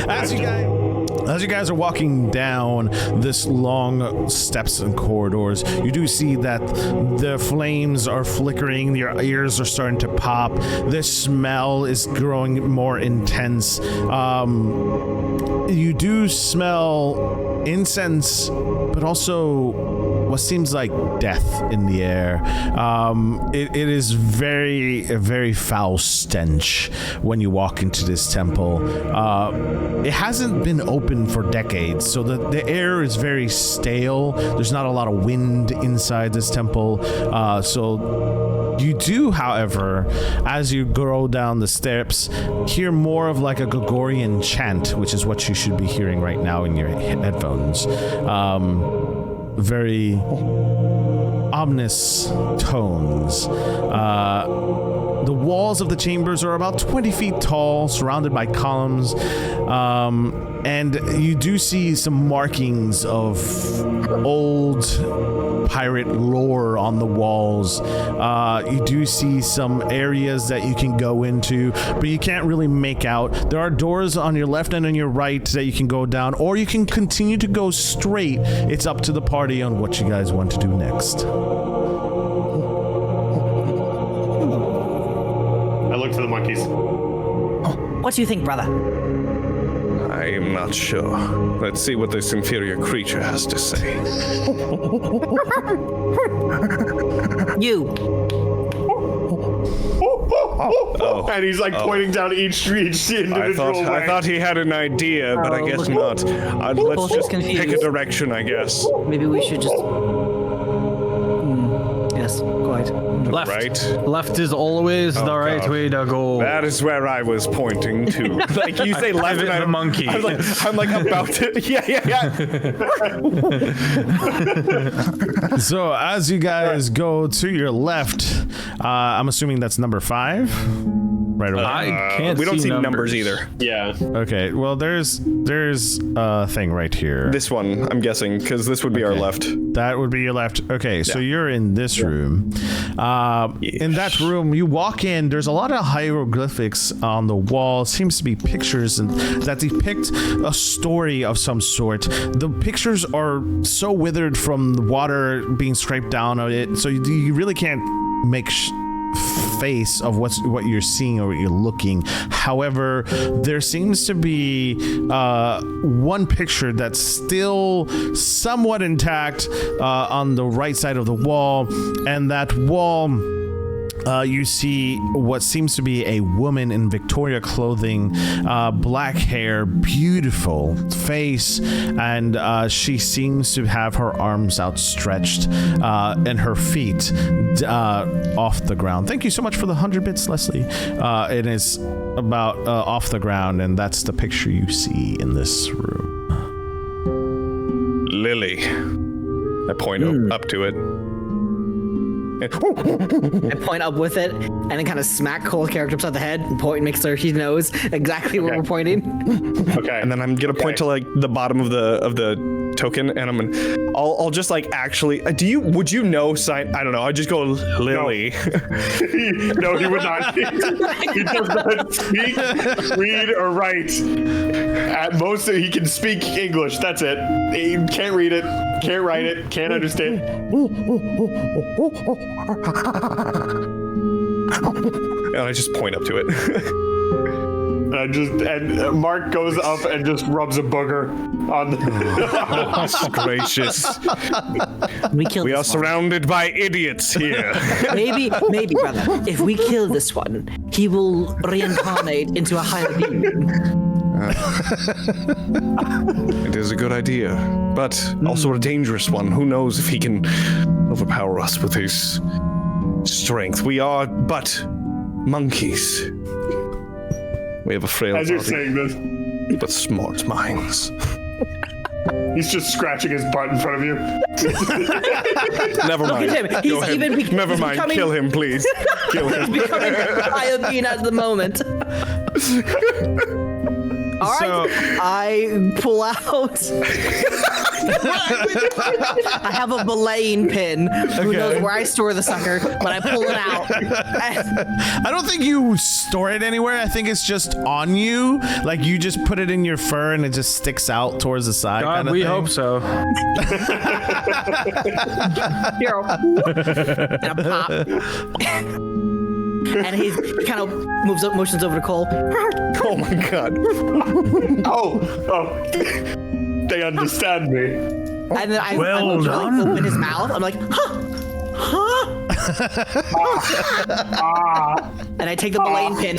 As you guys are walking down this long steps and corridors, you do see that the flames are flickering, your ears are starting to pop, the smell is growing more intense. You do smell incense, but also what seems like death in the air. It is a very foul stench when you walk into this temple. It hasn't been open for decades, so the air is very stale. There's not a lot of wind inside this temple. So you do, however, as you go down the steps, hear more of like a Gregorian chant, which is what you should be hearing right now in your headphones. Very ominous tones. The walls of the chambers are about 20 feet tall, surrounded by columns, and you do see some markings of old pirate lore on the walls. You do see some areas that you can go into, but you can't really make out. There are doors on your left and on your right that you can go down, or you can continue to go straight. It's up to the party on what you guys want to do next. I look to the monkeys. What do you think, brother? I am not sure. Let's see what this inferior creature has to say. You. And he's like pointing down each individual way. I thought he had an idea, but I guess not. Let's just pick a direction, I guess. Maybe we should just... Yes, quite. Left. Right? Left is always the right God. way to go. That is where I was pointing to. Like you say left, and the monkey. I'm like about to. Yeah. So as you guys go to your left, I'm assuming that's number 5. Right away. I can't we don't see numbers numbers either. Yeah. Okay, well there's a thing right here. This one, I'm guessing, because this would be our left. That would be your left. Okay, so you're in this room. In that room, you walk in, there's a lot of hieroglyphics on the wall. Seems to be pictures and that depict a story of some sort. The pictures are so withered from the water being scraped down on it, so you really can't make face of what you're seeing or what you're looking. However, there seems to be one picture that's still somewhat intact on the right side of the wall, and that wall. You see what seems to be a woman in Victoria clothing, black hair, beautiful face, and she seems to have her arms outstretched and her feet off the ground. Thank you so much for the 100 bits, Leslie. It is about off the ground, and that's the picture you see in this room. Lily. I point up to it. I point up with it and then kind of smack Cole's character upside the head and point and make sure he knows exactly where we're pointing. Okay. And then I'm gonna point to like the bottom of the token, and I'll just like actually. Would you know sign? I don't know. I just go Lily. No, he would not. He does not speak, read, or write. At most, he can speak English. That's it. He can't read it, can't write it, can't understand. And I just point up to it. And Mark goes up and just rubs a booger on the. Gracious. We are surrounded by idiots here. Maybe, brother, if we kill this one, he will reincarnate into a higher being. It is a good idea, but also a dangerous one. Who knows if he can overpower us with his strength? We are but monkeys. We have a frail As you're body, saying this, but smart minds. he's just scratching his butt in front of you. Never mind. Look at him. He's even Never mind. becoming- Kill him, please. Kill him. becoming a higher being at the moment. All right, I pull out. I have a belaying pin. Who knows where I store the sucker, but I pull it out. I don't think you store it anywhere. I think it's just on you. Like you just put it in your fur and it just sticks out towards the side. God, kind of we thing. hope so. Here, and a pop. And he kind of motions over to Cole. Oh my god. Oh, they understand me. And then I open his mouth. I'm like, and I take the belaying pin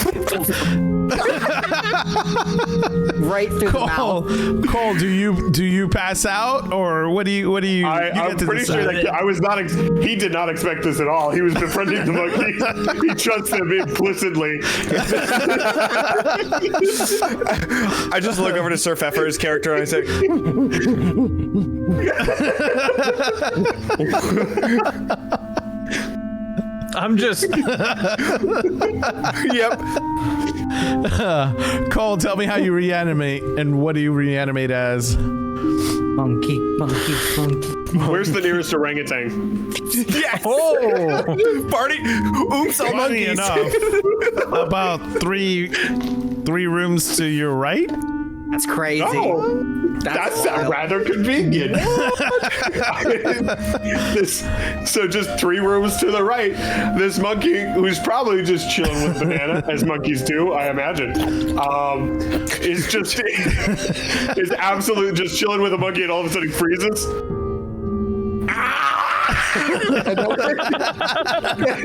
right through the mouth. Cole, do you pass out or what do you? I'm pretty sure that I was not. He did not expect this at all. He was befriending the monkey. He trusts him implicitly. I just look over to Sir Pfeffer's character and I say, I'm just. yep. Cole, tell me how you reanimate and what do you reanimate as? Monkey. Where's the nearest orangutan? Yes. Oh, Party. Oops, all funny monkeys. enough. About three rooms to your right. That's crazy. Oh, that's rather convenient. So just 3 rooms to the right, this monkey, who's probably just chilling with Banana, as monkeys do, I imagine, is absolutely just chilling with a monkey, and all of a sudden he freezes.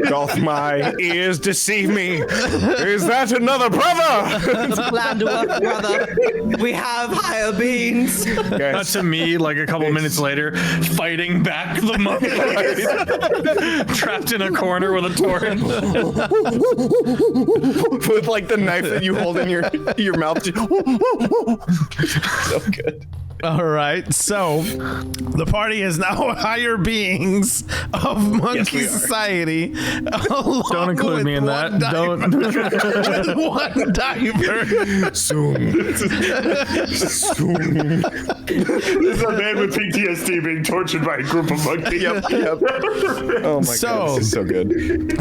Doth my ears deceive me? Is that another brother? The plan to work, brother. We have higher beings. Cut to me like a couple minutes later, fighting back the monkey, trapped in a corner with a torrent. With like the knife that you hold in your mouth. So good. All right, so the party is now higher beings of monkey society. Don't include me in that. Don't. With one diver. Soon. This is a man with PTSD being tortured by a group of monkeys. Yep. Oh my god, this is so good.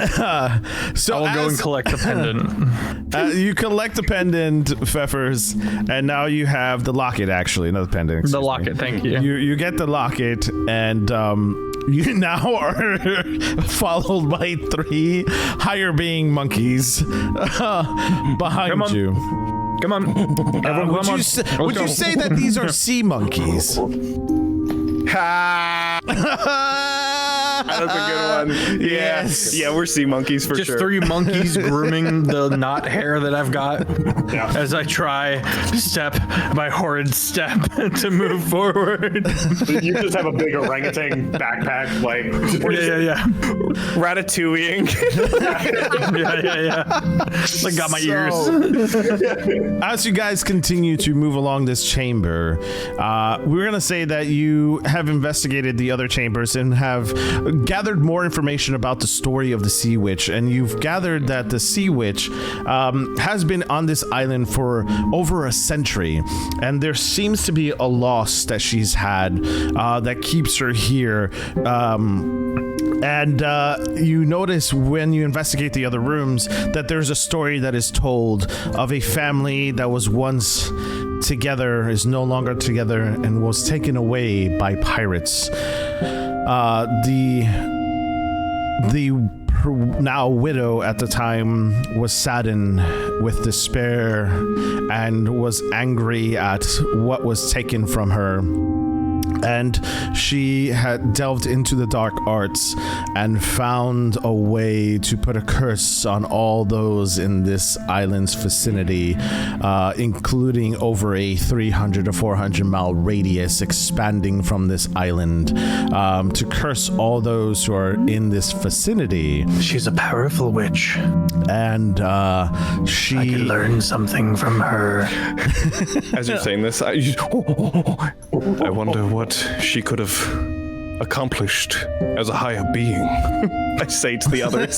So I'll go and collect the pendant. you collect the pendant, Pfeffers, and now you have the locket. Actually, not the pendant. The locket, thank you. You get the locket, and You now are followed by 3 higher being monkeys behind you. Come on. Everyone, Would come on. you say that these are sea monkeys? Ha! That's a good one. Yes. Yeah, we're sea monkeys for Just sure. 3 monkeys grooming the knot hair that I've got as I try step by horrid step to move forward. You just have a big orangutan backpack, like. Yeah. Ratatouilleing. Yeah. Like got my ears. As you guys continue to move along this chamber, we're going to say that you have investigated the other chambers and have gathered more information about the story of the Sea Witch, and you've gathered that the Sea Witch has been on this island for over a century, and there seems to be a loss that she's had that keeps her here. And you notice when you investigate the other rooms that there's a story that is told of a family that was once together, is no longer together, and was taken away by pirates. The now widow at the time was saddened with despair and was angry at what was taken from her. And she had delved into the dark arts and found a way to put a curse on all those in this island's vicinity, including over a 300 to 400 mile radius expanding from this island, to curse all those who are in this vicinity. She's a powerful witch. And I could learn something from her. As you're saying this, I wonder what she could have accomplished as a higher being. I say to the others.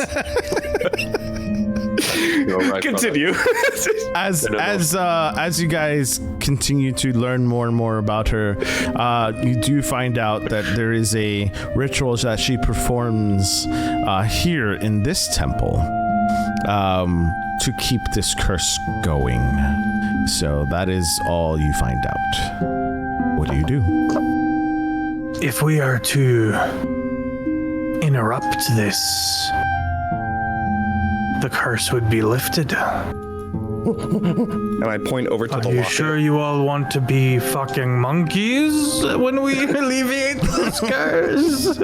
Right, Continue. As you guys continue to learn more and more about her, you do find out that there is a ritual that she performs here in this temple to keep this curse going. So that is all you find out. What do you do? If we are to interrupt this, the curse would be lifted. And I point over to the Are you locket. sure you all want to be fucking monkeys when we alleviate this curse?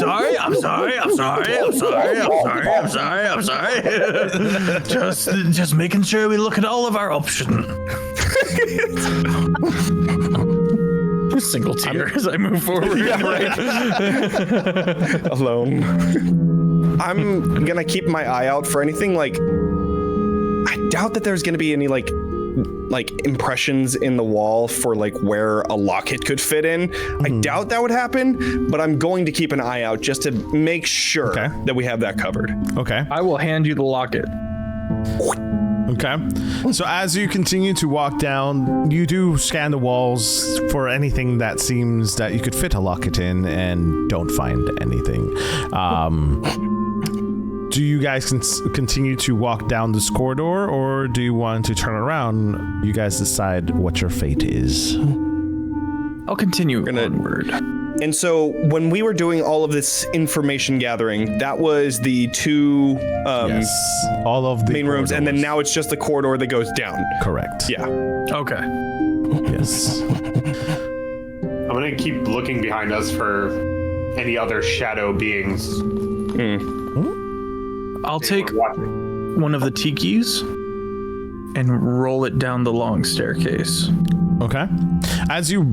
I'm sorry. Just making sure we look at all of our options. Single tear as I move forward. Alone. I'm gonna keep my eye out for anything like. I doubt that there's gonna be any like impressions in the wall for like where a locket could fit in. I doubt that would happen, but I'm going to keep an eye out just to make sure that we have that covered. Okay. I will hand you the locket. Okay. So as you continue to walk down, you do scan the walls for anything that seems that you could fit a locket in and don't find anything. Do you guys continue to walk down this corridor, or do you want to turn around? You guys decide what your fate is. I'll continue onward. And so when we were doing all of this information gathering, that was the 2 Yes. All of the main rooms, and then corridors. now it's just the corridor that goes down. Correct. Yeah. Okay. Yes. I'm gonna keep looking behind us for any other shadow beings. I'll take one of the tikis and roll it down the long staircase. Okay. As you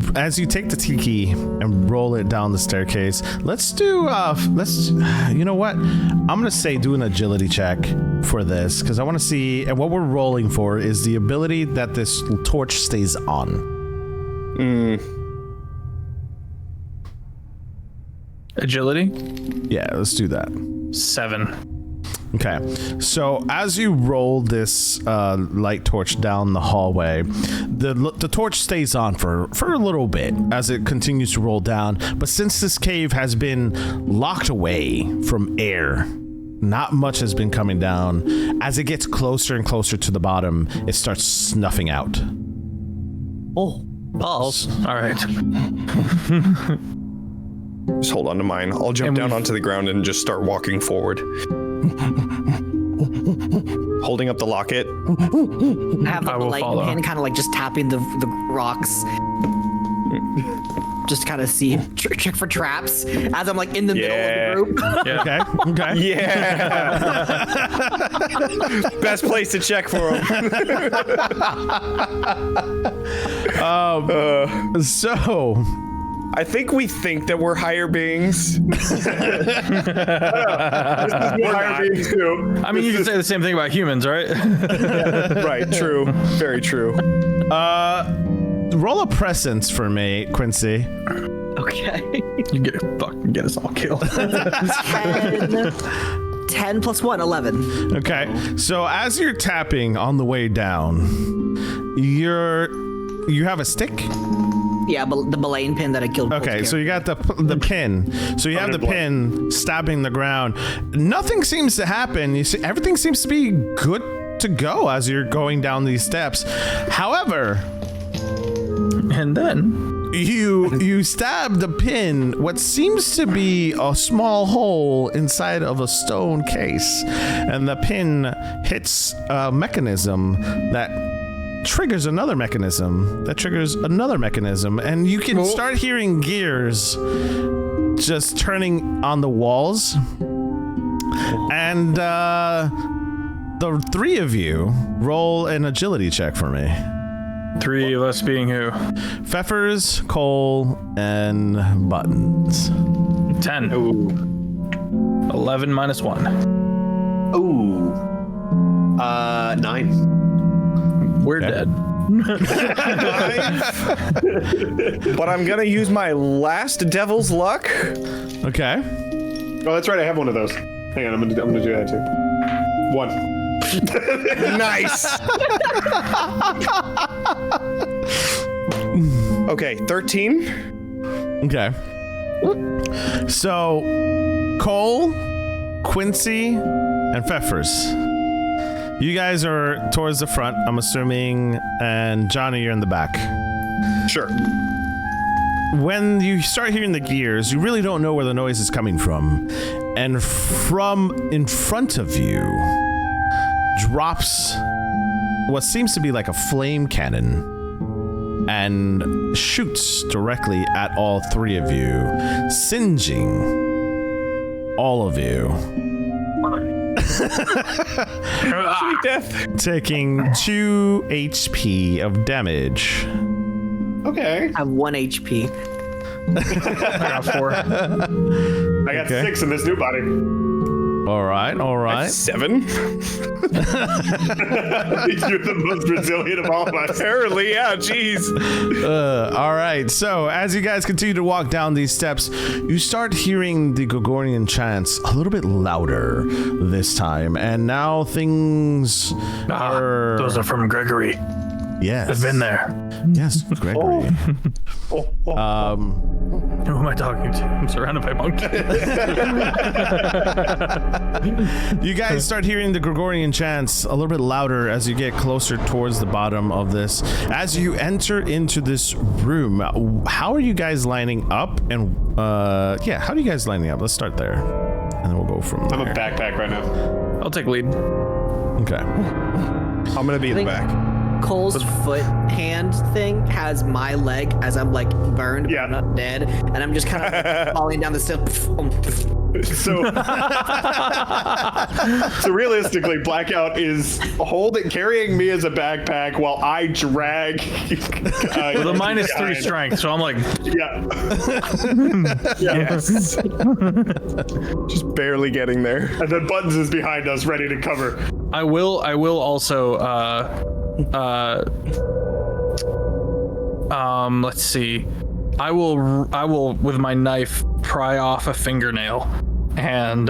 take the tiki and roll it down the staircase, let's you know what? I'm going to say do an agility check for this because I want to see, and what we're rolling for is the ability that this torch stays on. Agility? Yeah, let's do that. 7. Okay, so as you roll this light torch down the hallway, the torch stays on for a little bit as it continues to roll down. But since this cave has been locked away from air, not much has been coming down. As it gets closer and closer to the bottom, it starts snuffing out. Oh, balls. All right. Just hold on to mine. I'll jump down onto the ground and just start walking forward. Holding up the locket. I have the light pin kind of like just tapping the rocks. Just kind of see, check for traps as I'm like in the middle of the group. Yeah. Okay. Yeah. Best place to check for them. So, I think we think that we're higher beings. Higher beings too. I mean, you can say the same thing about humans, right? Right, true. Very true. roll a presence for me, Quincy. Okay. You get us all killed. 10 plus 1, 11. Okay, so as you're tapping on the way down, you have a stick? Yeah, the belaying pin that I killed. Okay, so you got the pin. So you have the pin stabbing the ground. Nothing seems to happen. You see, everything seems to be good to go as you're going down these steps. However, And then you stab the pin, what seems to be a small hole inside of a stone case, and the pin hits a mechanism that triggers another mechanism that triggers another mechanism, and you can start hearing gears just turning on the walls. And the three of you roll an agility check for me. three of us being who? Pfeffers, Cole, and Buttons. 10. 11 minus 1. Ooh. 9. We're dead. But I'm gonna use my last devil's luck. Okay. Oh, that's right. I have one of those. Hang on, I'm gonna do that too. 1. Nice. Okay, 13. Okay. So, Cole, Quincy, and Pfeffers. You guys are towards the front, I'm assuming, and Johnny, you're in the back. Sure. When you start hearing the gears, you really don't know where the noise is coming from. And from in front of you drops what seems to be like a flame cannon and shoots directly at all three of you, singeing all of you. Sweet death. Taking 2 HP of damage. Okay. I have 1 HP. I got 4. I got 6 in this new body. All right. 7. You're the most resilient of all of us. Apparently, yeah, jeez. All right. So as you guys continue to walk down these steps, you start hearing the Gregorian chants a little bit louder this time, and now things are. Those are from Gregory. Yes. I've been there. Yes, Gregory. Who am I talking to? I'm surrounded by monkeys. You guys start hearing the Gregorian chants a little bit louder as you get closer towards the bottom of this. As you enter into this room, how are you guys lining up? And how are you guys lining up? Let's start there, and then we'll go from there. I'm a backpack right now. I'll take lead. Okay. I'm gonna be in the back. Cole's foot hand thing has my leg as I'm like burned, but I'm not dead, and I'm just kind of falling down the steps. So realistically, Blackout is carrying me as a backpack while I drag. With a -3 strength, so I'm like, Yeah. Yes. Just barely getting there. And then Buttons is behind us, ready to cover. I will also let's see. I will with my knife pry off a fingernail and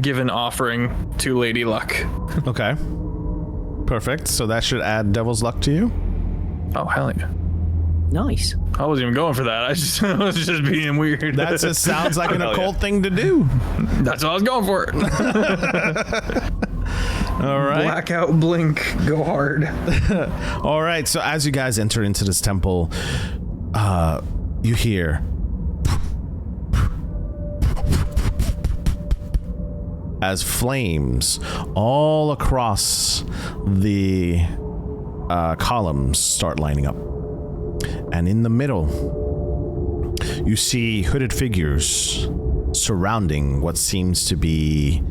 give an offering to Lady Luck. Okay. Perfect. So that should add Devil's Luck to you. Oh, hell yeah. Nice. I wasn't even going for that. I was just being weird. That just sounds like an occult thing to do. That's what I was going for. All right. Blackout, blink, go hard. All right. So as you guys enter into this temple, you hear as flames all across the columns start lining up. And in the middle, you see hooded figures surrounding what seems to be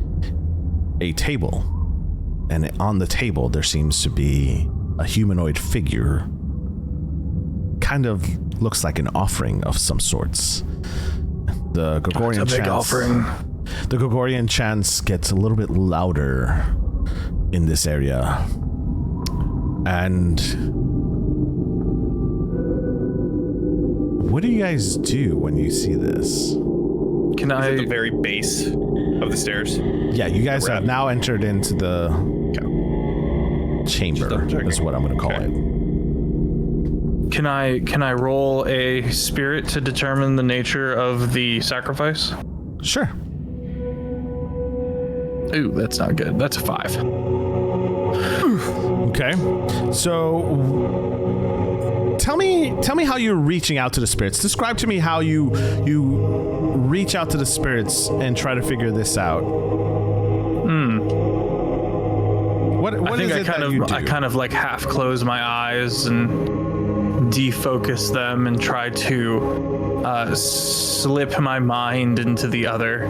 a table. And on the table, there seems to be a humanoid figure. Kind of looks like an offering of some sorts. The Gregorian It's a big chants. offering. The Gregorian chants gets a little bit louder in this area. And what do you guys do when you see this? Can At the I? very base of the stairs. Yeah, you guys have now entered into the chamber, double-checking. is what I'm going to call Okay. it. Can I roll a spirit to determine the nature of the sacrifice? Sure. Ooh, that's not good. That's a 5. Okay. So tell me how you're reaching out to the spirits. Describe to me how you reach out to the spirits and try to figure this out. What I think is I it kind that of you do? I kind of like half close my eyes and defocus them and try to slip my mind into the other,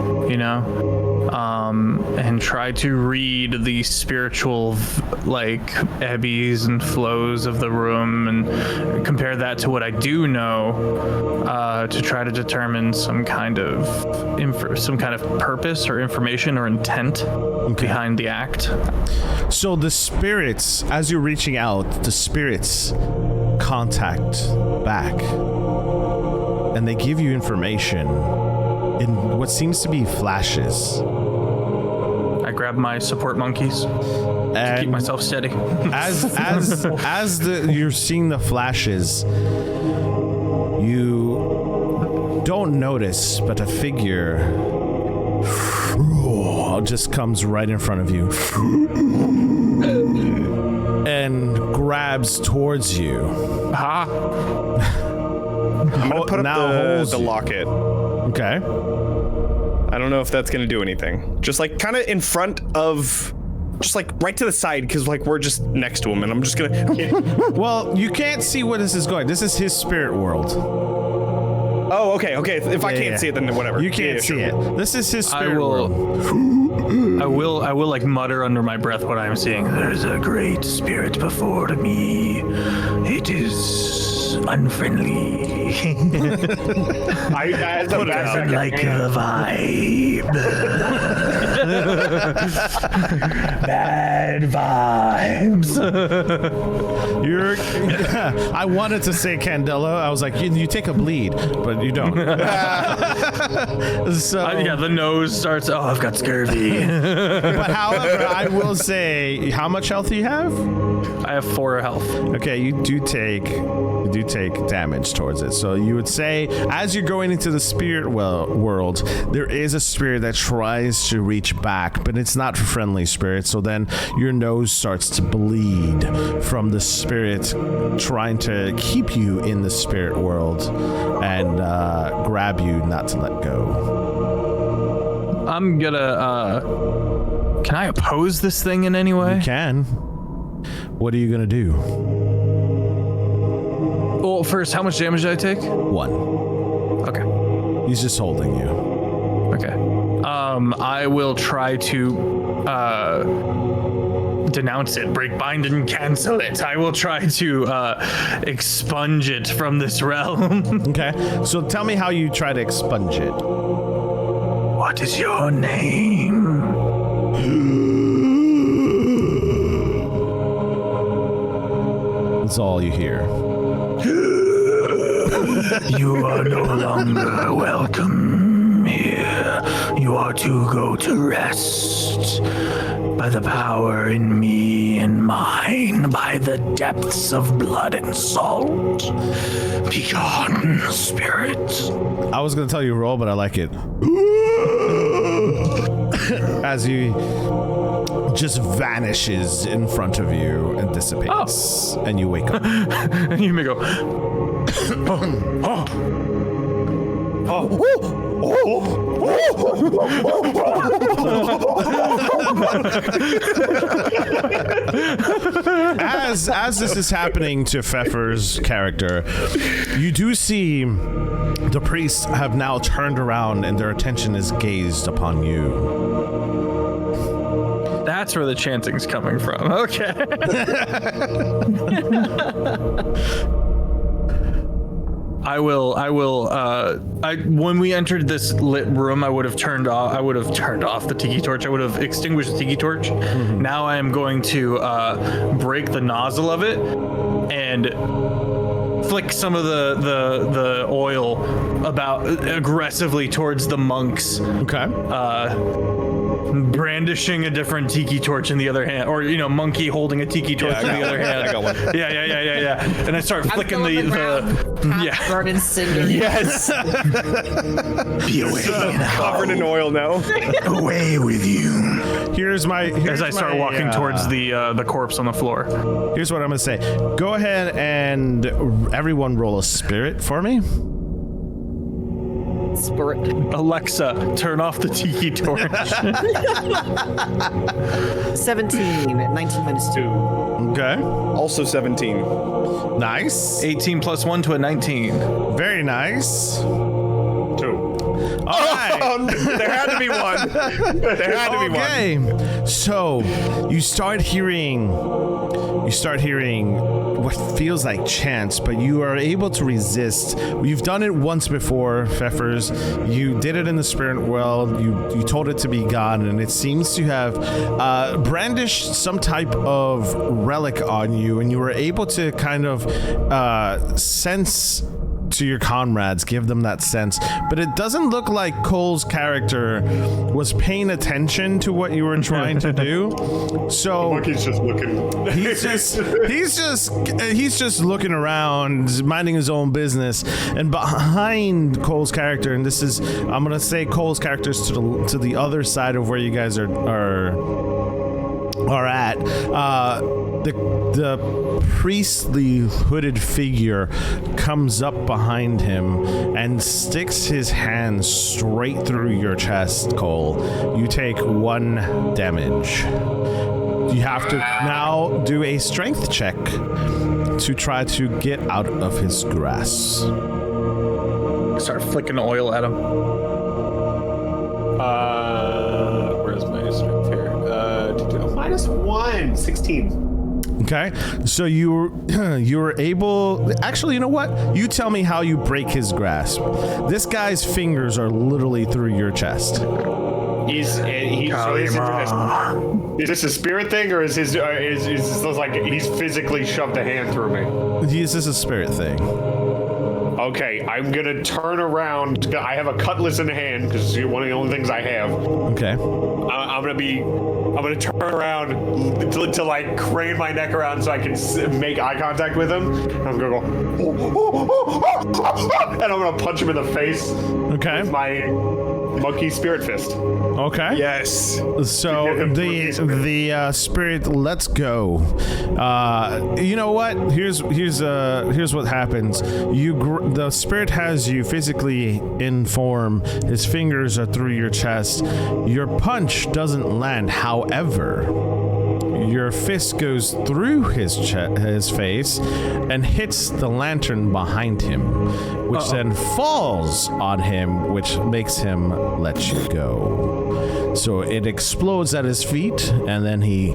and try to read the spiritual like ebbs and flows of the room and compare that to what I do know to try to determine some kind of purpose or information or intent behind the act. So the spirits, as you're reaching out, the spirits contact back. And they give you information in what seems to be flashes. I grab my support monkeys to And keep myself steady. as you're seeing the flashes, you don't notice, but a figure just comes right in front of you and grabs towards you. Ha! I'm gonna put up holds the you. locket. Okay. I don't know if that's gonna do anything. Just like kind of in front of, just like right to the side, because like we're just next to him, and I'm just gonna. Well, you can't see where this is going. This is his spirit world. Oh, okay. If I can't see it, then whatever. You can't see it. This is his I spirit world. will like mutter under my breath what I'm seeing. There's a great spirit before me. It is unfriendly. I Doesn't like the vibe. Bad vibes. I wanted to say Candela. I was like, you take a bleed, but you don't. So, Yeah, the nose starts. Oh, I've got scurvy. but however, I will say, how much health do you have? I have 4 health. Okay, you do take damage towards it. So you would say, as you're going into the spirit world, there is a spirit that tries to reach back, but it's not a friendly spirit. So then your nose starts to bleed from the spirit trying to keep you in the spirit world and grab you not to let go. I'm gonna. Can I oppose this thing in any way? You can. What are you gonna do? Well, first, how much damage did I take? 1. Okay. He's just holding you. Okay. I will try to denounce it, break, bind, and cancel it. I will try to expunge it from this realm. Okay, so tell me how you try to expunge it. What is your name? That's all you hear. You are no longer welcome here. You are to go to rest by the power in me and mine, by the depths of blood and salt. Begone, spirit. I was gonna tell you roll, but I like it. As he just vanishes in front of you and dissipates, and you wake up. And you may go, As this is happening to Pfeffer's character, you do see the priests have now turned around and their attention is gazed upon you. That's where the chanting's coming from. Okay. When we entered this lit room, I would have turned off the tiki torch. I would have extinguished the tiki torch. Mm-hmm. Now I am going to break the nozzle of it and flick some of the oil about aggressively towards the monks. Okay. Brandishing a different tiki torch in the other hand, or monkey holding a tiki torch in the other hand. I got one. Yeah. And I start flicking the burning cinder. Yes. Be away. Covered in oil now. Away with you. Here's as I start walking towards the corpse on the floor. Here's what I'm gonna say. Go ahead and everyone roll a spirit for me. Spirit. Alexa, turn off the tiki torch. 17. 19 minus 2. Okay. Also 17. Nice. 18 plus 1 to a 19. Very nice. 2. All right. There had to be one. There had to be one. Okay. So you start hearing what feels like chants, but you are able to resist. You've done it once before, Pfeffers. You did it in the spirit world. You told it to be gone, and it seems to have brandished some type of relic on you, and you were able to kind of sense to your comrades, give them that sense, but it doesn't look like Cole's character was paying attention to what you were trying to do. So Monkey's just looking. he's just looking around, minding his own business, and behind Cole's character, and this is, I'm gonna say Cole's character's to the other side of where you guys are at. The priestly hooded figure comes up behind him and sticks his hand straight through your chest, Cole. You take 1 damage. You have to now do a strength check to try to get out of his grasp. Start flicking oil at him. Where's my strength here? -1, 16. Okay, so you were able. Actually, you know what? You tell me how you break his grasp. This guy's fingers are literally through your chest. Is this a spirit thing, or is this like he's physically shoved a hand through me? This is a spirit thing. Okay, I'm gonna turn around. I have a cutlass in the hand because it's one of the only things I have. Okay. I'm gonna turn around to like crane my neck around so I can make eye contact with him. I'm gonna go, and I'm gonna punch him in the face. Okay. With my monkey spirit fist. Okay. Yes. So the spirit lets go. You know what? Here's what happens. The spirit has you physically in form. His fingers are through your chest. Your punch doesn't land. However, your fist goes through his face and hits the lantern behind him, which then falls on him, which makes him let you go. So it explodes at his feet, and then he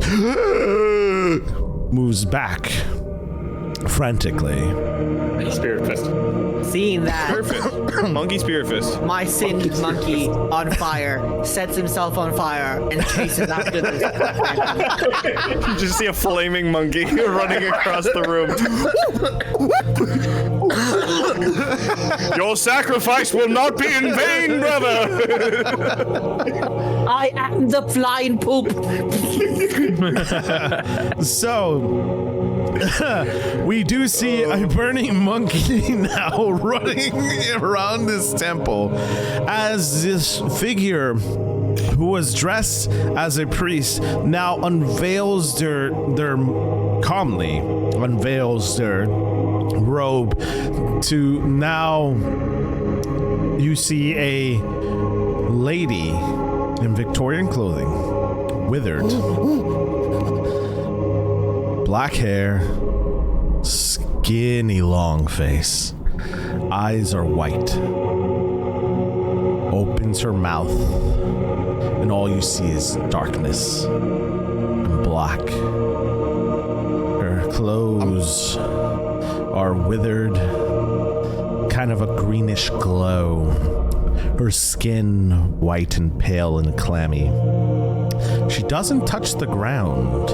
moves back frantically. Spirit fist. Seeing that, Monkey spirit fist. my singed monkey on fire sets himself on fire and chases after this. You just see a flaming monkey running across the room. Your sacrifice will not be in vain, brother. I am the flying poop. So we do see a burning monkey now running around this temple as this figure who was dressed as a priest now unveils their robe to now you see a lady in Victorian clothing, withered, black hair, skinny long face, eyes are white, opens her mouth, and all you see is darkness and black. Her clothes are withered, kind of a greenish glow. Her skin white and pale and clammy. She doesn't touch the ground.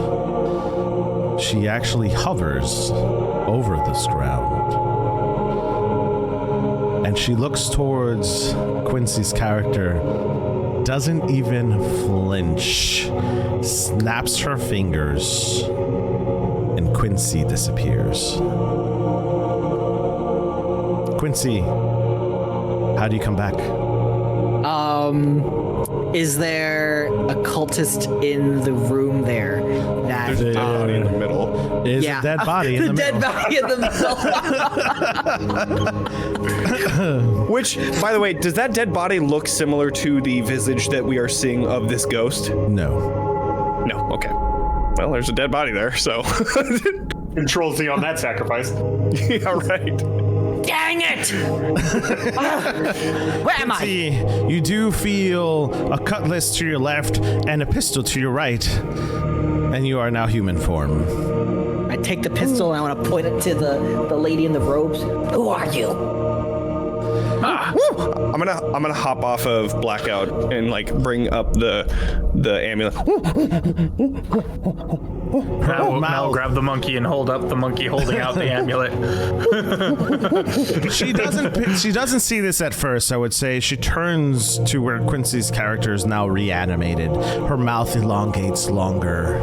She actually hovers over this ground. And she looks towards Quincy's character, doesn't even flinch, snaps her fingers, and Quincy disappears. Quincy, how do you come back? Is there a cultist in the room there? That There's a dead body in the middle. Is a dead body in the dead middle. body in the middle. Which, by the way, does that dead body look similar to the visage that we are seeing of this ghost? No. No. Okay. Well, there's a dead body there, so. Control Z on that sacrifice. Yeah, right. Dang it! Where am I? See, you do feel a cutlass to your left and a pistol to your right, and you are now human form. I take the pistol and I want to point it to the lady in the robes. Who are you? I'm gonna hop off of blackout and like bring up the amulet. Mal grab the monkey and hold up the monkey holding out the amulet. She doesn't see this at first, I would say. She turns to where Quincy's character is now reanimated. Her mouth elongates longer,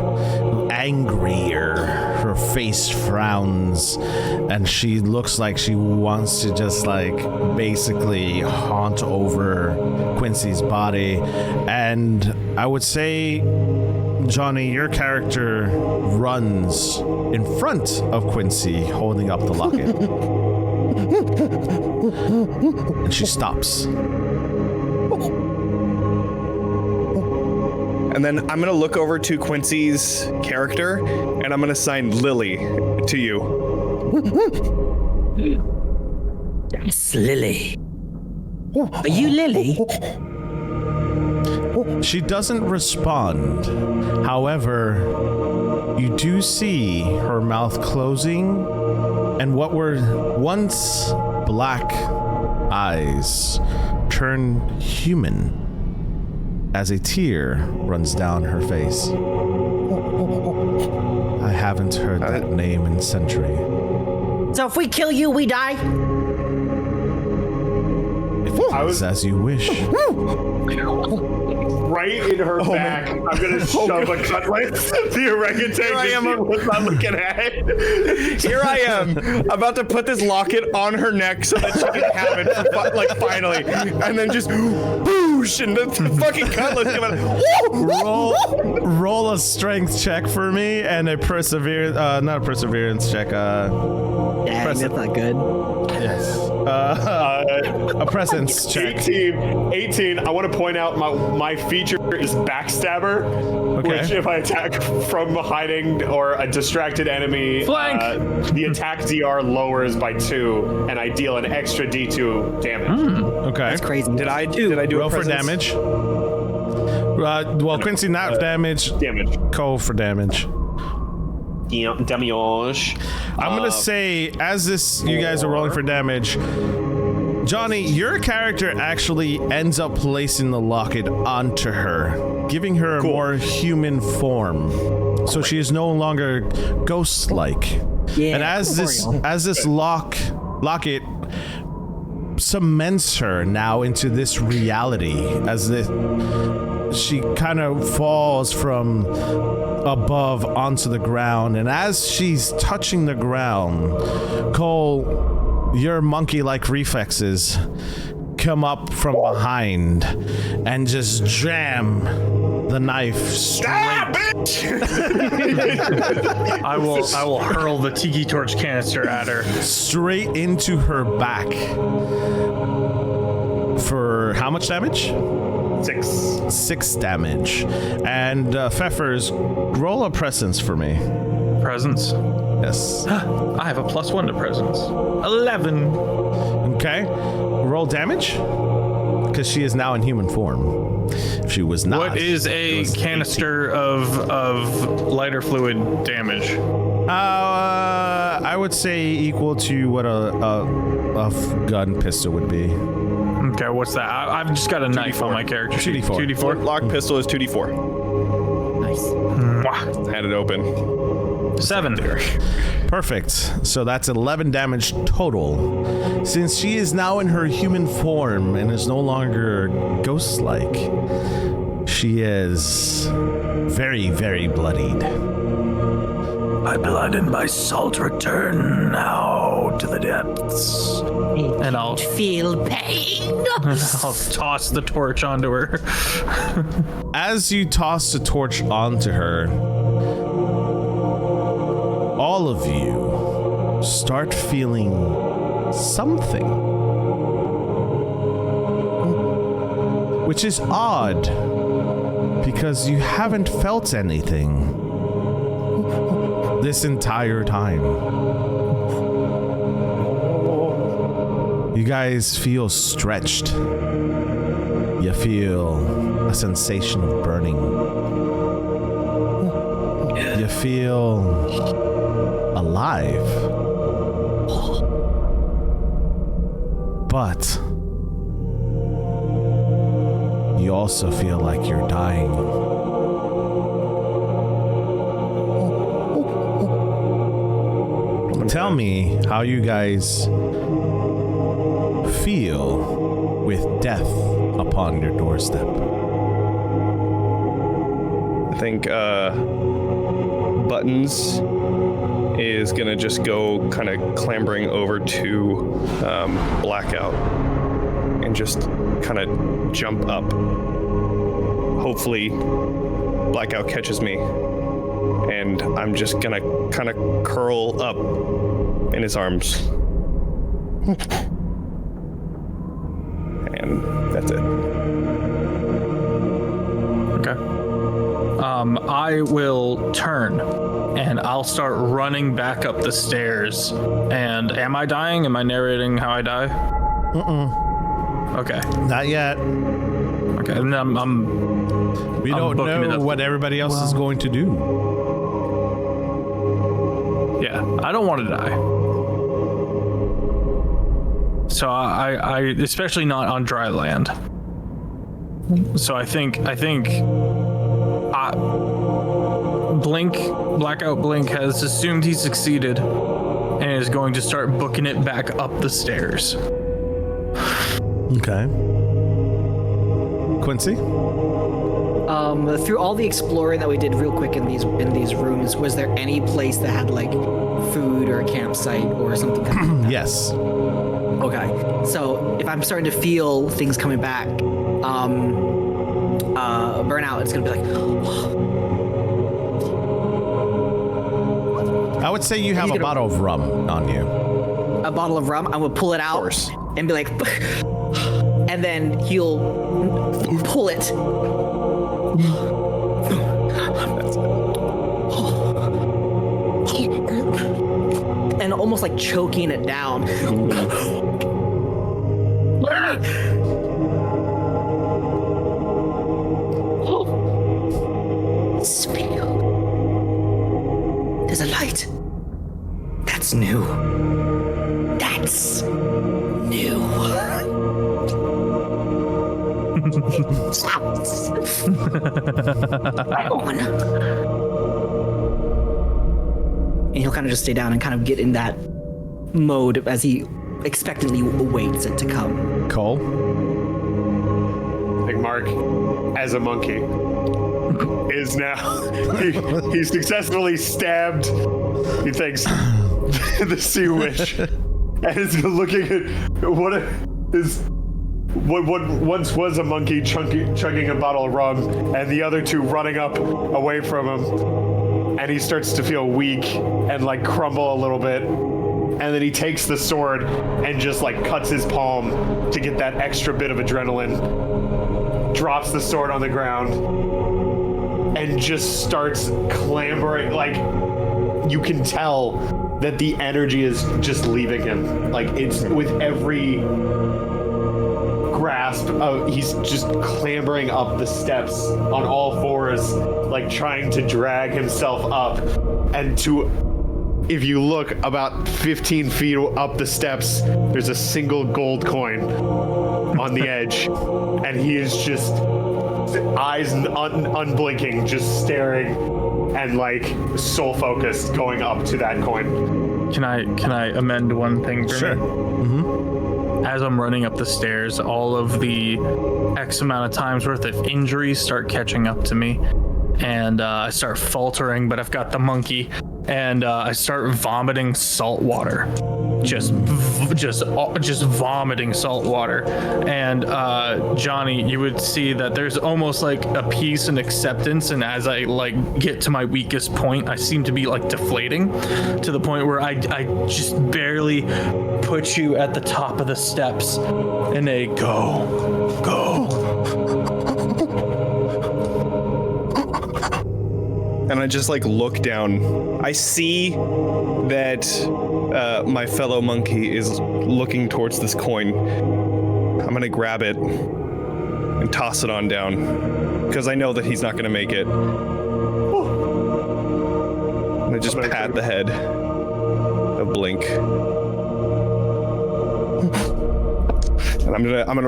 angrier. Her face frowns, and she looks like she wants to just like basically haunt over Quincy's body. And I would say, Johnny, your character runs in front of Quincy holding up the locket. And she stops. And then I'm gonna look over to Quincy's character and I'm gonna sign Lily to you. Yes, Lily. Are you Lily? She doesn't respond. However, you do see her mouth closing, and what were once black eyes turn human as a tear runs down her face. I haven't heard that name in a century. So if we kill you, we die? If it is as you wish. Right in her back, I'm gonna shove a cutlass to your orangutan. Here I am. She was not looking at. Here I am, about to put this locket on her neck so that she can have it, like finally, and then just boosh, and the fucking cutlass coming. Roll a strength check for me and a perseverance, not a perseverance check. Dang, that's not good. Yes. A presence check. 18. I want to point out my feature is backstabber, Okay. which if I attack from hiding or a distracted enemy, Flank! The attack DR lowers by 2, and I deal an extra D2 damage. Okay. That's crazy. Did I do Roll a for presence? damage. Well, Quincy, not damage. Damage. Cole for damage. Damage. I'm gonna say, as this, you guys are rolling for damage. Johnny, your character actually ends up placing the locket onto her, giving her a more human form, so she is no longer ghost-like. Yeah, And as this locket cements her now into this reality, as she kind of falls from above onto the ground, and as she's touching the ground, Cole, your monkey-like reflexes come up from behind and just jam the knife straight. I will hurl the tiki torch canister at her. Straight into her back. For how much damage? 6. 6 damage. And Pfeffers, roll a presence for me. Presence. Yes. I have a +1 to presence. 11. Okay. Roll damage. Because she is now in human form. If she was not. What is a canister of lighter fluid damage? I would say equal to what a gun pistol would be. Okay, what's that? I've just got a knife on my character sheet. 2d4. 2d4. Lock pistol is 2d4. Nice. Mwah. Had it open. 7. Perfect. So that's 11 damage total. Since she is now in her human form and is no longer ghost-like, she is very, very bloodied. My blood and my salt return now to the depths. And I'll Feel pain. I'll toss the torch onto her. As you toss the torch onto her, all of you start feeling something. Which is odd, because you haven't felt anything this entire time. You guys feel stretched. You feel a sensation of burning. You feel alive. But you also feel like you're dying. Tell me how you guys feel with death upon your doorstep. I think Buttons is gonna just go kind of clambering over to Blackout and just kind of jump up. Hopefully Blackout catches me, and I'm just gonna kind of curl up in his arms. And that's it. Okay. I will turn and I'll start running back up the stairs. And am I dying? Am I narrating how I die? Okay. Not yet. Okay. And I'm We don't booking it know up. what everybody else is going to do. Yeah, I don't want to die. So I especially not on dry land. So I think Blackout Blink has assumed he succeeded and is going to start booking it back up the stairs. Okay. Quincy? Through all the exploring that we did real quick in these rooms, was there any place that had like food or a campsite or something? Yes. Okay. So if I'm starting to feel things coming back, burnout, it's gonna be like, I would say you have a bottle of rum on you. a bottle of rum. I'm gonna pull it out and be like, and then he'll pull it. And almost like choking it down. Spill. There's a light. That's new. That's new. And he'll kind of just stay down and kind of get in that mode as he expectantly awaits it to come. Cole? Big Mark, as a monkey, is now he successfully stabbed, he thinks, the sea witch, and is looking at what once was a monkey chugging a bottle of rum, and the other two running up away from him, and he starts to feel weak and like crumble a little bit, and then he takes the sword and just like cuts his palm to get that extra bit of adrenaline, drops the sword on the ground, and just starts clambering. Like, you can tell that the energy is just leaving him. Like, it's with every grasp of, he's just clambering up the steps on all fours, like trying to drag himself up. And if you look about 15 feet up the steps, there's a single gold coin on the edge, and he is just eyes unblinking, just staring and like soul focused, going up to that coin. Can I amend one thing for me? As I'm running up the stairs, all of the X amount of times worth of injuries start catching up to me, and I start faltering, but I've got the monkey, and I start vomiting salt water, just vomiting salt water. And Johnny, you would see that there's almost like a peace and acceptance, and as I like get to my weakest point, I seem to be like deflating to the point where I just barely put you at the top of the steps, and they go. And I just like look down. I see that my fellow monkey is looking towards this coin. I'm gonna grab it and toss it on down because I know that he's not gonna make it. I'm gonna just pat the head, a blink, and I'm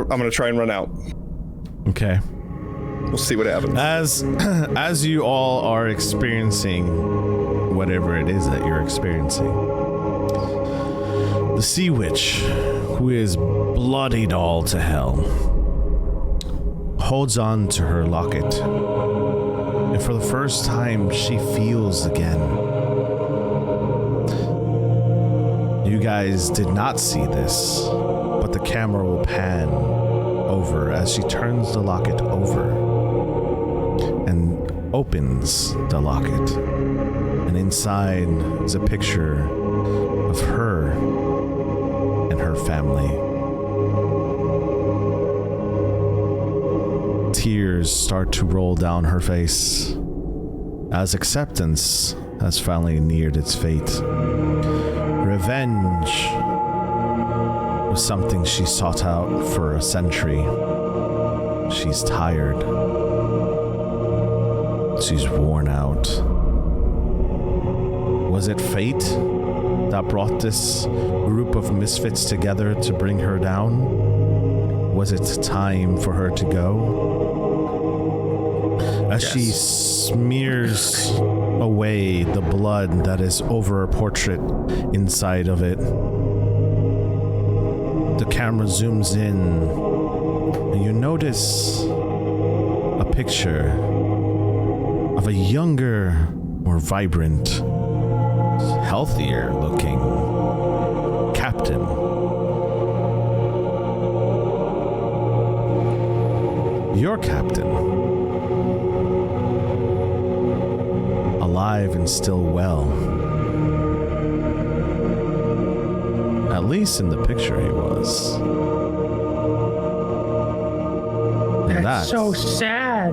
gonna try and run out. Okay. We'll see what happens. As you all are experiencing whatever it is that you're experiencing, the sea witch, who is bloodied all to hell, holds on to her locket, and for the first time she feels again. You guys did not see this, but the camera will pan over as she turns the locket over and opens the locket, and inside is a picture of her and her family. Tears start to roll down her face as acceptance has finally neared its fate. Revenge was something she sought out for a century. She's tired. She's worn out. Was it fate that brought this group of misfits together to bring her down? Was it time for her to go? As she smears away the blood that is over a portrait inside of it, the camera zooms in, and you notice a picture of a younger, more vibrant, healthier looking captain. Your captain. Alive and still well. At least in the picture he was. And That's so sad.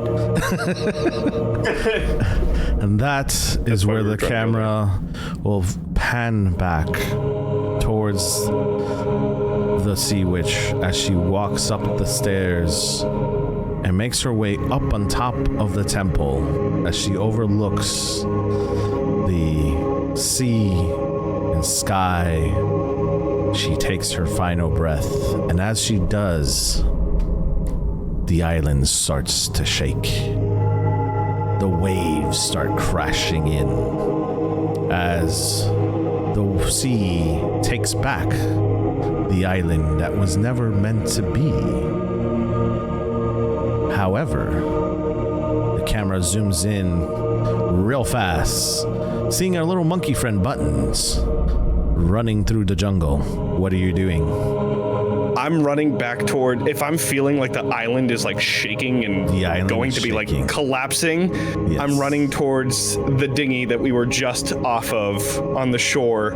And that is where the camera will pan back towards the sea witch as she walks up the stairs and makes her way up on top of the temple as she overlooks the sea and sky. She takes her final breath, and as she does, the island starts to shake. The waves start crashing in as the sea takes back the island that was never meant to be. However, the camera zooms in real fast, seeing our little monkey friend Buttons running through the jungle. What are you doing? I'm running back toward, if I'm feeling like the island is like shaking and going to be like collapsing, yes. I'm running towards the dinghy that we were just off of on the shore,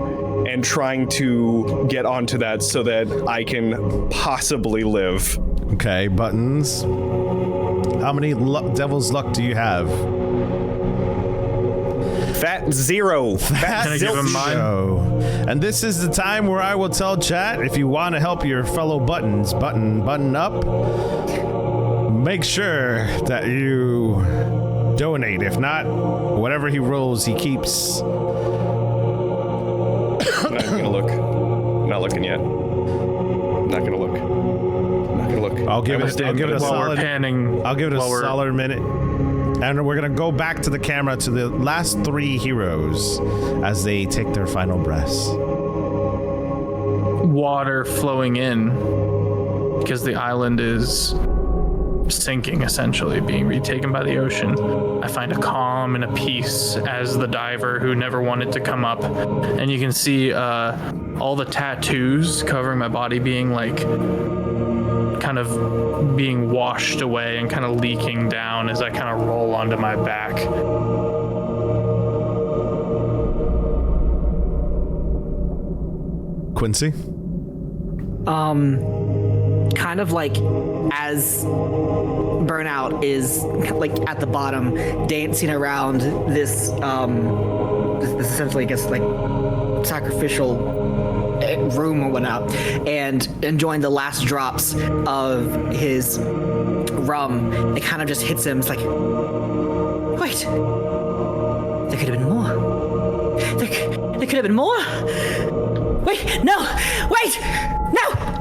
and trying to get onto that so that I can possibly live. Okay, Buttons. How many devil's luck do you have? Fat zero. Fat Can I give him mine? And this is the time where I will tell chat, if you want to help your fellow Buttons button up, make sure that you donate. If not, whatever he rolls, he keeps. I'm not even gonna look. I'm not looking yet. I'm not gonna look. I'm not gonna look. I'll give it a While we're solid. panning, I'll give it a while we're- solid minute. And we're going to go back to the camera to the last 3 heroes as they take their final breaths. water flowing in because the island is sinking, essentially being retaken by the ocean. I find a calm and a peace as the diver who never wanted to come up, and you can see all the tattoos covering my body being like kind of being washed away and kind of leaking down as I kind of roll onto my back. Quincy? Kind of like as Burnout is like at the bottom dancing around this this essentially I guess like sacrificial room or whatnot, and enjoying the last drops of his rum. It kind of just hits him. It's like, wait, there could have been more. There could have been more. Wait, no, wait, no.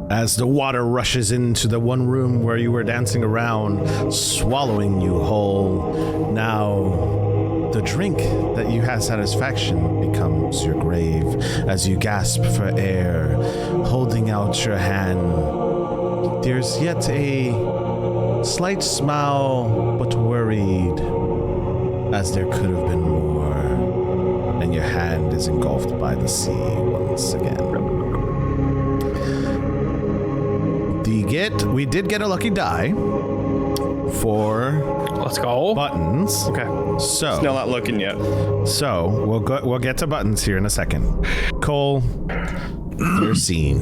As the water rushes into the one room where you were dancing around, swallowing you whole, now the drink that you had satisfaction becomes your grave as you gasp for air, holding out your hand. There's yet a slight smile, but worried, as there could have been more, and your hand is engulfed by the sea once again. We did get a lucky die for Let's go. Buttons. Okay. So Still not looking yet. So we'll get to Buttons here in a second. Cole, your scene.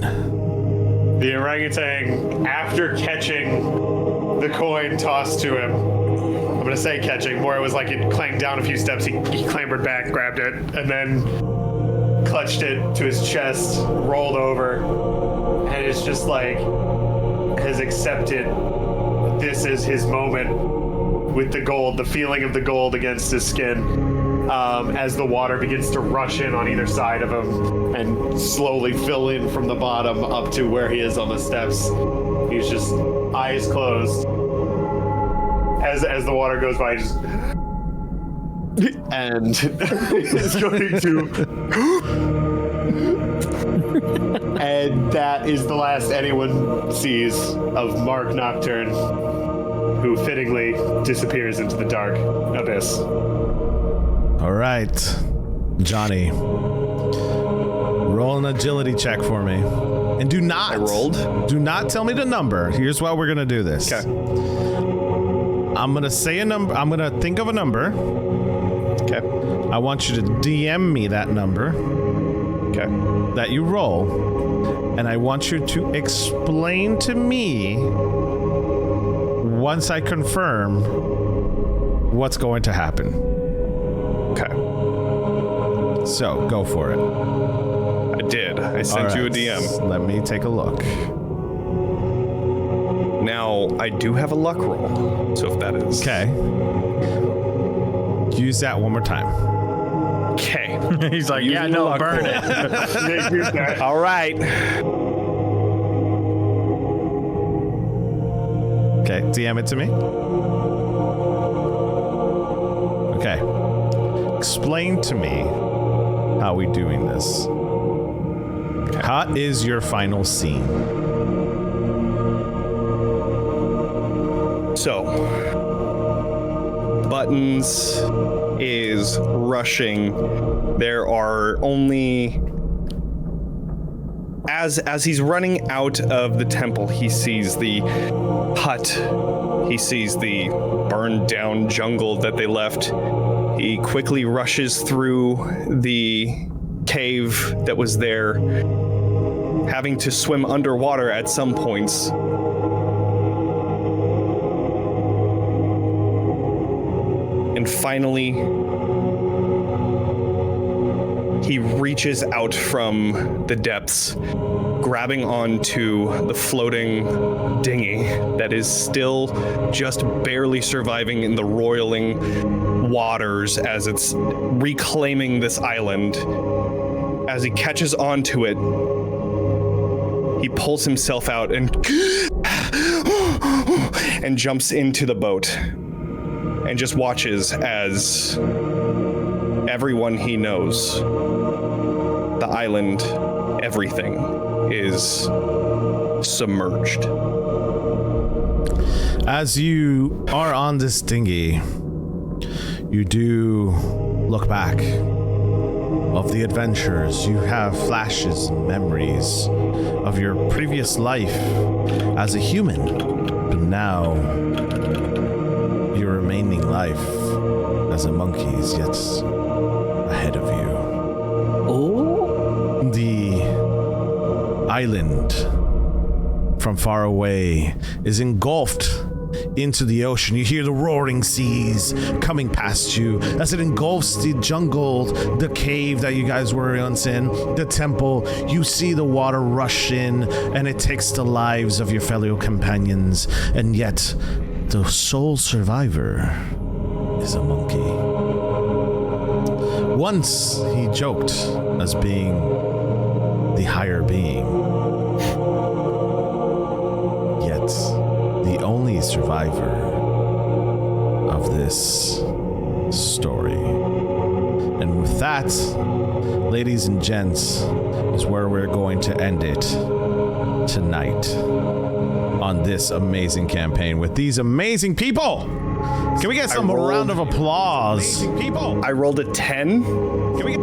The orangutan, after catching the coin tossed to him, I'm gonna say catching, more it was like it clanged down a few steps, he clambered back, grabbed it, and then clutched it to his chest, rolled over, and it's just like, has accepted this is his moment with the gold, the feeling of the gold against his skin, as the water begins to rush in on either side of him and slowly fill in from the bottom up to where he is on the steps. He's just eyes closed. As the water goes by, just and is going to and that is the last anyone sees of Mark Nocturne, who fittingly disappears into the dark abyss. All right, Johnny, roll an agility check for me, and do not. I rolled. Do not tell me the number. Here's why we're gonna do this. Okay. I'm gonna say a number. I'm gonna think of a number. Okay. I want you to DM me that number Okay. that you roll, and I want you to explain to me once I confirm what's going to happen. Okay. So go for it. I did. I sent All you a right, DM. Let me take a look. Now, I do have a luck roll. So if that is... Okay. Use that one more time. Okay. He's like, yeah, Using the no, luck burn roll. it. All right. Okay, DM it to me. Okay. Explain to me how we doing this. What is your final scene? So, Buttons is rushing. There are only... As he's running out of the temple, he sees the hut. He sees the burned down jungle that they left. He quickly rushes through the cave that was there, having to swim underwater at some points. And finally, he reaches out from the depths, grabbing onto the floating dinghy that is still just barely surviving in the roiling waters as it's reclaiming this island. As he catches onto it, he pulls himself out and jumps into the boat and just watches as everyone he knows, the island, everything is submerged. As you are on this dinghy, you do look back of the adventures. You have flashes and memories of your previous life as a human, but now your remaining life as a monkey is yet ahead of you. Oh, The island from far away is engulfed into the ocean. You hear the roaring seas coming past you as it engulfs the jungle, the cave that you guys were once in, the temple. You see the water rush in, and it takes the lives of your fellow companions, and yet the sole survivor is a monkey. Once he joked as being the higher being, yet the only survivor of this story. And with that, ladies and gents, is where we're going to end it tonight on this amazing campaign with these amazing people. Can we get some round of applause? I rolled a 10. Can we get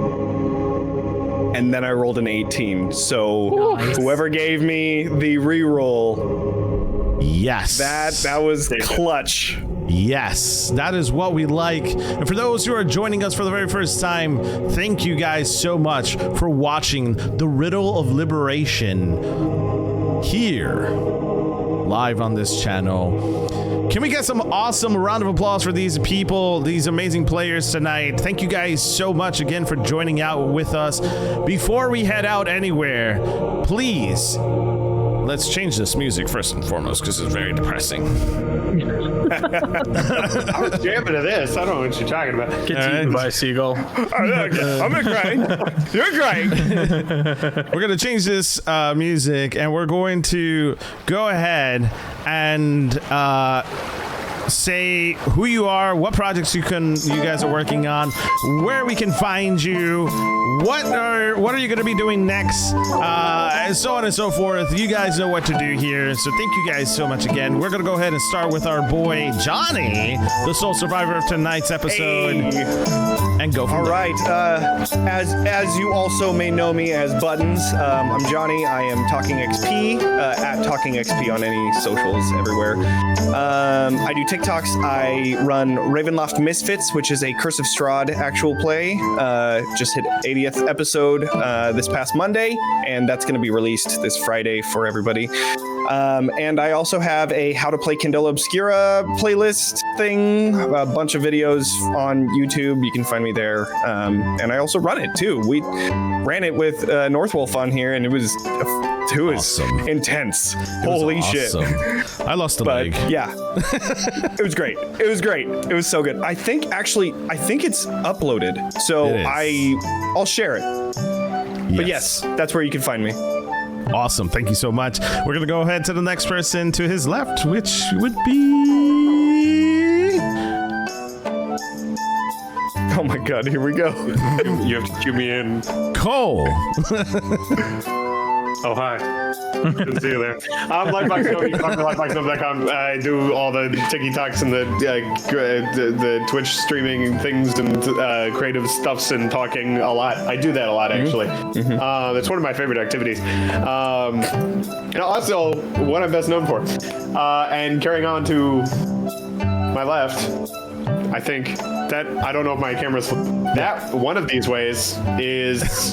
And then I rolled an 18. So whoever gave me the reroll, yes. that was clutch. Yes, that is what we like. And for those who are joining us for the very first time, thank you guys so much for watching The Riddle of Liberation here, live on this channel. Can we get some awesome round of applause for these people, these amazing players tonight? Thank you guys so much again for joining out with us. Before we head out anywhere, please, let's change this music first and foremost because it's very depressing. I was jamming to this. I don't know what you're talking about. Gets eaten by a seagull. I'm crying. You're crying. We're going to change this music, and we're going to go ahead and say who you are, what projects you guys are working on, where we can find you, what are you going to be doing next, and so on and so forth. You guys know what to do here, so thank you guys so much again. We're going to go ahead and start with our boy Johnny, the sole survivor of tonight's episode, and go from there. All right. As you also may know me as Buttons, I'm Johnny. I am Talking XP, at Talking XP on any socials everywhere. I do TikToks. I run Ravenloft Misfits, which is a Curse of Strahd actual play. Just hit 80th episode this past Monday, and that's going to be released this Friday for everybody. And I also have a How to Play Candela Obscura playlist thing, a bunch of videos on YouTube. You can find me there. And I also run it too. We ran it with Northwolf on here, and it was Awesome. intense. It was Holy shit. awesome. I lost a But leg. yeah, it was great. It was great. It was so good. I think it's uploaded. So It is. I'll share it. But yes, that's where you can find me. Awesome. Thank you so much. We're going to go ahead to the next person to his left, which would be... Oh my god, here we go. You have to cue me in. Cole. Oh, hi. Good to see you there. I'm Lightbox. You can find me at lightboxnova.com. I do all the TikToks and the Twitch streaming things and creative stuffs and talking a lot. I do that a lot, actually. It's one of my favorite activities. And also, what I'm best known for. And carrying on to my left, I think that I don't know if my camera's that one of these ways is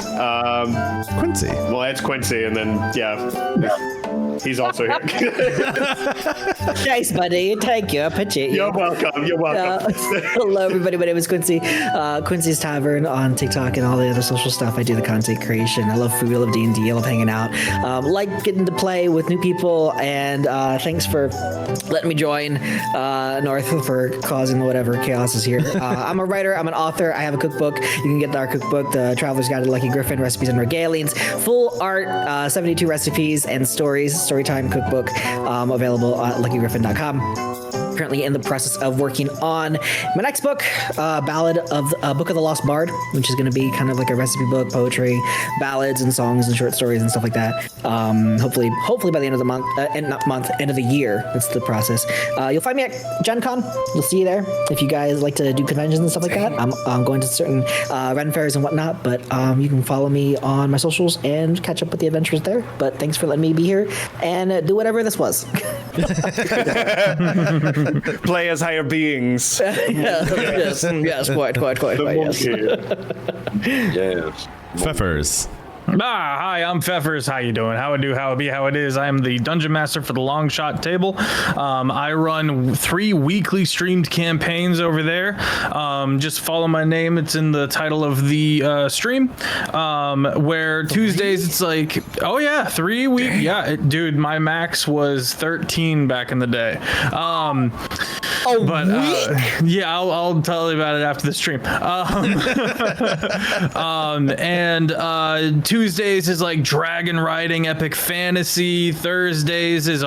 Quincy. well, it's Quincy, and then he's also here. Thanks, buddy. Thank you. I appreciate you. You're welcome. You're welcome. Hello, everybody. My name is Quincy. Quincy's Tavern on TikTok and all the other social stuff. I do the content creation. I love food. I love D&D. I love hanging out. Like getting to play with new people. And thanks for letting me join North for causing whatever chaos is here. I'm a writer. I'm an author. I have a cookbook. You can get our cookbook, The Traveler's Guide to Lucky Griffin, Recipes and Regalians. Full art, 72 recipes and storytime cookbook available at luckygriffin.com. Currently in the process of working on my next book, Ballad of Book of the Lost Bard, which is going to be kind of like a recipe book, poetry, ballads and songs and short stories and stuff like that. Hopefully by the end of the month, end of the year. That's the process. You'll find me at Gen Con. You'll see you there if you guys like to do conventions and stuff like that. I'm going to certain Ren fairs and whatnot, but you can follow me on my socials and catch up with the adventures there. But thanks for letting me be here and do whatever this was. Play as higher beings. yes, quite, yes. Yes. Pfeffers. Hi, I'm Pfeffers. How you doing? How it do, how it be, how it is. I am the Dungeon Master for the Long Shot Table. I run 3 weekly streamed campaigns over there. Just follow my name. It's in the title of the stream. Where Tuesdays it's like, oh yeah, 3 weeks. Yeah, dude, my max was 13 back in the day. Yeah, I'll tell you about it after the stream. And Tuesdays is like dragon riding, epic fantasy. Thursdays is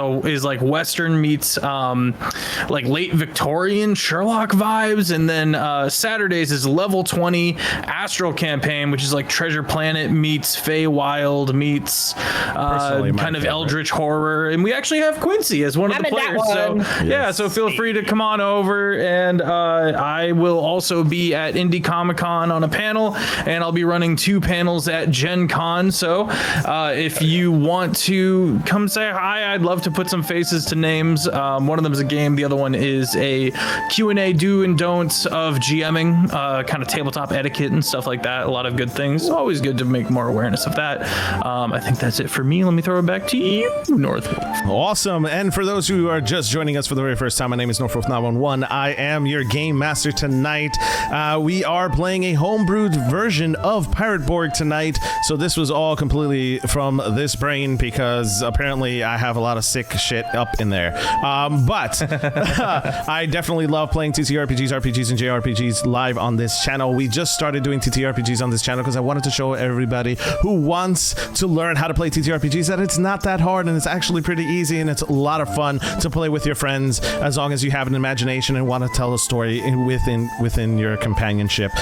like Western meets like late Victorian Sherlock vibes, and then Saturdays is level 20 astral campaign, which is like Treasure Planet meets Feywild meets kind of eldritch horror. And we actually have Quincy as one of the players. So yeah, so feel free to come on over, and I will also be at Indie Comic Con on a panel, and I'll be running 2 panels at Gen Con. So if you want to come say hi, I'd love to put some faces to names. One of them is a game, the other one is a Q&A do and don'ts of GMing, kind of tabletop etiquette and stuff like that. A lot of good things. Always good to make more awareness of that. I think that's it for me. Let me throw it back to you, Northwolf. Awesome. And for those who are just joining us for the very first time, my name is Northwolf911. I am your game master tonight. We are playing a homebrewed version of Pirate Borg tonight. So this was all completely from this brain because apparently I have a lot of sick shit up in there. But I definitely love playing TTRPGs, RPGs, and JRPGs live on this channel. We just started doing TTRPGs on this channel because I wanted to show everybody who wants to learn how to play TTRPGs that it's not that hard and it's actually pretty easy and it's a lot of fun to play with your friends as long as you have an imagination and want to tell a story within your companionship.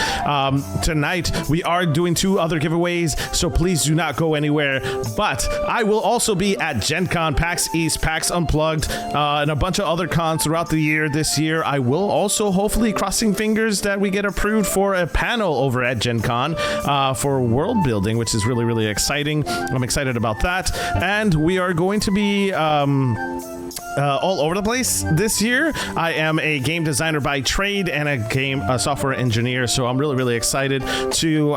Tonight we are doing 2 other giveaways, so please do not go anywhere. But I will also be at Gen Con, PAX East, PAX Unplugged, and a bunch of other cons throughout the year. This year I will also, hopefully crossing fingers, that we get approved for a panel over at Gen Con for world building, which is really, really exciting. I'm excited about that. And we are going to be all over the place this year. I am a game designer by trade and a software engineer, so I'm really, really excited to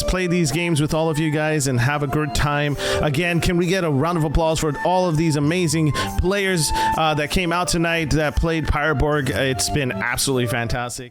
play these games with all of you guys and have a good time. Again, can we get a round of applause for all of these amazing players that came out tonight that played Pirate Borg? It's been absolutely fantastic.